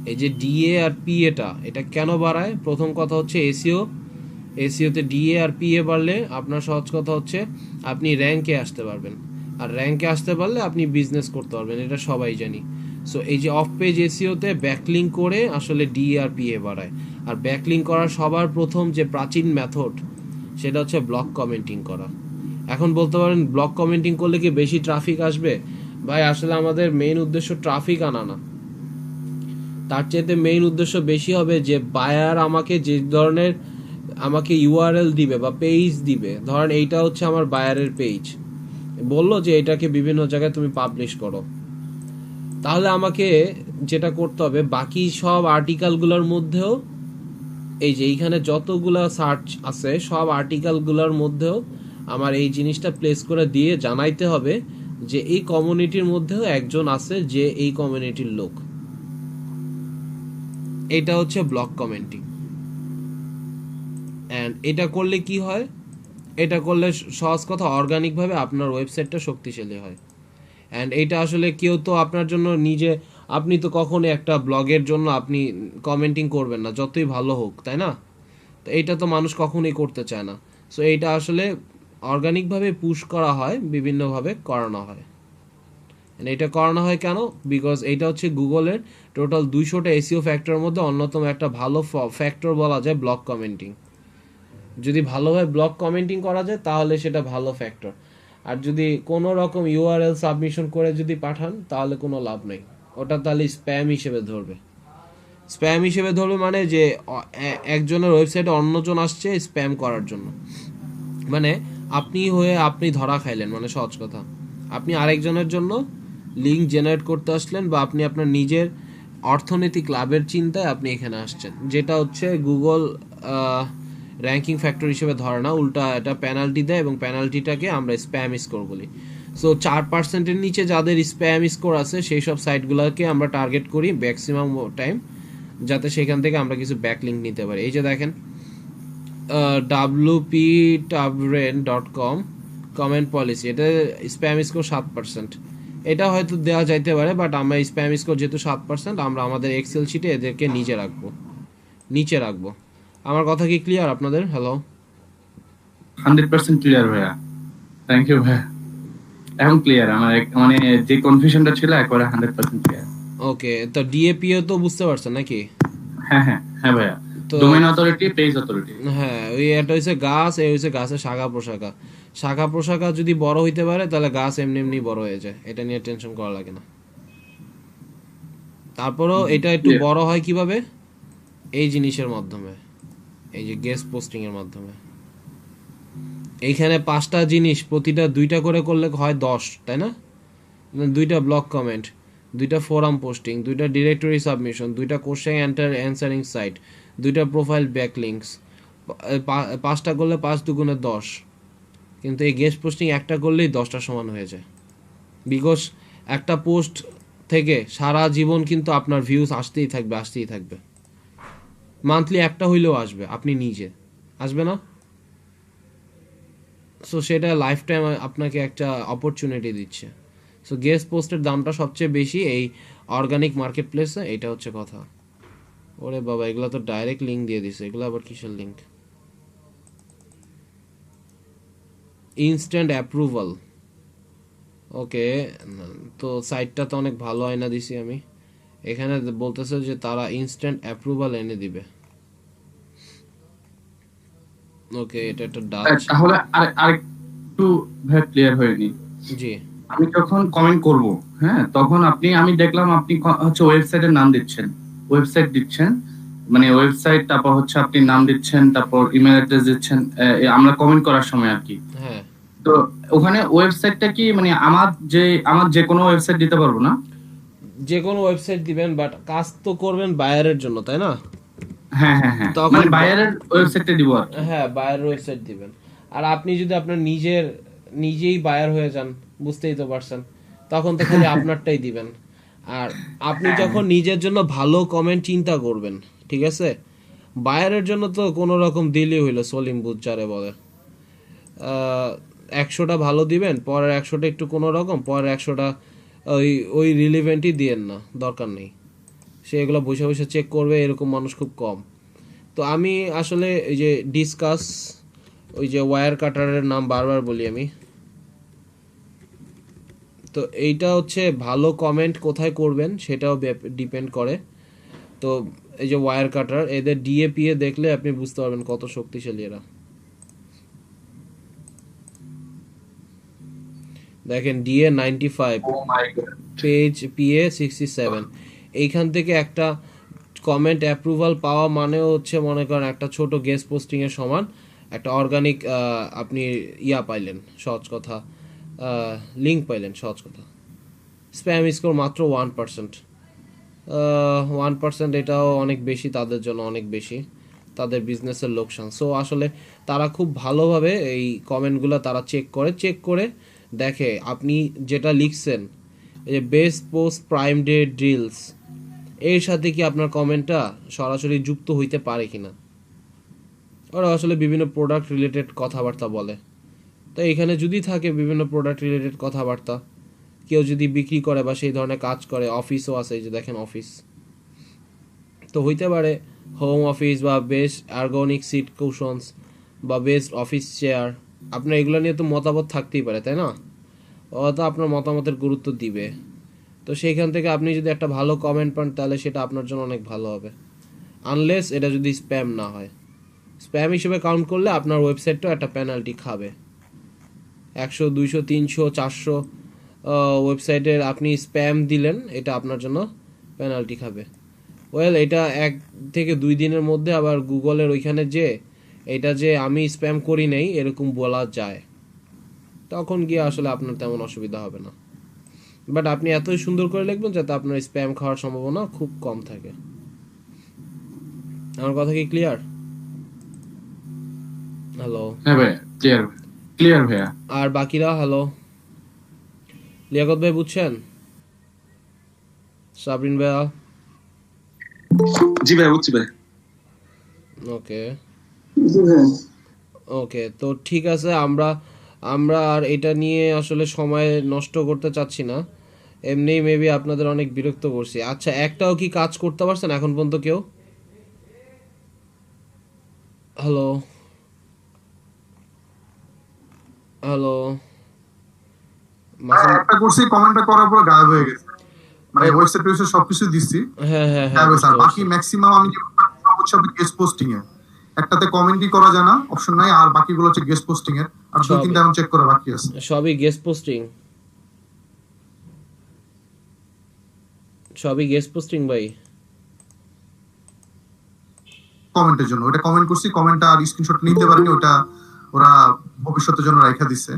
এই যে ডিএ আর পিএটা এটা কেন বাড়ায়? প্রথম কথা হচ্ছে এসইওতে ডিএ আর পিএ বাড়লে আপনার সহজ কথা হচ্ছে আপনি র্যাঙ্কে আসতে পারবেন, আর র্যাঙ্কে আসতে পারলে আপনি বিজনেস করতে পারবেন, এটা সবাই জানি। সো এই যে অফ পেজ এসইওতে ব্যাকলিঙ্ক করে আসলে ডিএ আর পিএ বাড়ায়। আর ব্যাকলিঙ্ক করার সবার প্রথম যে প্রাচীন মেথড সেটা হচ্ছে ব্লগ কমেন্টিং করা। এখন বলতে পারেন ব্লগ কমেন্টিং করলে কি বেশি ট্রাফিক আসবে? ভাই আসলে আমাদের মেইন উদ্দেশ্য ট্রাফিক আনা না, তার চাইতে মেইন উদ্দেশ্য বেশি হবে যে বায়ার আমাকে যে ধরনের আমাকে ইউআরএল দিবে বা পেজ দিবে, ধরেন এইটা হচ্ছে আমার বায়ারের পেজ, বললো যে এটাকে বিভিন্ন জায়গায় তুমি পাবলিশ করো, তাহলে আমাকে যেটা করতে হবে বাকি সব আর্টিকেলগুলোর মধ্যেও, এই যে এইখানে যতগুলা সার্চ আছে সব আর্টিকেলগুলোর মধ্যেও আমার এই জিনিসটা প্লেস করে দিয়ে জানাইতে হবে যে এই কমিউনিটির মধ্যেও একজন আছে যে এই কমিউনিটির লোক। এটা হচ্ছে ব্লগ কমেন্টিং। অ্যান্ড এটা করলে কি হয়, এটা করলে সহজ কথা অর্গানিকভাবে আপনার ওয়েবসাইটটা শক্তিশালী হয়। অ্যান্ড এটা আসলে কেউ তো আপনার জন্য নিজে, আপনি তো কখনো একটা ব্লগের জন্য আপনি কমেন্টিং করবেন না যতই ভালো হোক, তাই না? তো এইটা তো মানুষ কখনোই করতে চায় না। সো এইটা আসলে অর্গানিকভাবে পুশ করা হয়, বিভিন্নভাবে করানো হয়। এটা করানো হয় কেন? বিকজ এইটা হচ্ছে গুগলের টোটাল 200টা এসইও ফ্যাক্টরের মধ্যে অন্যতম একটা ভালো ফ্যাক্টর বলা যায় ব্লগ কমেন্টিং। যদি ভালোভাবে ব্লগ কমেন্টিং করা যায় তাহলে সেটা ভালো ফ্যাক্টর। আর যদি কোনো রকম ইউআরএল সাবমিশন করে যদি পাঠান তাহলে কোনো লাভ নেই, ওটা তাহলে স্প্যাম হিসেবে ধরবে। স্প্যাম হিসেবে ধরবে মানে যে একজনের ওয়েবসাইটে অন্যজন আসছে স্প্যাম করার জন্য, মানে আপনি হয়ে আপনি ধরা খাইলেন, মানে সহজ কথা আপনি আরেকজনের জন্য লিঙ্ক জেনারেট করতে আসলেন, বা আপনি আপনার নিজের অর্থনৈতিক লাভের চিন্তায় আপনি এখানে আসছেন, যেটা হচ্ছে গুগল র্যাঙ্কিং ফ্যাক্টর হিসেবে ধরে না, উল্টা এটা পেনাল্টি দেয় এবং পেনাল্টিটাকে আমরা স্প্যাম স্কোর বলি। সো 4%-এর নিচে যাদের স্প্যাম স্কোর আছে সেই সব সাইটগুলোকে আমরা টার্গেট করি ম্যাক্সিমাম টাইম, যাতে সেখান থেকে আমরা কিছু ব্যাকলিঙ্ক নিতে পারি। এই যে দেখেন wptavren.com কমেন্ট পলিসি, এটা স্প্যাম স্কোর 7%। এটা হয়তো দেওয়া যাইতে পারে, বাট আমরা স্প্যাম স্কোর যেহেতু 7%, আমরা আমাদের এক্সেল শিটে এদেরকে নিচে রাখবো। আমার কথা কি ক্লিয়ার আপনাদের? হ্যালো, 100% ক্লিয়ার ভাইয়া, থ্যাংক ইউ ভাইয়া, এখন ক্লিয়ার। আমার মানে যে কনফিউশনটা ছিল একবারে 100% ক্লিয়ার। ওকে, তো ডিএপিও তো বুঝতে পারছেন নাকি? হ্যাঁ ভাইয়া, ডোমেইন অথরিটি, পেজ অথরিটি। হ্যাঁ, ওই এটা হইছে গাছ, এই হইছে গাছের শাখা প্রশাখা যদি বড় হইতে পারে তাহলে গাছ এমনি বড় হয়ে যায়, এটা নিয়ে টেনশন করা লাগে না। তারপরও এটা একটু বড় হয় কিভাবে? এই জিনিসের মাধ্যমে, এই যে গেস্ট পোস্টিং এর মাধ্যমে। এইখানে 5টা জিনিস, প্রতিটা 2টা করে করলে হয় 10, তাই না? 2টা ব্লগ কমেন্ট, 2টা ফোরাম পোস্টিং, 2টা ডিরেক্টরি সাবমিশন, 2টা কোশ্চেন অ্যান্সারিং সাইট, 2টা প্রোফাইল ব্যাকলিংকস। 5টা করলে 5 দুগুণে 10, কিন্তু এই গেস্ট পোস্টিং একটা করলেই 10টা সমান হয়ে যায়, বিকজ একটা পোস্ট থেকে সারা জীবন কিন্তু আপনার ভিউজ আসতেই থাকবে। মান্থলি একটা হইলেও আসবে, আপনি নিজে আসবে না? সো সেটা লাইফ টাইম আপনাকে একটা অপরচুনিটি দিচ্ছে। সো গেস্ট পোস্টের দামটা সবচেয়ে বেশি এই অর্গানিক মার্কেট প্লেসে, এটা হচ্ছে কথা। ওরে বাবা, এগুলো তো ডাইরেক্ট লিঙ্ক দিয়ে দিছে, এগুলো আবার কিসের লিঙ্ক? ইনস্ট্যান্ট অ্যাপ্রুভাল, ওকে। তো সাইটটা তো অনেক ভালো আয়না দিছি আমি, এখানে বলতেছে যে তারা ইনস্ট্যান্ট অ্যাপ্রুভাল এনে দিবে। ওকে, এটা একটা ডাচ। তাহলে আরেকটু ভাই ক্লিয়ার হয়নি। জি, আমি যখন কমেন্ট করব, হ্যাঁ, তখন আমি দেখলাম আপনি হচ্ছে ওয়েবসাইটের নাম দিচ্ছেন, মানে ওয়েবসাইট, তারপর হচ্ছে আপনি নাম দিচ্ছেন, তারপর ইমেল অ্যাড্রেস দিচ্ছেন আমরা কমেন্ট করার সময় আর কি। হ্যাঁ, তো ওখানে ওয়েবসাইটটা কি মানে আমার যে কোনো ওয়েবসাইট দিতে পারবো না? যে কোনো ওয়েবসাইট দিবেন, বাট কাজ তো করবেন বায়ারের জন্য, তাই না? হ্যাঁ, মানে বায়ারের ওয়েবসাইটে দিব আর কি। হ্যাঁ, বায়ারের ওয়েবসাইট দিবেন। আর আপনি যদি আপনার নিজেই বায়ার হয়ে যান, বুঝতেই তো পারছেন, তখন তো খালি আপনারটাই দিবেন। আর আপনি যখন নিজের জন্য ভালো কমেন্ট চিন্তা করবেন, ঠিক আছে, বায়ারের জন্য তো কোনো রকম দিলেই হইলো, সলিম বুঝারে বলে 100টা ভালো দিবেন, পরের 100টা একটু কোনো রকম, পরের 100টা ওই রিলিভেন্টই দিয়েন না, দরকার নেই। সে এগুলো বসে চেক করবে, এরকম মানুষ খুব কম। তো আমি আসলে এই যে ডিসকাস, ওই যে ওয়্যার কাটারের নাম বারবার বলি আমি, তো এইটা হচ্ছে ভালো কমেন্ট কোথায় করবেন সেটাও ডিপেন্ড করে। তো এই যে ওয়্যার কাটার, এদের ডিএপিএ দেখলে আপনি বুঝতে পারবেন কত শক্তিশালী এরা। দেখেন ডিএ 95, পেজ পিএ 67। এইখান থেকে একটা কমেন্ট অ্যাপ্রুভাল পাওয়া মানে হচ্ছে, মনে করেন একটা ছোট গেস্ট পোস্টিং এর সমান, একটা অর্গানিক আপনি পাইলেন, সহজ কথা লিঙ্ক পাইলেন, সহজ কথা। স্প্যাম স্কোর মাত্র 1%, এটাও অনেক বেশি, তাদের জন্য অনেক বেশি, তাদের বিজনেসের লোকসান। সো আসলে তারা খুব ভালোভাবে এই কমেন্টগুলো তারা চেক করে দেখে আপনি যেটা লিখছেন, এই যে best post prime day drills, এর সাথে কি আপনার কমেন্টটা সরাসরি যুক্ত হইতে পারে কিনা। ওরা আসলে বিভিন্ন প্রোডাক্ট রিলেটেড কথাবার্তা বলে, তো এখানে যদি থাকে বিভিন্ন প্রোডাক্ট রিলেটেড কথাবার্তা, কেউ যদি বিক্রি করে বা সেই ধরনের কাজ করে, অফিসও আছে, এই যে দেখেন অফিস, তো হইতে পারে হোম অফিস বা বেস্ট আর্গনিক সিট কুশনস বা বেস্ট অফিস চেয়ার, আপনার এগুলো নিয়ে তো মতামত থাকতেই পারে, তাই না? ওরা তো আপনার মতামতের গুরুত্ব দিবে। তো সেইখান থেকে আপনি যদি একটা ভালো কমেন্ট পান তাহলে সেটা আপনার জন্য অনেক ভালো হবে, আনলেস এটা যদি স্প্যাম না হয়। স্প্যাম হিসেবে কাউন্ট করলে আপনার ওয়েবসাইটটাও একটা পেনাল্টি খাবে। 100 200 300 400 ওয়েবসাইটের আপনি স্প্যাম দিলেন, এটা আপনার জন্য পেনাল্টি খাবে। ওয়েল, এটা 1 থেকে 2 দিনের মধ্যে আবার গুগলের ওইখানে যে এটা যে আমি স্প্যাম করি নাই এরকম বলা যায়, তখন গিয়ে আসলে আপনার তেমন অসুবিধা হবে না। বাট আপনি এতই সুন্দর করে লিখবেন যাতে আপনার স্প্যাম খাওয়ার সম্ভাবনা খুব কম থাকে। আমার কথা কি ক্লিয়ার? হ্যালো? হ্যাঁ ভাইয়া, ক্লিয়ার ভাইয়া। আর বাকিরা হ্যালো? লিয়াকত ভাই বুঝছেন? সাবরিন ভাইয়া? জি ভাই, বুঝছি ভাই। ওকে জি ভাই। ওকে, তো ঠিক আছে, আমরা আর এটা নিয়ে আসলে সময় নষ্ট করতে চাচ্ছি না, এমনিই মেবি আপনাদের অনেক বিরক্ত করছি। আচ্ছা, একটাও কি কাজ করতে পারছেন এখন পর্যন্ত কেউ? Hello hello? একটা করছি, কমেন্টটা করার পর গায়েব হয়ে গেছে, মানে ওয়েবসাইটে সবকিছু দিছি। হ্যাঁ হ্যাঁ হ্যাঁ হ্যাঁ, স্যার, বাকি ম্যাক্সিমাম আমি হচ্ছে গেস্ট পোস্টিং এ, একটাতে কমেন্টই করা যায় না, অপশন নাই, আর বাকিগুলো হচ্ছে গেস্ট পোস্টিং এর, আর 2-3টা আমি চেক করা বাকি আছে। সবই গেস্ট পোস্টিং, সবই গেস্ট পোস্টিং ভাই। কমেন্টের জন্য ওটা কমেন্ট করছি, কমেন্টটা আর স্ক্রিনশট নিতে পারিনি, ওটা ওরা ভবিষ্যতের জন্য রাখা দিছে।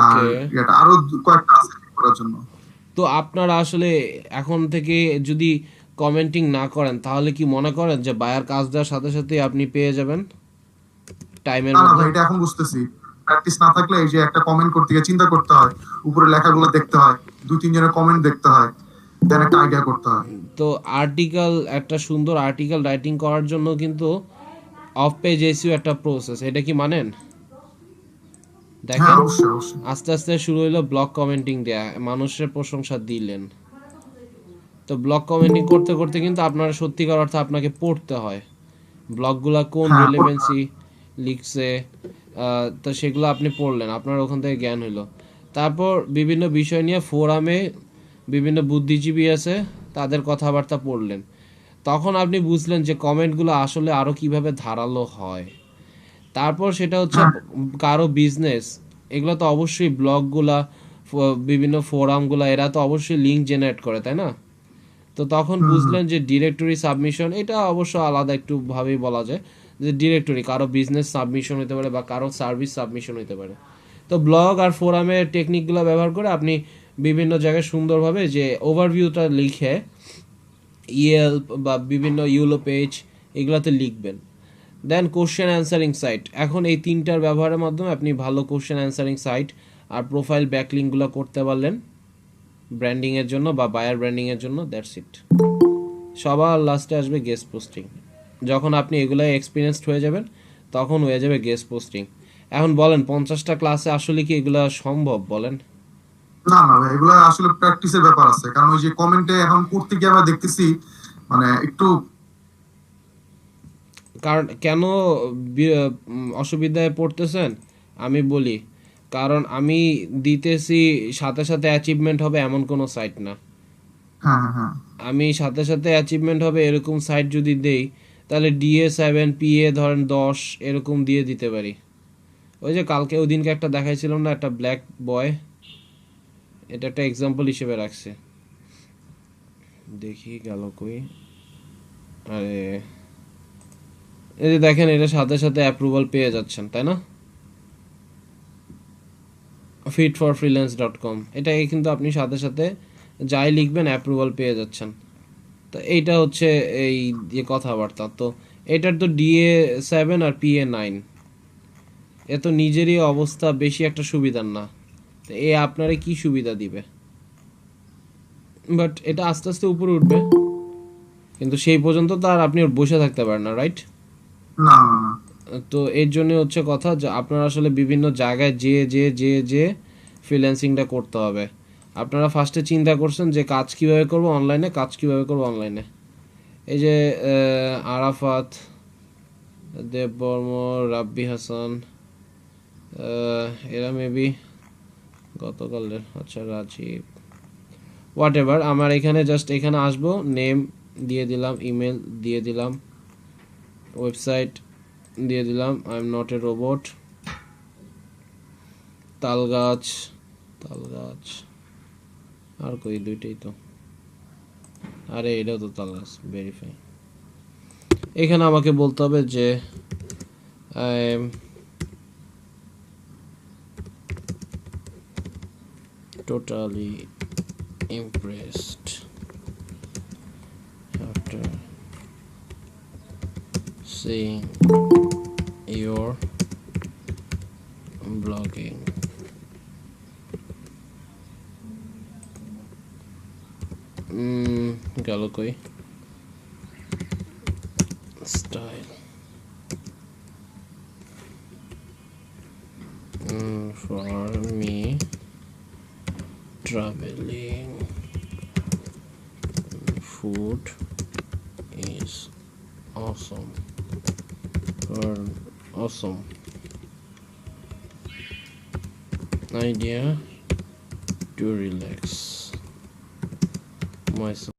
আর এটা আরো কয়েকটা আছে করার জন্য। তো আপনারা আসলে এখন থেকে যদি কমেন্টিং না করেন তাহলে কি মনে করেন যে বায়ার কাজ দেওয়ার সাথে সাথে আপনি পেয়ে যাবেন টাইমের না না মধ্যে? ভাই, এটা এখন বুঝতেছি, প্র্যাকটিস না থাকলে এই যে একটা কমেন্ট করতে গিয়ে চিন্তা করতে হয়, উপরে লেখাগুলো দেখতে হয়, 2-3 জনের কমেন্ট দেখতে হয়, দেন একটা আইডিয়া করতে হয়। তো আর্টিকেল, একটা সুন্দর আর্টিকেল রাইটিং করার জন্য কিন্তু অফ পেজ এসইও একটা প্রসেস, এটা কি মানেন? দেখেন, আস্তে আস্তে শুরু হইলো ব্লগ কমেন্টিং দেয়া, মানুষের প্রশংসা দিলেন, তো ব্লগ কমেন্টিং করতে করতে কিন্তু আপনারা সত্যিকার অর্থে আপনাকে পড়তে হয় ব্লগগুলা কোন রিলেভেন্সি লিখছে, তো সেগুলো আপনি পড়লেন, আপনার ওখান থেকে জ্ঞান হইলো। তারপর বিভিন্ন বিষয় নিয়ে ফোরামে বিভিন্ন বুদ্ধিজীবী আছে তাদের কথাবার্তা পড়লেন, তখন আপনি বুঝলেন যে কমেন্টগুলো আসলে আরও কিভাবে ধারালো হয়। তারপর সেটা হচ্ছে কারো বিজনেস, এগুলো তো অবশ্যই ব্লগগুলা, বিভিন্ন ফোরামগুলা, এরা তো অবশ্যই লিঙ্ক জেনারেট করে, তাই না? তো তখন বুঝলেন যে ডিরেক্টরি সাবমিশন, এটা অবশ্য আলাদা একটু ভাবেই বলা যায় যে ডিরেক্টরি কারো বিজনেস সাবমিশন হতে পারে বা কারো সার্ভিস সাবমিশন হতে পারে। তো ব্লগ আর ফোরামের টেকনিকগুলো ব্যবহার করে আপনি বিভিন্ন জায়গায় সুন্দরভাবে যে ওভারভিউটা লিখে ইয়েল্প বা বিভিন্ন ইউলো পেজ এগুলোতে লিখবেন। দেন কোশ্চেন অ্যান্সারিং সাইট, এখন এই 3টার ব্যবহারের মাধ্যমে আপনি ভালো কোশ্চেন অ্যান্সারিং সাইট আর প্রোফাইল ব্যাকলিংগুলো করতে পারলেন ব্র্যান্ডিংয়ের জন্য বা বায়ার ব্র্যান্ডিংয়ের জন্য। That's it. সবার লাস্টে আসবে গেস্ট পোস্টিং। যখন আপনি এগুলো এক্সপিরিয়েন্সড হয়ে যাবেন তখন হয়ে যাবে গেস্ট পোস্টিং। এখন বলেন 50টা ক্লাসে আসলে কি এগুলো সম্ভব বলেন? না না ভাই, এগুলো আসলে প্র্যাকটিসের ব্যাপার আছে, কারণ ওই যে কমেন্টে এখন করতে গিয়ে আমরা দেখতেছি মানে একটু, কারণ কেন অসুবিধায় পড়তেছেন আমি বলি, কারণ আমি দিতেছি সাথে সাথে অ্যাচিভমেন্ট হবে এমন কোনো সাইট না। আমি সাথে সাথে অ্যাচিভমেন্ট হবে এরকম সাইট যদি দেই তাহলে DA7 PA ধরেন 10 এরকম দিয়ে দিতে পারি। ওই যে কালকে ওই দিনকে একটা দেখাইছিলাম না, একটা ব্ল্যাক বয়, এটা একটা এক্সাম্পল হিসেবে রাখছে, দেখি গেল কই। আরে এই যে দেখেন, এটা সাথে সাথে অ্যাপ্রুভাল পেয়ে যাচ্ছেন, তাই না? fitforfreelance.com, এটা কিন্তু আপনি সাথে সাথে যাই লিখবেন অ্যাপ্রুভাল পেয়ে যাচ্ছেন। তো এইটা হচ্ছে এই যে কথাবার্তা। তো এটার তো DA7 আর PA9, এ তো নিজেরই অবস্থা বেশি একটা সুবিধার না, তো এ আপনারে কি সুবিধা দিবে? বাট এটা আস্তে আস্তে উপরে উঠবে, কিন্তু সেই পর্যন্ত তো আর আপনি বসে থাকতে পারেন না, রাইট? না। তো এর জন্য হচ্ছে কথা যে আপনারা আসলে বিভিন্ন জায়গায় যে ফ্রিল্যান্সিংটা করতে হবে। আপনারা ফার্স্টে চিন্তা করছেন যে কাজ কিভাবে করব অনলাইনে, কাজ কিভাবে করব অনলাইনে। এই যে আরাফাত, দেববর্ম, রাব্বি হাসান, এরা মেবি গতকালের, আচ্ছা রাজীব, হোয়াট এভার, আমার এখানে জাস্ট এখানে আসবো, নেম দিয়ে দিলাম, ইমেল দিয়ে দিলাম, ওয়েবসাইট দিয়ে দিলাম, I am not a robot, তাল গাছ আর কই দুইটাই তো, আরে এটাও তো তাল গাছ। ভেরিফাই। এখানে আমাকে বলতে হবে যে I am totally impressed after seeing your blogging. গেল কই style for me traveling food is awesome idea to relax myself